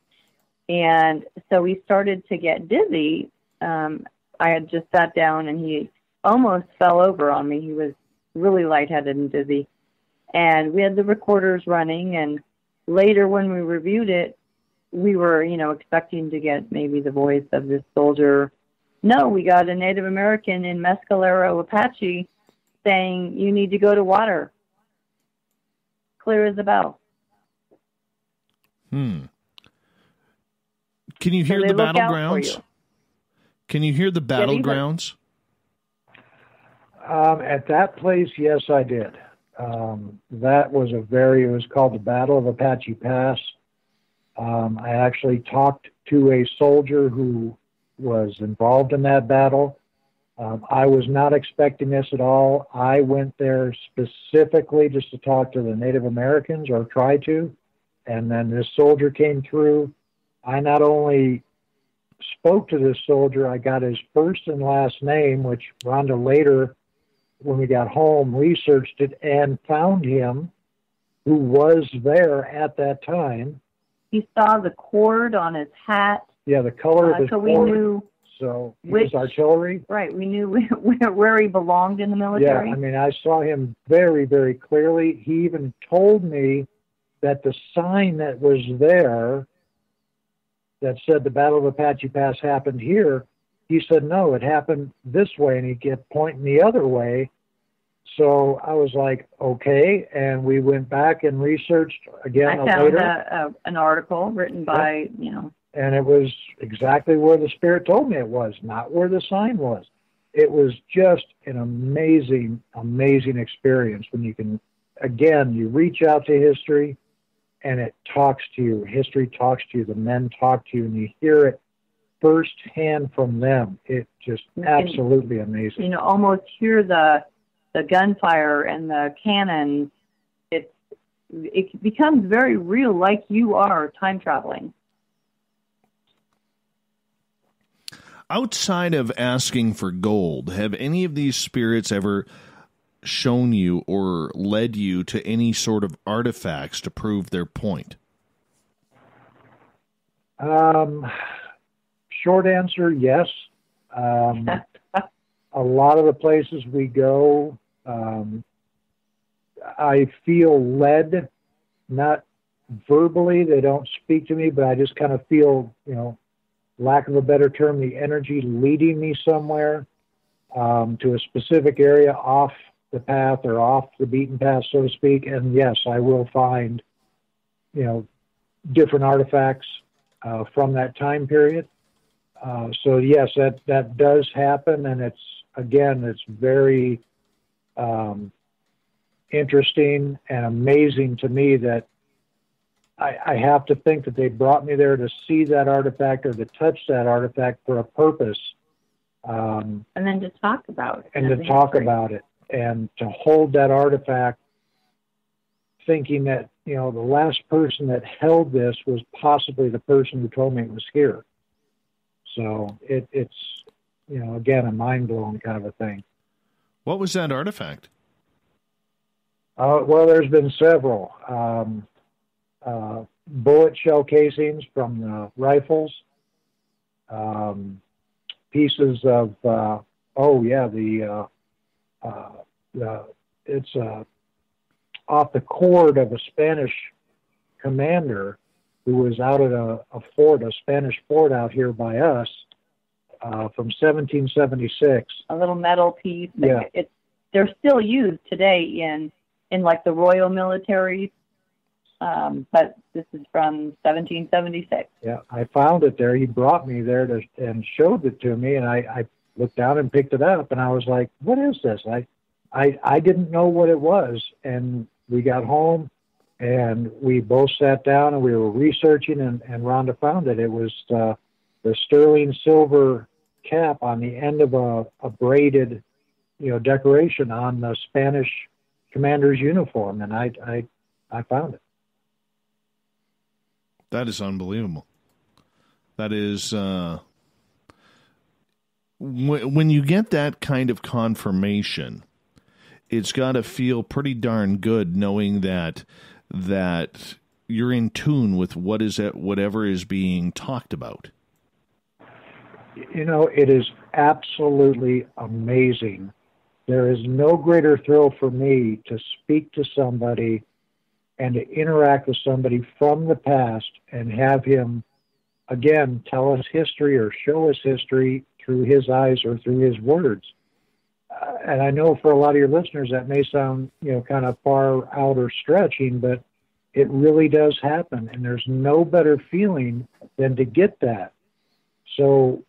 And so he started to get dizzy. I had just sat down, and he almost fell over on me. He was really lightheaded and dizzy. And we had the recorders running, and later when we reviewed it, we were, expecting to get maybe the voice of this soldier. No, we got a Native American in Mescalero Apache saying, "You need to go to water." Clear as a bell. Can you hear the battlegrounds? Can you hear the battlegrounds? At that place, yes, I did. That was it was called the Battle of Apache Pass. I actually talked to a soldier who was involved in that battle. I was not expecting this at all. I went there specifically just to talk to the Native Americans, or try to, and then this soldier came through. I not only spoke to this soldier, I got his first and last name, which Rhonda later, when we got home, researched it and found him, who was there at that time. He saw the cord on his hat. Yeah, the color of his so cord. We knew. So he was artillery. Right, we knew where he belonged in the military. Yeah, I mean, I saw him very, very clearly. He even told me that the sign that was there that said the Battle of Apache Pass happened here, he said, no, it happened this way, and he kept pointing the other way. So I was like, okay, and we went back and researched again later. I found an article written by, And it was exactly where the Spirit told me it was, not where the sign was. It was just an amazing, amazing experience when you can, again, you reach out to history and it talks to you. History talks to you. The men talk to you, and you hear it firsthand from them. It's just absolutely amazing. Almost hear the gunfire and the cannons. It becomes very real, like you are time traveling. Outside of asking for gold, have any of these spirits ever shown you or led you to any sort of artifacts to prove their point? Short answer, yes. A lot of the places we go, I feel led, not verbally, they don't speak to me, but I just kind of feel, lack of a better term, the energy leading me somewhere to a specific area off the path or off the beaten path, so to speak. And yes, I will find, different artifacts from that time period. So yes, that does happen. And it's very interesting and amazing to me that I have to think that they brought me there to see that artifact or to touch that artifact for a purpose. And then to talk about it. And to talk about it. And to hold that artifact thinking that, the last person that held this was possibly the person who told me it was here. So it's again, a mind-blowing kind of a thing. What was that artifact? Well, there's been several. Bullet shell casings from the rifles, pieces of, it's off the cord of a Spanish commander who was out at a Spanish fort out here by us from 1776. A little metal piece. Yeah. They're still used today in like the Royal Military, but this is from 1776. Yeah, I found it there. He brought me there and showed it to me, and I looked down and picked it up, and I was like, what is this? I didn't know what it was, and we got home, and we both sat down, and we were researching, and Rhonda found it. It was the sterling silver cap on the end of a braided, decoration on the Spanish commander's uniform, and I found it. That is unbelievable. That is, when you get that kind of confirmation, it's got to feel pretty darn good knowing that you're in tune with whatever is being talked about. It is absolutely amazing. There is no greater thrill for me to speak to somebody and to interact with somebody from the past and have him, again, tell us history or show us history through his eyes or through his words. And I know for a lot of your listeners that may sound, kind of far out or stretching, but it really does happen. And there's no better feeling than to get that. So,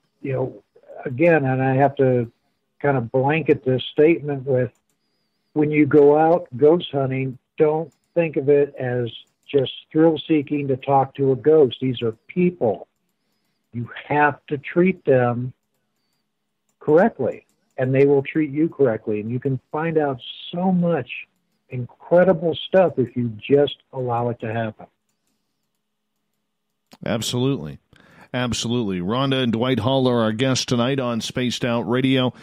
again, and I have to kind of blanket this statement with, when you go out ghost hunting, don't think of it as just thrill-seeking to talk to a ghost. These are people. You have to treat them correctly, and they will treat you correctly. And you can find out so much incredible stuff if you just allow it to happen. Absolutely. Absolutely. Rhonda and Dwight Hall are our guests tonight on Spaced Out Radio.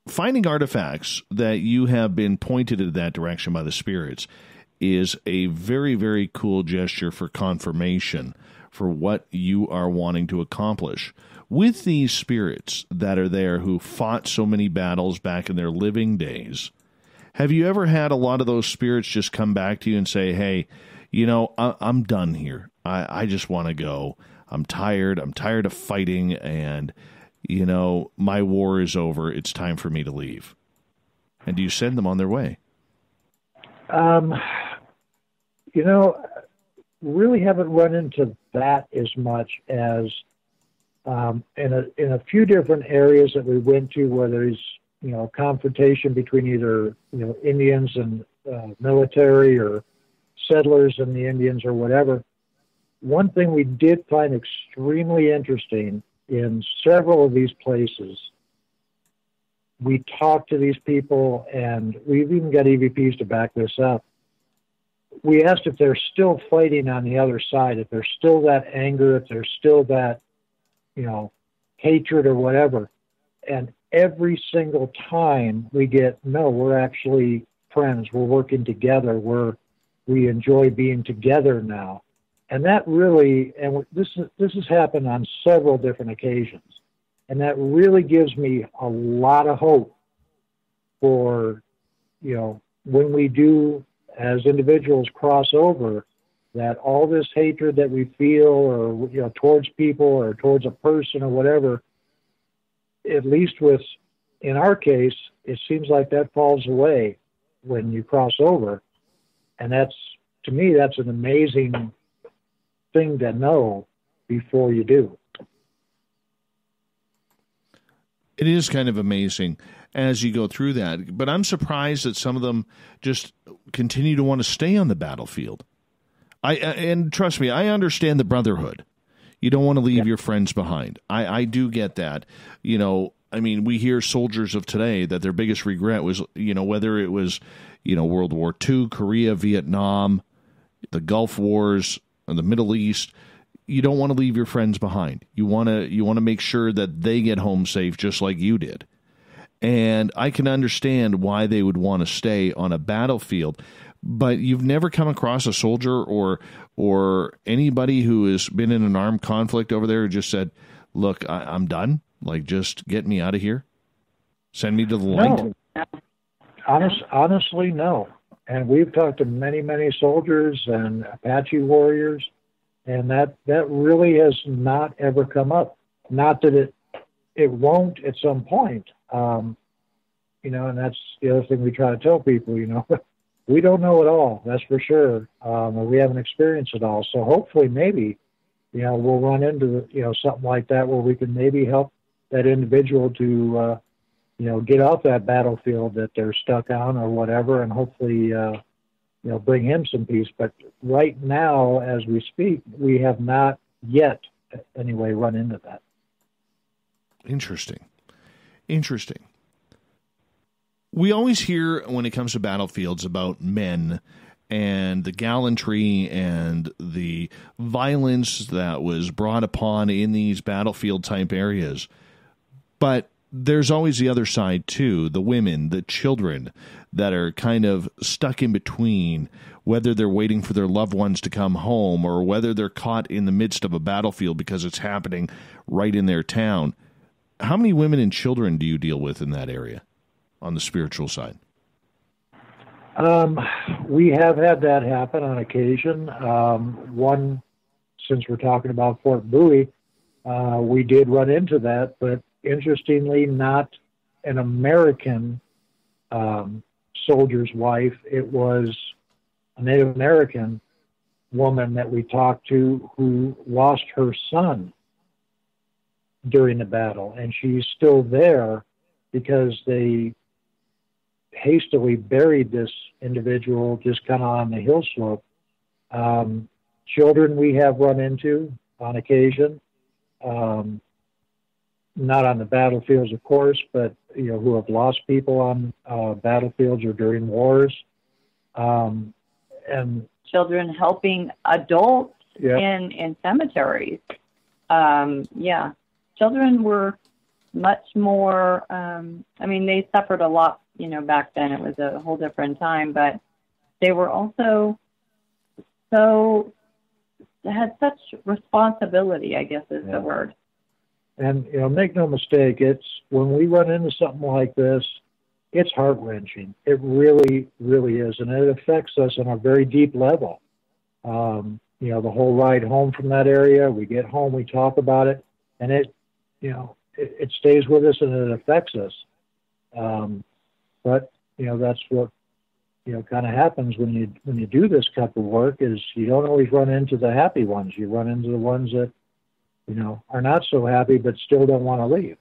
Finding artifacts that you have been pointed in that direction by the spirits is a very, very cool gesture for confirmation for what you are wanting to accomplish. With these spirits that are there who fought so many battles back in their living days, have you ever had a lot of those spirits just come back to you and say, hey, I'm done here. I just want to go. I'm tired. I'm tired of fighting, and my war is over. It's time for me to leave. And do you send them on their way? Really haven't run into that as much as in a few different areas that we went to where there's, confrontation between either, Indians and military or settlers and the Indians or whatever. One thing we did find extremely interesting in several of these places, we talked to these people, and we've even got EVPs to back this up. We asked if they're still fighting on the other side, if there's still that anger, if there's still that, hatred or whatever. And every single time we get, no, we're actually friends. We're working together. We enjoy being together now. And that really, and this has happened on several different occasions, and that really gives me a lot of hope for, when we do, as individuals, cross over, that all this hatred that we feel, or towards people or towards a person or whatever, at least in our case, it seems like that falls away when you cross over, and to me, that's an amazing thing to know before you do. It is kind of amazing as you go through that, but I'm surprised that some of them just continue to want to stay on the battlefield. And trust me, I understand the brotherhood. You don't want to leave your friends behind. I do get that. We hear soldiers of today that their biggest regret was, whether it was, World War II, Korea, Vietnam, the Gulf Wars, the Middle East, you don't want to leave your friends behind. You want to make sure that they get home safe just like you did. And I can understand why they would want to stay on a battlefield, but you've never come across a soldier or anybody who has been in an armed conflict over there who just said, look, I'm done. Like, just get me out of here. Send me to the light. No. Honestly, no. And we've talked to many, many soldiers and Apache warriors, and that really has not ever come up. Not that it won't at some point. And that's the other thing we try to tell people, we don't know it all, that's for sure. Or we haven't experienced it all. So hopefully maybe, we'll run into, something like that where we can maybe help that individual to, get off that battlefield that they're stuck on or whatever, and hopefully, bring him some peace. But right now, as we speak, we have not yet, anyway, run into that. Interesting. We always hear when it comes to battlefields about men and the gallantry and the violence that was brought upon in these battlefield type areas. But there's always the other side too, the women, the children that are kind of stuck in between, whether they're waiting for their loved ones to come home or whether they're caught in the midst of a battlefield because it's happening right in their town. How many women and children do you deal with in that area on the spiritual side? We have had that happen on occasion. One, since we're talking about Fort Bowie, we did run into that, but interestingly, not an American soldier's wife. It was a Native American woman that we talked to who lost her son during the battle, and she's still there because they hastily buried this individual just kind of on the hill slope. Children we have run into on occasion, not on the battlefields, of course, but who have lost people on battlefields or during wars, and children helping adults in cemeteries. Children were much more. They suffered a lot. Back then it was a whole different time, but they were also had such responsibility, I guess is the word. And, make no mistake, it's when we run into something like this, it's heart-wrenching. It really, really is. And it affects us on a very deep level. The whole ride home from that area, we get home, we talk about it, and it stays with us and it affects us. But that's what, kind of happens when you do this type of work is you don't always run into the happy ones. You run into the ones that, are not so happy but still don't want to leave.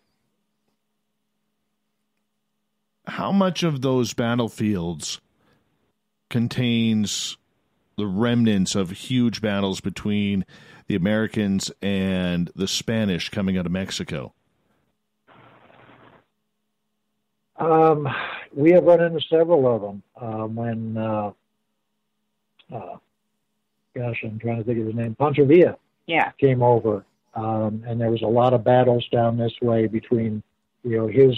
How much of those battlefields contains the remnants of huge battles between the Americans and the Spanish coming out of Mexico? We have run into several of them. When I'm trying to think of his name, Pancho Villa came over. And there was a lot of battles down this way between, his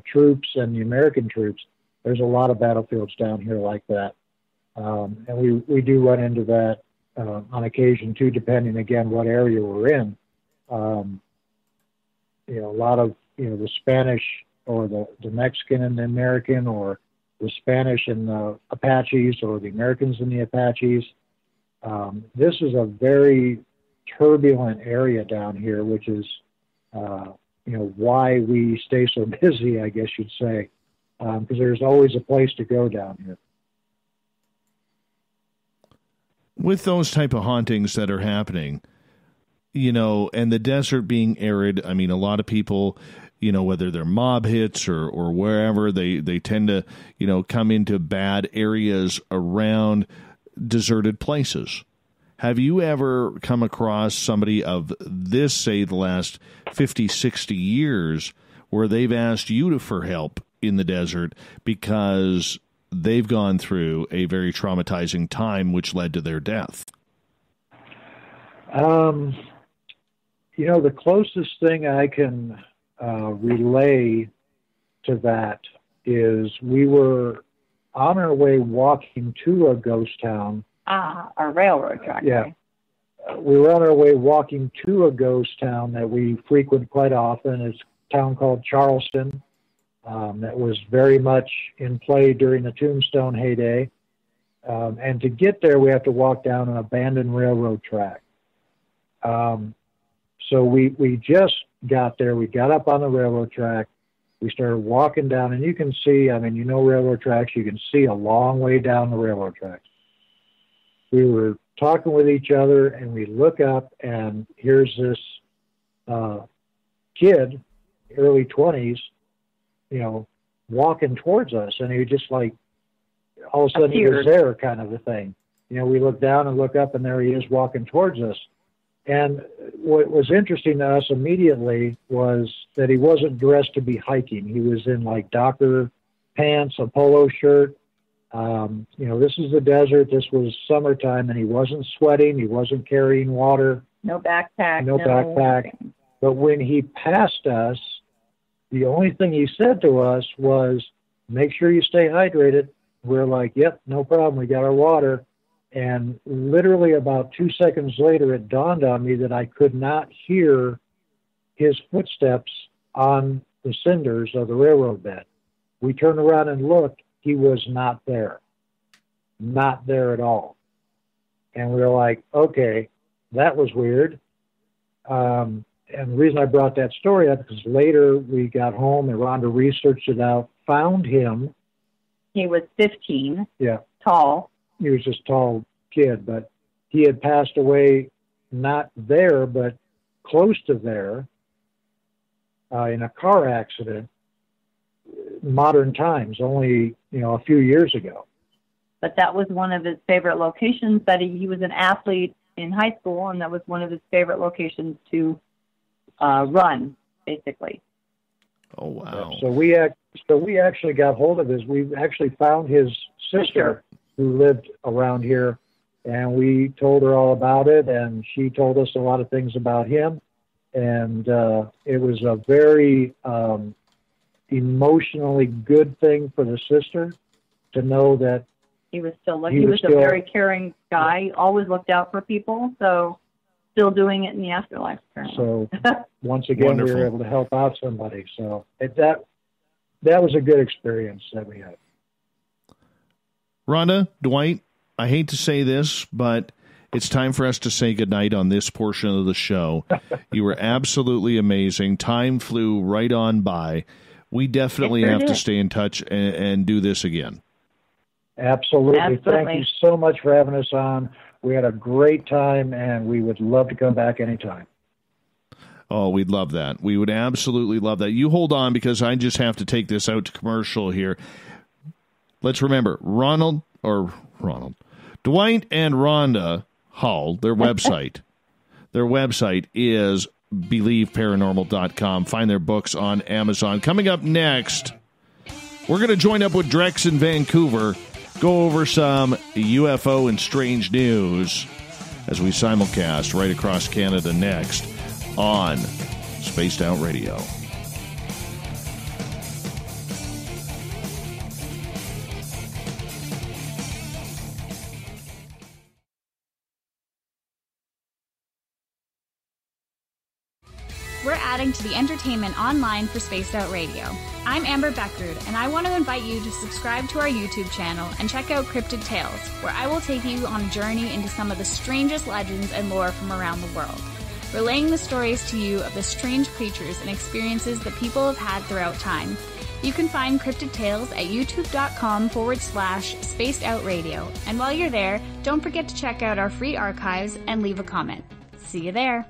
troops and the American troops. There's a lot of battlefields down here like that. And we do run into that on occasion, too, depending, again, what area we're in. A lot of, the Spanish or the Mexican and the American, or the Spanish and the Apaches, or the Americans and the Apaches. This is a very turbulent area down here, which is, why we stay so busy, I guess you'd say, because there's always a place to go down here. With those type of hauntings that are happening, and the desert being arid, a lot of people, whether they're mob hits or wherever, they tend to, come into bad areas around deserted places. Have you ever come across somebody of this, say, the last 50, 60 years where they've asked you for help in the desert because they've gone through a very traumatizing time which led to their death? The closest thing I can relay to that is we were on our way walking to a ghost town. Our railroad track. Yeah. We were on our way walking to a ghost town that we frequent quite often. It's a town called Charleston that was very much in play during the Tombstone heyday. And to get there, we have to walk down an abandoned railroad track. So we just got there. We got up on the railroad track. We started walking down, and you can see, railroad tracks, you can see a long way down the railroad tracks. We were talking with each other, and we look up, and here's this kid, early 20s, walking towards us. And he just like, all of a sudden he was there kind of a thing. We look down and look up, and there he is walking towards us. And what was interesting to us immediately was that he wasn't dressed to be hiking. He was in like docker pants, a polo shirt. This is the desert. This was summertime, and he wasn't sweating. He wasn't carrying water. No backpack. No backpack. But when he passed us, the only thing he said to us was, make sure you stay hydrated. We're like, yep, no problem. We got our water. And literally about 2 seconds later, it dawned on me that I could not hear his footsteps on the cinders of the railroad bed. We turned around and looked. He was not there. Not there at all. And we were like, okay, that was weird. And the reason I brought that story up is later we got home and Rhonda researched it out, found him. He was 15. Yeah. Tall. He was just a tall kid, but he had passed away not there, but close to there in a car accident, modern times, only, a few years ago. But that was one of his favorite locations that he was an athlete in high school, and that was one of his favorite locations to run, basically. Oh, wow. So we actually got hold of we actually found his sister who lived around here, and we told her all about it, and she told us a lot of things about him. And it was a very emotionally good thing for the sister to know that he was still he was a very caring guy, always looked out for people, so still doing it in the afterlife currently. So once again, Wonderful. we were able to help out somebody. So that was a good experience that we had. Rhonda, Dwight, I hate to say this, but it's time for us to say goodnight on this portion of the show. You were absolutely amazing. Time flew right on by. We definitely have to stay in touch and do this again. Absolutely. Thank you so much for having us on. We had a great time, and we would love to come back anytime. Oh, we'd love that. We would absolutely love that. You hold on, because I just have to take this out to commercial here. Let's remember, Dwight and Rhonda Hull, their website. Their website is BelieveParanormal.com. Find their books on Amazon. Coming up next, we're going to join up with Drex in Vancouver, go over some UFO and strange news as we simulcast right across Canada next on Spaced Out Radio. We're adding to the entertainment online for Spaced Out Radio. I'm Amber Beckrud, and I want to invite you to subscribe to our YouTube channel and check out Cryptid Tales, where I will take you on a journey into some of the strangest legends and lore from around the world, relaying the stories to you of the strange creatures and experiences that people have had throughout time. You can find Cryptid Tales at youtube.com/Spaced Out Radio. And while you're there, don't forget to check out our free archives and leave a comment. See you there.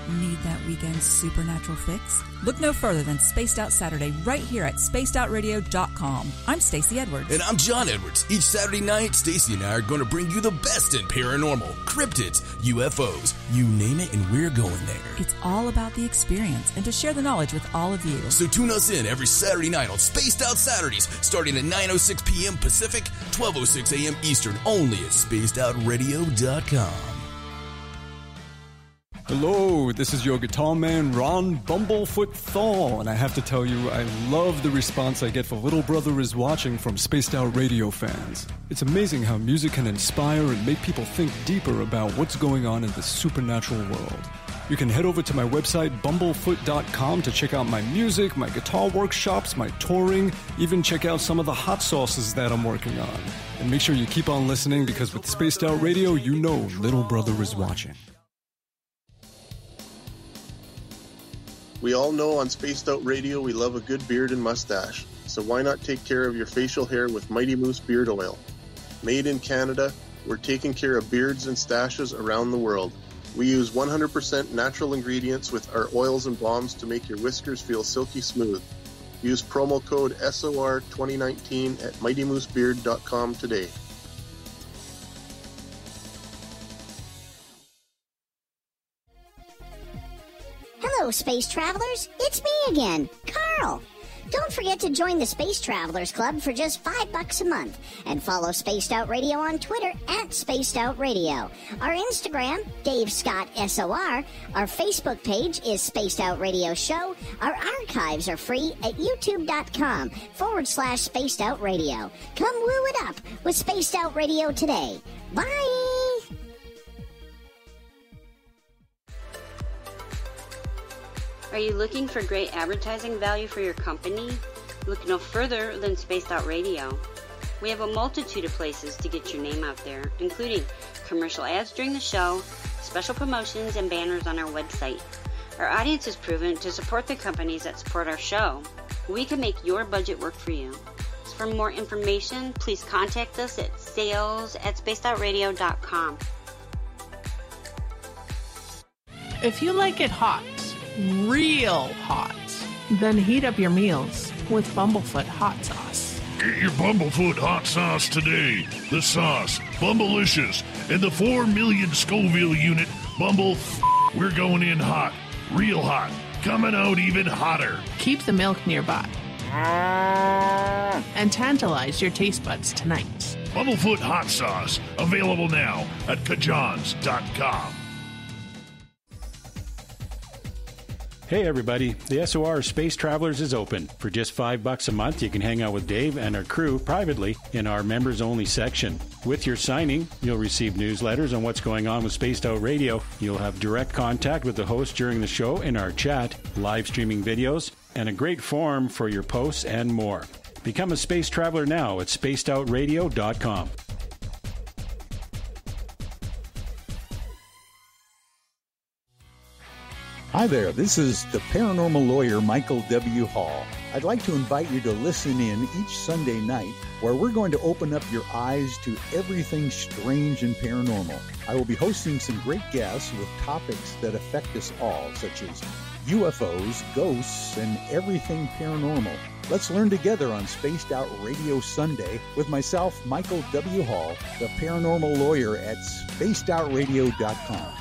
Need that weekend supernatural fix? Look no further than Spaced Out Saturday right here at spacedoutradio.com. I'm Stacey Edwards. And I'm John Edwards. Each Saturday night, Stacey and I are going to bring you the best in paranormal, cryptids, UFOs, you name it, and we're going there. It's all about the experience and to share the knowledge with all of you. So tune us in every Saturday night on Spaced Out Saturdays, starting at 9:06 p.m. Pacific, 12:06 a.m. Eastern, only at spacedoutradio.com. Hello, this is your guitar man, Ron Bumblefoot Thal, and I have to tell you, I love the response I get for Little Brother is Watching from Spaced Out Radio fans. It's amazing how music can inspire and make people think deeper about what's going on in the supernatural world. You can head over to my website, bumblefoot.com, to check out my music, my guitar workshops, my touring, even check out some of the hot sauces that I'm working on. And make sure you keep on listening, because with Spaced Out Radio, you know Little Brother is watching. We all know on Spaced Out Radio we love a good beard and mustache, so why not take care of your facial hair with Mighty Moose Beard Oil? Made in Canada, we're taking care of beards and stashes around the world. We use 100% natural ingredients with our oils and balms to make your whiskers feel silky smooth. Use promo code SOR2019 at MightyMooseBeard.com today. Hello, Space Travelers. It's me again, Carl. Don't forget to join the Space Travelers Club for just $5 a month and follow Spaced Out Radio on Twitter at Spaced Out Radio. Our Instagram, Dave Scott SOR. Our Facebook page is Spaced Out Radio Show. Our archives are free at youtube.com/Spaced Out Radio. Come woo it up with Spaced Out Radio today. Bye! Are you looking for great advertising value for your company? Look no further than Spaced Out Radio. We have a multitude of places to get your name out there, including commercial ads during the show, special promotions, and banners on our website. Our audience is proven to support the companies that support our show. We can make your budget work for you. So for more information, please contact us at sales@spacedoutradio.com. If you like it hot, real hot, then heat up your meals with Bumblefoot hot sauce. Get your Bumblefoot hot sauce today. The sauce, Bumblicious, and the 4 million Scoville unit Bumble. We're going in hot, real hot, coming out even hotter. Keep the milk nearby and tantalize your taste buds tonight. Bumblefoot hot sauce, available now at kajans.com. Hey everybody, the SOR Space Travelers is open. For just $5 a month, you can hang out with Dave and our crew privately in our members-only section. With your signing, you'll receive newsletters on what's going on with Spaced Out Radio. You'll have direct contact with the host during the show in our chat, live streaming videos, and a great forum for your posts and more. Become a Space Traveler now at spacedoutradio.com. Hi there, this is the paranormal lawyer Michael W. Hall. I'd like to invite you to listen in each Sunday night where we're going to open up your eyes to everything strange and paranormal. I will be hosting some great guests with topics that affect us all, such as UFOs, ghosts, and everything paranormal. Let's learn together on Spaced Out Radio Sunday with myself, Michael W. Hall, the paranormal lawyer at spacedoutradio.com.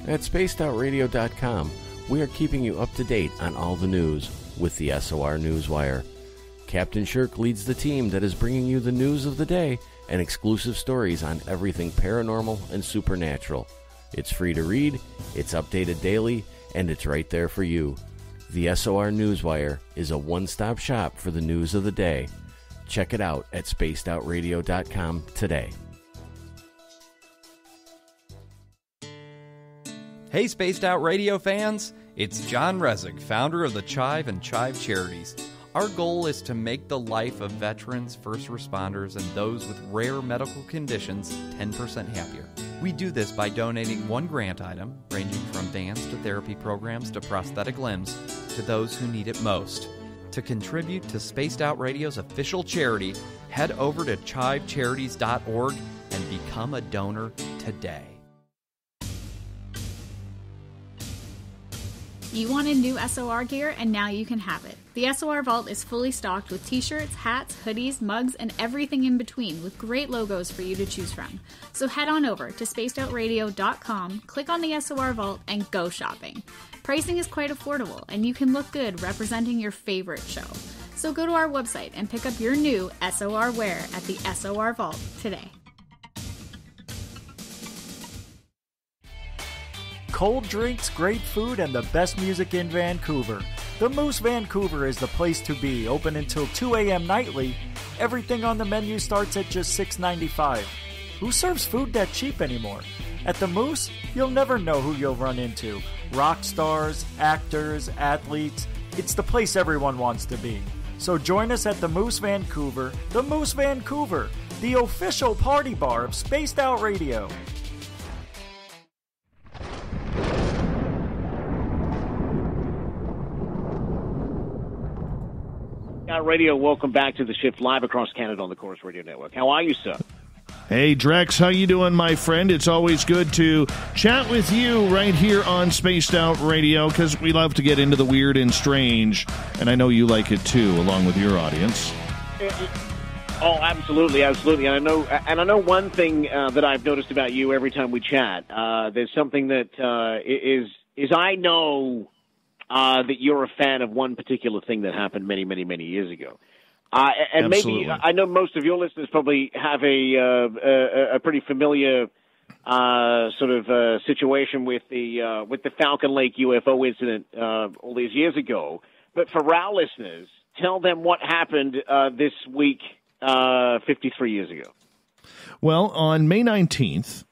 At spacedoutradio.com, we are keeping you up to date on all the news with the SOR Newswire. Captain Shirk leads the team that is bringing you the news of the day and exclusive stories on everything paranormal and supernatural. It's free to read, it's updated daily, and it's right there for you. The SOR Newswire is a one-stop shop for the news of the day. Check it out at spacedoutradio.com today. Hey Spaced Out Radio fans, it's John Resig, founder of the Chive and Chive Charities. Our goal is to make the life of veterans, first responders, and those with rare medical conditions 10% happier. We do this by donating one grant item, ranging from dance to therapy programs to prosthetic limbs, to those who need it most. To contribute to Spaced Out Radio's official charity, head over to chivecharities.org and become a donor today. You wanted new SOR gear, and now you can have it. The SOR Vault is fully stocked with t-shirts, hats, hoodies, mugs, and everything in between with great logos for you to choose from. So head on over to spacedoutradio.com, click on the SOR Vault, and go shopping. Pricing is quite affordable, and you can look good representing your favorite show. So go to our website and pick up your new SOR wear at the SOR Vault today. Cold drinks, great food, and the best music in Vancouver. The Moose Vancouver is the place to be, open until 2 a.m. nightly. Everything on the menu starts at just $6.95. Who serves food that cheap anymore? At the Moose, you'll never know who you'll run into. Rock stars, actors, athletes. It's the place everyone wants to be. So join us at the Moose Vancouver, the official party bar of Spaced Out Radio. Radio, welcome back to the shift live across Canada on the Chorus Radio Network. How are you, sir? Hey, Drex, how you doing, my friend? It's always good to chat with you right here on Spaced Out Radio because we love to get into the weird and strange, and I know you like it too, along with your audience. Oh, absolutely. And I know one thing that I've noticed about you every time we chat. There's something that is I know that you're a fan of one particular thing that happened many, many, many years ago. And Absolutely. maybe I know most of your listeners probably have a pretty familiar sort of situation with the Falcon Lake UFO incident all these years ago. But for our listeners, tell them what happened this week 53 years ago. Well, on May 19th,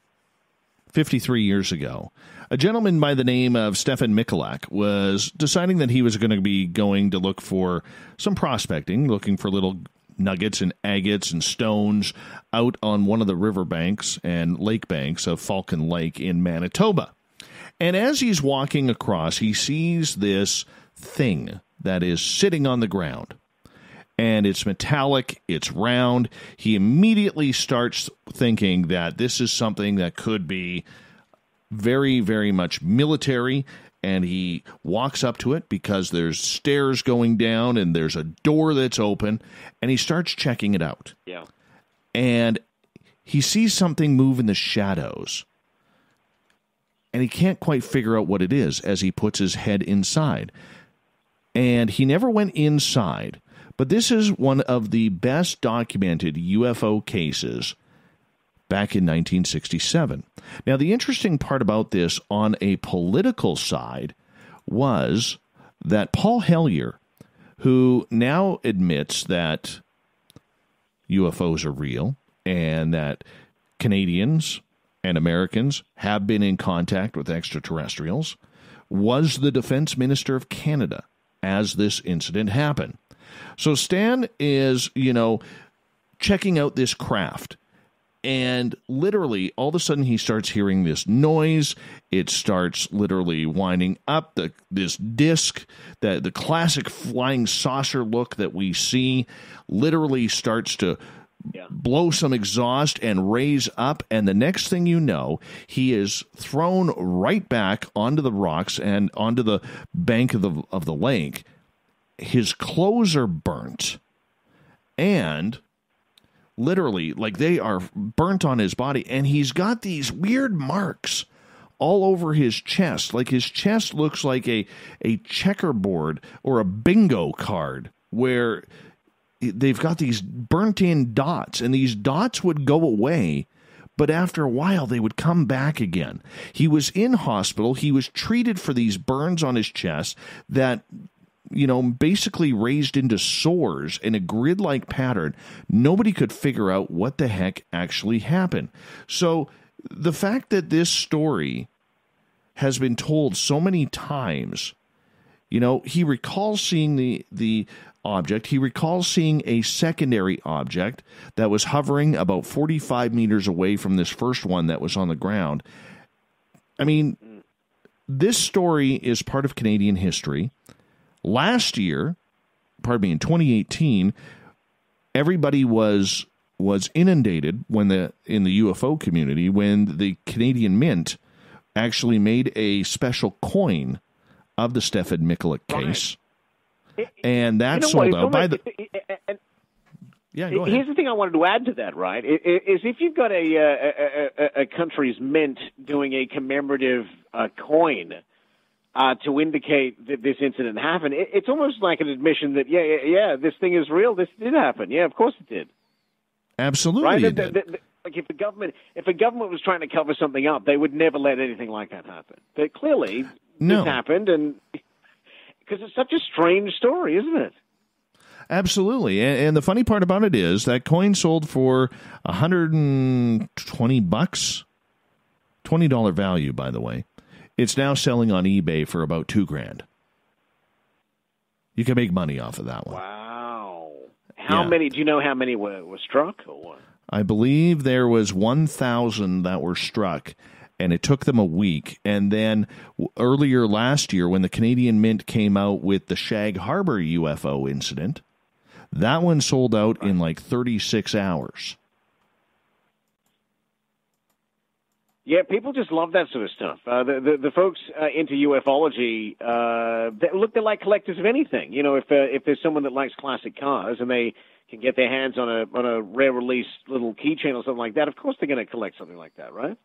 53 years ago, a gentleman by the name of Stefan Michalak was deciding that he was going to be going to look for some prospecting, looking for little nuggets and agates and stones out on one of the riverbanks and lake banks of Falcon Lake in Manitoba. And as he's walking across, he sees this thing that is sitting on the ground. And it's metallic, it's round. He immediately starts thinking that this is something that could be very, very much military, and he walks up to it because there's stairs going down and there's a door that's open, and he starts checking it out. Yeah. And he sees something move in the shadows, and he can't quite figure out what it is as he puts his head inside. And he never went inside, but this is one of the best documented UFO cases back in 1967. Now, the interesting part about this on a political side was that Paul Hellyer, who now admits that UFOs are real and that Canadians and Americans have been in contact with extraterrestrials, was the defense minister of Canada as this incident happened. So Stan is, checking out this craft. And literally, all of a sudden, he starts hearing this noise. It starts literally winding up. This disc, the classic flying saucer look that we see, literally starts to blow some exhaust and raise up. And the next thing you know, he is thrown right back onto the rocks and onto the bank of the lake. His clothes are burnt. And literally, like, they are burnt on his body, and he's got these weird marks all over his chest. Like, his chest looks like a checkerboard or a bingo card where they've got these burnt-in dots, and these dots would go away, but after a while they would come back again. He was in hospital. He was treated for these burns on his chest that basically raised into sores in a grid-like pattern. Nobody could figure out what the heck actually happened. So the fact that this story has been told so many times, he recalls seeing the object. He recalls seeing a secondary object that was hovering about 45 meters away from this first one that was on the ground. I mean, this story is part of Canadian history. Last year, in 2018, everybody was inundated in the UFO community when the Canadian Mint actually made a special coin of the Stefan Mikulik case. And that sold out by the... Yeah, go ahead. Here's the thing I wanted to add to that, right? Is if you've got a country's mint doing a commemorative coin to indicate that this incident happened, it's almost like an admission that, this thing is real. This did happen. Yeah, of course it did. Absolutely, right? It did. Like if a government was trying to cover something up, they would never let anything like that happen. But clearly, this happened, and because it's such a strange story, isn't it? Absolutely. And the funny part about it is that coin sold for $120, $20 value, by the way. It's now selling on eBay for about $2,000. You can make money off of that one. Wow. How many, do you know how many were struck or what? I believe there was 1,000 that were struck, and it took them a week. And then earlier last year, when the Canadian Mint came out with the Shag Harbor UFO incident, that one sold out in like 36 hours. Yeah, people just love that sort of stuff. The folks into ufology, they're like collectors of anything. You know, if there's someone that likes classic cars and they can get their hands on a rare release little keychain or something like that, of course they're going to collect something like that, right?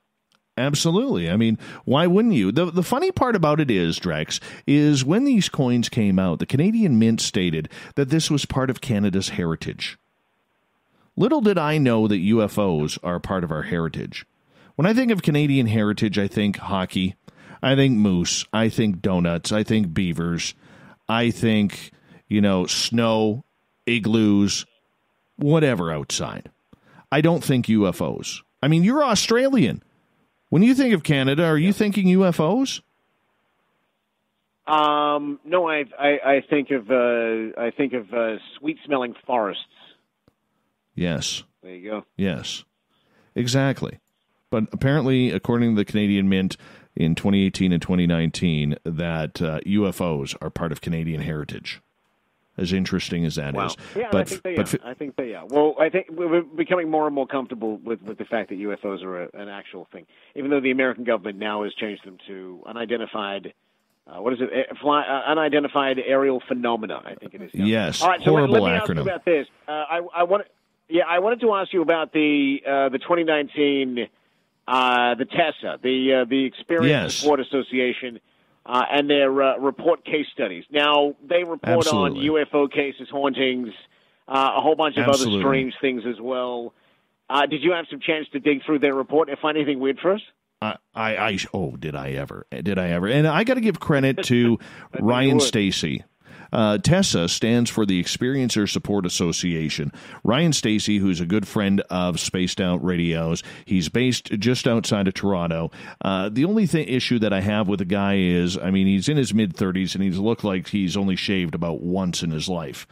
Absolutely. I mean, why wouldn't you? The funny part about it is, Drex, is when these coins came out, the Canadian Mint stated that this was part of Canada's heritage. Little did I know that UFOs are part of our heritage. When I think of Canadian heritage, I think hockey, I think moose, I think donuts, I think beavers, I think, snow, igloos, whatever outside. I don't think UFOs. I mean, you're Australian. When you think of Canada, are you thinking UFOs? No, I think of sweet-smelling forests. Yes. There you go. Yes, exactly. But apparently, according to the Canadian Mint in 2018 and 2019, that UFOs are part of Canadian heritage. As interesting as that is. Yeah, but, I think they are. Well, I think we're becoming more and more comfortable with the fact that UFOs are an actual thing, even though the American government now has changed them to unidentified, unidentified aerial phenomena, I think it is. Yes, all right, so horrible let me acronym. ask you about this. I wanted to ask you about the 2019, the TESA, the Experience Support Association, and their report case studies. Now, they report on UFO cases, hauntings, a whole bunch of other strange things as well. Did you have some chance to dig through their report and find anything weird for us? Did I ever? And I got to give credit to Ryan Stacy. TESA stands for the Experiencer Support Association. Ryan Stacy, who's a good friend of Spaced Out Radios, he's based just outside of Toronto. The only issue that I have with the guy is, I mean, he's in his mid-30s, and he's looked like he's only shaved about once in his life.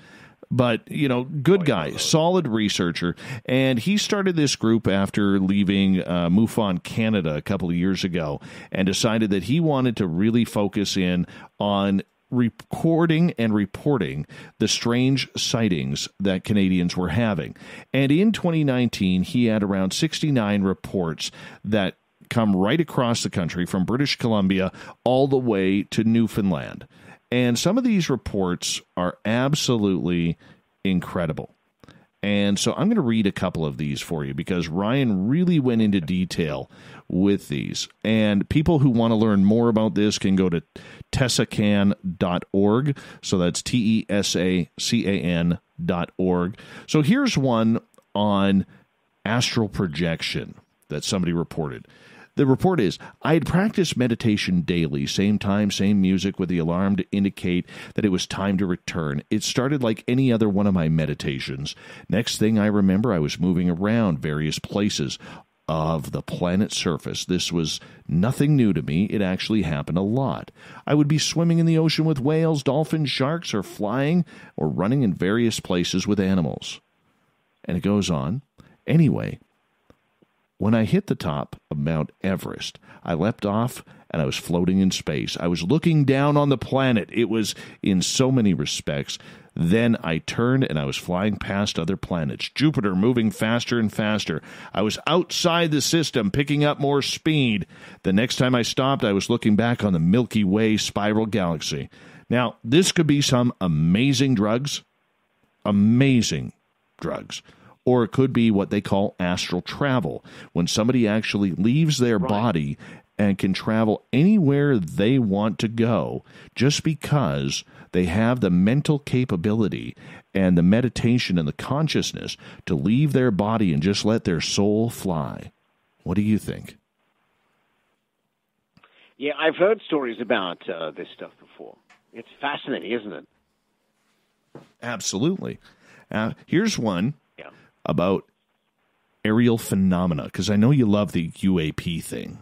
But, good guy, solid researcher. And he started this group after leaving MUFON Canada a couple of years ago and decided that he wanted to really focus in on recording and reporting the strange sightings that Canadians were having. And in 2019, he had around 69 reports that come right across the country from British Columbia all the way to Newfoundland. And some of these reports are absolutely incredible. And so I'm going to read a couple of these for you because Ryan really went into detail with these. And people who want to learn more about this can go to tesacan.org. So that's TESACAN.org. So here's one on astral projection that somebody reported. The report is, I had practiced meditation daily, same time, same music with the alarm to indicate that it was time to return. It started like any other one of my meditations. Next thing I remember, I was moving around various places of the planet's surface. This was nothing new to me. It actually happened a lot. I would be swimming in the ocean with whales, dolphins, sharks, or flying or running in various places with animals. And it goes on. Anyway, when I hit the top of Mount Everest, I leapt off and I was floating in space. I was looking down on the planet. It was, in so many respects, Then I turned and I was flying past other planets. Jupiter moving faster and faster. I was outside the system, picking up more speed. The next time I stopped, I was looking back on the Milky Way spiral galaxy. Now, this could be some amazing drugs. Amazing drugs. Or it could be what they call astral travel, when somebody actually leaves their body and can travel anywhere they want to go just because they have the mental capability and the meditation and the consciousness to leave their body and just let their soul fly. What do you think? Yeah, I've heard stories about this stuff before. It's fascinating, isn't it? Absolutely. Here's one about aerial phenomena, because I know you love the UAP thing.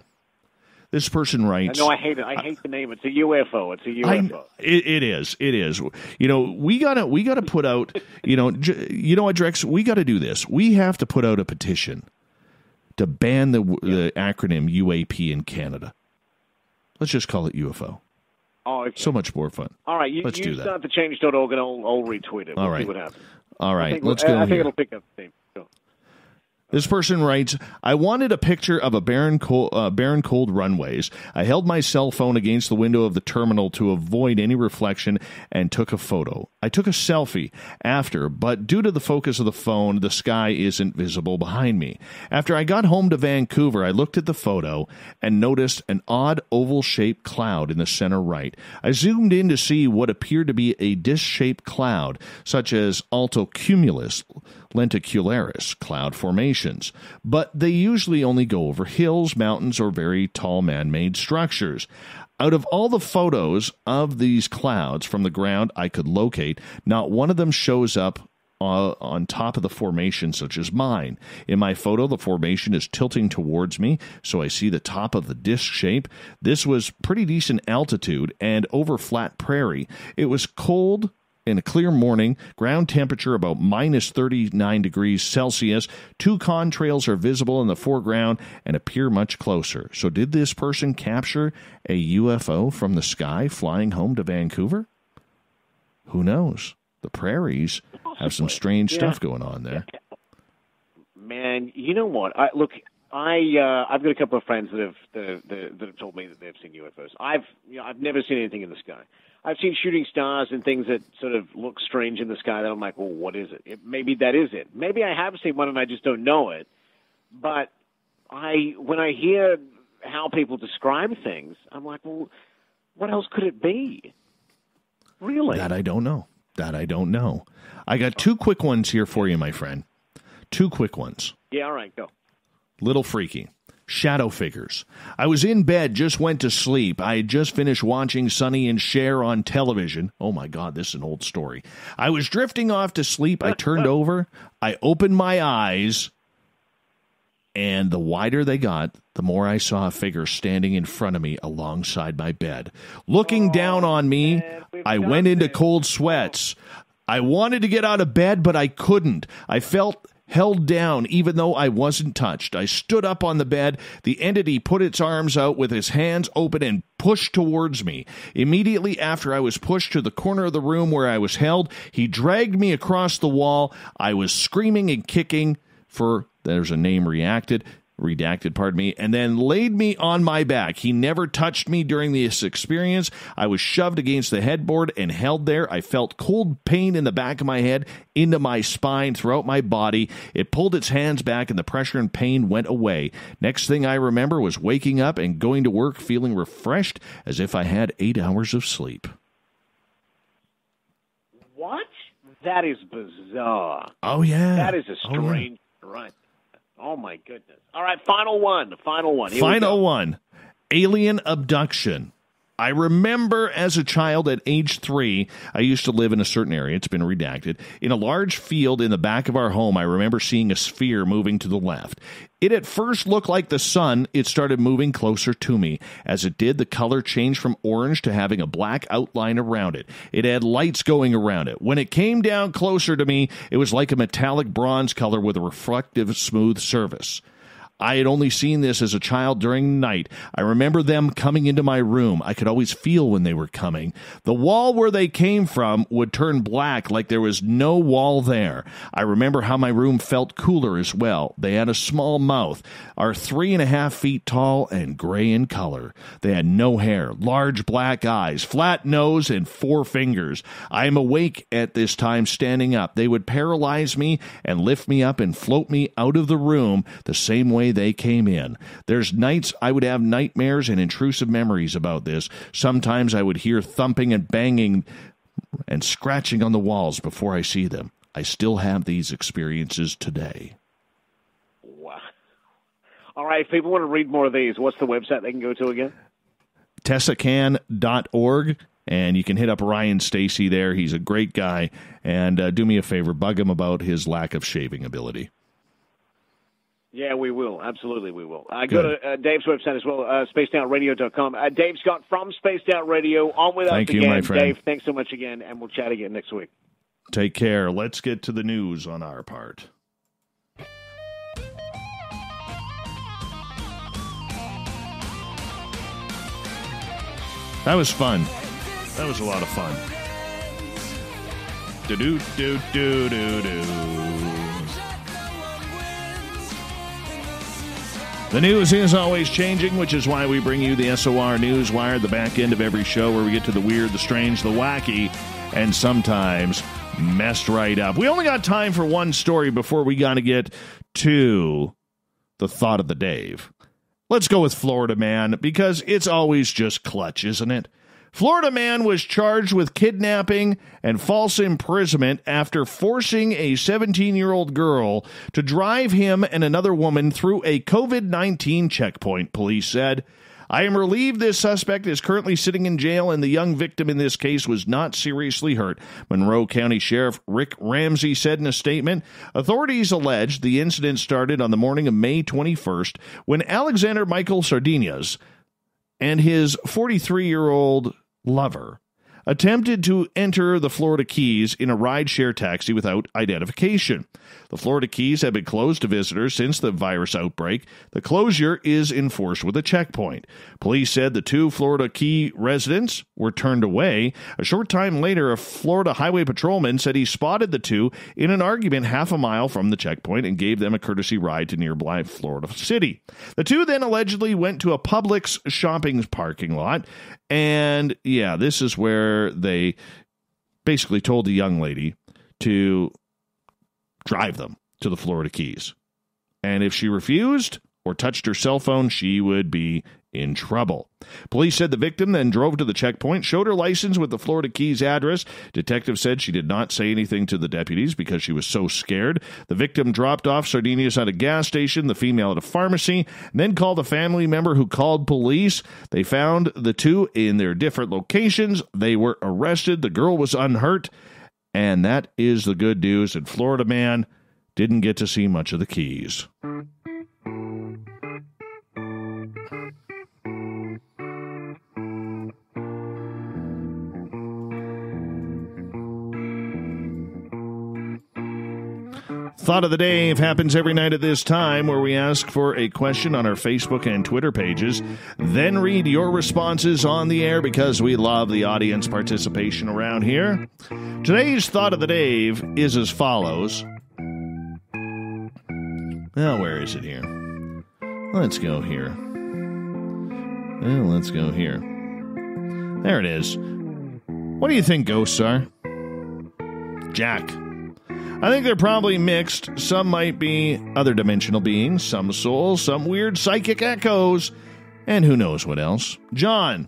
This person writes... No, I hate it. I hate the name. It's a UFO. It's a UFO. It is. It is. You know, we gotta put out... You know what, Drex? We got to do this. We have to put out a petition to ban the acronym UAP in Canada. Let's just call it UFO. Oh, okay. So much more fun. All right, Let's do that. start the change.org and I'll retweet it. We'll All right. see what happens. All right, let's go. go I think here. it'll pick up the theme. Sure. This person writes, I wanted a picture of a barren cold runways. I held my cell phone against the window of the terminal to avoid any reflection and took a photo. I took a selfie after, but due to the focus of the phone, the sky isn't visible behind me. After I got home to Vancouver, I looked at the photo and noticed an odd oval-shaped cloud in the center right. I zoomed in to see what appeared to be a disc-shaped cloud, such as altocumulus lenticularis cloud formations, but they usually only go over hills, mountains, or very tall man-made structures. Out of all the photos of these clouds from the ground I could locate, not one of them shows up on top of the formation such as mine. In my photo, the formation is tilting towards me, so I see the top of the disc shape. This was pretty decent altitude and over flat prairie. It was cold in a clear morning, ground temperature about minus 39 degrees Celsius. 2 contrails are visible in the foreground and appear much closer. So did this person capture a UFO from the sky flying home to Vancouver? Who knows? The prairies have some strange stuff going on there. Man, you know what? I've got a couple of friends that have told me that they've seen UFOs. I've never seen anything in the sky. I've seen shooting stars and things that sort of look strange in the sky that I'm like, well, what is it? Maybe that is it. Maybe I have seen one and I just don't know it. But when I hear how people describe things, I'm like, well, what else could it be? Really? That I don't know. I got 2 quick ones here for you, my friend. 2 quick ones. Yeah, all right, go. Little freaky. Shadow figures. I was in bed, just went to sleep. I had just finished watching Sonny and Cher on television. Oh my God, this is an old story. I was drifting off to sleep. I turned over. I opened my eyes. And the wider they got, the more I saw a figure standing in front of me alongside my bed. Looking down on me, I went into cold sweats. I wanted to get out of bed, but I couldn't. I felt held down even though I wasn't touched. I stood up on the bed. The entity put its arms out with his hands open and pushed towards me. Immediately after I was pushed to the corner of the room where I was held, he dragged me across the wall. I was screaming and kicking for, there's a name redacted, and then laid me on my back. He never touched me during this experience. I was shoved against the headboard and held there. I felt cold pain in the back of my head, into my spine, throughout my body. It pulled its hands back and the pressure and pain went away. Next thing I remember was waking up and going to work feeling refreshed as if I had 8 hours of sleep. What? That is bizarre. Oh, yeah. That is a strange... Right. Oh, my goodness. All right, final one. Final one. Alien abduction. I remember as a child at age 3, I used to live in a certain area. It's been redacted. In a large field in the back of our home, I remember seeing a sphere moving to the left. It at first looked like the sun. It started moving closer to me. As it did, the color changed from orange to having a black outline around it. It had lights going around it. When it came down closer to me, it was like a metallic bronze color with a reflective, smooth surface. I had only seen this as a child during the night. I remember them coming into my room. I could always feel when they were coming. The wall where they came from would turn black like there was no wall there. I remember how my room felt cooler as well. They had a small mouth, are 3.5 feet tall and gray in color. They had no hair, large black eyes, flat nose, and 4 fingers. I am awake at this time standing up. They would paralyze me and lift me up and float me out of the room the same way they came in. There's nights I would have nightmares and intrusive memories about this. Sometimes I would hear thumping and banging and scratching on the walls before I see them. I still have these experiences today. Wow. All right, if people want to read more of these, what's the website they can go to again? Tessacan.org, and you can hit up Ryan Stacy there. He's a great guy, and do me a favor, bug him about his lack of shaving ability. Yeah, we will. Absolutely, we will. Go to Dave's website as well, spacedoutradio.com. Dave Scott from Spaced Out Radio. On with us Thank you, again. my friend. Dave, thanks so much again, and we'll chat again next week. Take care. Let's get to the news on our part. That was fun. That was a lot of fun. Do-do-do-do-do-do. The news is always changing, which is why we bring you the SOR News Wire, the back end of every show where we get to the weird, the strange, the wacky, and sometimes messed right up. We only got time for one story before we got to get to the thought of the Dave. Let's go with Florida Man, because it's always just clutch, isn't it? Florida man was charged with kidnapping and false imprisonment after forcing a 17-year-old girl to drive him and another woman through a COVID-19 checkpoint, police said. I am relieved this suspect is currently sitting in jail and the young victim in this case was not seriously hurt, Monroe County Sheriff Rick Ramsey said in a statement. Authorities alleged the incident started on the morning of May 21st when Alexander Michael Sardinas and his 43-year-old lover attempted to enter the Florida Keys in a rideshare taxi without identification. The Florida Keys have been closed to visitors since the virus outbreak. The closure is enforced with a checkpoint. Police said the two Florida Key residents were turned away. A short time later, a Florida highway patrolman said he spotted the two in an argument half a mile from the checkpoint and gave them a courtesy ride to nearby Florida City. The two then allegedly went to a Publix shopping parking lot. And yeah, this is where they basically told the young lady to drive them to the Florida Keys. And if she refused or touched her cell phone, she would be in trouble. Police said the victim then drove to the checkpoint, showed her license with the Florida Keys address. Detectives said she did not say anything to the deputies because she was so scared. The victim dropped off Sardinas at a gas station, the female at a pharmacy, and then called a family member who called police. They found the two in their different locations. They were arrested. The girl was unhurt. And that is the good news. And Florida man didn't get to see much of the Keys. Thought of the Dave happens every night at this time, where we ask for a question on our Facebook and Twitter pages, then read your responses on the air because we love the audience participation around here. Today's Thought of the Dave is as follows. Now, where is it here? Let's go here. Well, let's go here. There it is. What do you think ghosts are? Jack. I think they're probably mixed. Some might be other dimensional beings, some souls, some weird psychic echoes, and who knows what else. John,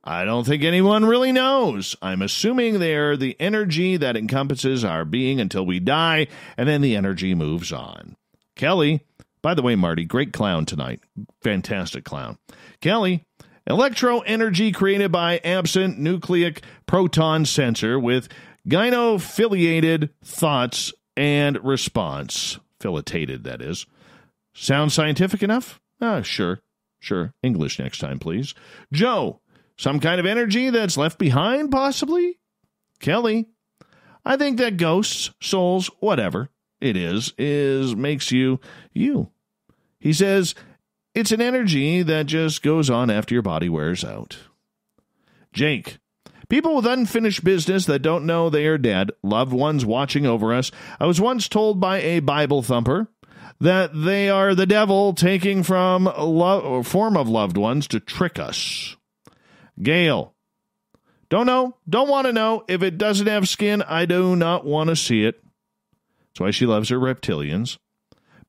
I don't think anyone really knows. I'm assuming they're the energy that encompasses our being until we die, and then the energy moves on. Kelly, by the way, Marty, great clown tonight. Fantastic clown. Kelly, electro energy created by absent nucleic proton sensor with gyno-affiliated thoughts and response. Filated, that is. Sound scientific enough? Sure. English next time, please. Joe, some kind of energy that's left behind, possibly? Kelly, I think that ghosts, souls, whatever it is makes you, you. He says, it's an energy that just goes on after your body wears out. Jake, people with unfinished business that don't know they are dead, loved ones watching over us. I was once told by a Bible thumper that they are the devil taking from form of loved ones to trick us. Gail, don't know, don't want to know. If it doesn't have skin, I do not want to see it. That's why she loves her reptilians.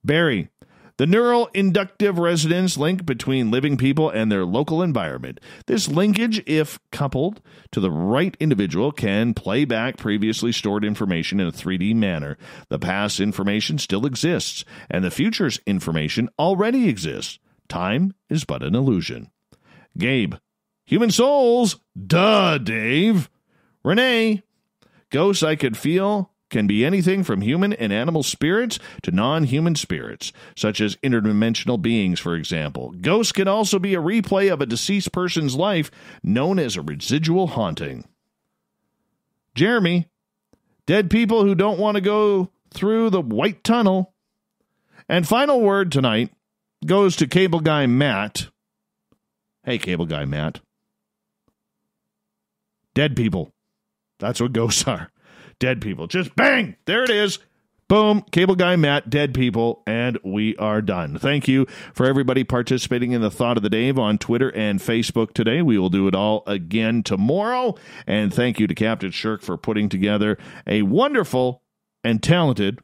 Barry, the neural inductive resonance link between living people and their local environment. This linkage, if coupled to the right individual, can play back previously stored information in a 3D manner. The past information still exists, and the future's information already exists. Time is but an illusion. Gabe, human souls. Duh, Dave. Renee, ghosts I could feel can be anything from human and animal spirits to non-human spirits, such as interdimensional beings, for example. Ghosts can also be a replay of a deceased person's life, known as a residual haunting. Jeremy, dead people who don't want to go through the white tunnel. And final word tonight goes to Cable Guy Matt. Hey, Cable Guy Matt. Dead people. That's what ghosts are. Dead people. Just bang! There it is. Boom. Cable Guy Matt, dead people, and we are done. Thank you for everybody participating in the Thought of the Dave on Twitter and Facebook today. We will do it all again tomorrow. And thank you to Captain Shirk for putting together a wonderful and talented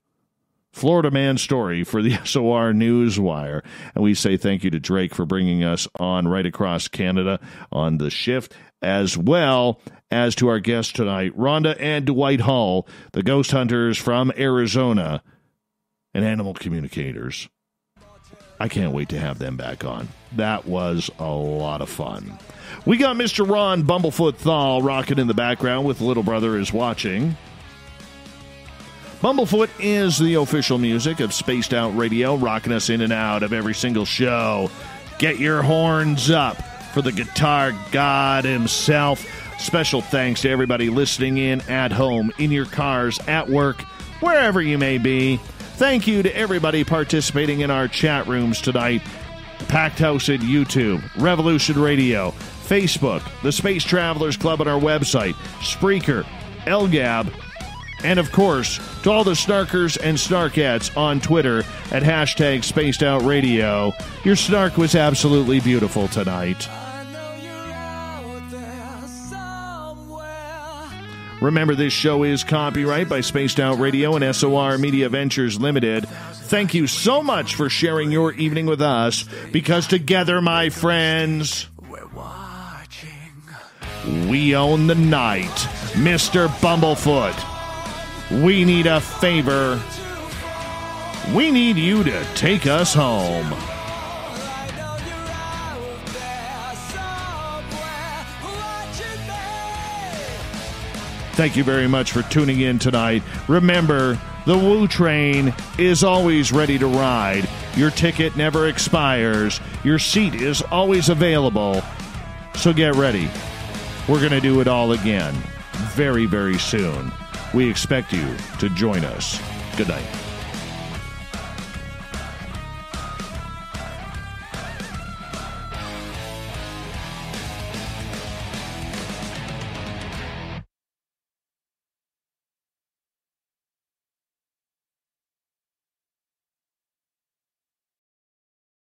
Florida man story for the SOR Newswire. And we say thank you to Drake for bringing us on right across Canada on the shift, as well as to our guests tonight, Rhonda and Dwight Hall, the ghost hunters from Arizona and animal communicators. I can't wait to have them back on. That was a lot of fun. We got Mr. Ron Bumblefoot Thal rocking in the background with Little Brother is Watching. Bumblefoot is the official music of Spaced Out Radio, rocking us in and out of every single show. Get your horns up for the guitar god himself. Special thanks to everybody listening in at home, in your cars, at work, wherever you may be. Thank you to everybody participating in our chat rooms tonight. Packed House at YouTube, Revolution Radio, Facebook, the Space Travelers Club on our website, Spreaker, LGAB, and, of course, to all the snarkers and snarkettes on Twitter at hashtag Spaced Out Radio. Your snark was absolutely beautiful tonight. Remember, this show is copyright by Spaced Out Radio and SOR Media Ventures Limited. Thank you so much for sharing your evening with us, because together, my friends, we own the night. Mr. Bumblefoot, we need a favor. We need you to take us home. Thank you very much for tuning in tonight. Remember, the Woo Train is always ready to ride. Your ticket never expires. Your seat is always available. So get ready. We're going to do it all again very, very soon. We expect you to join us. Good night.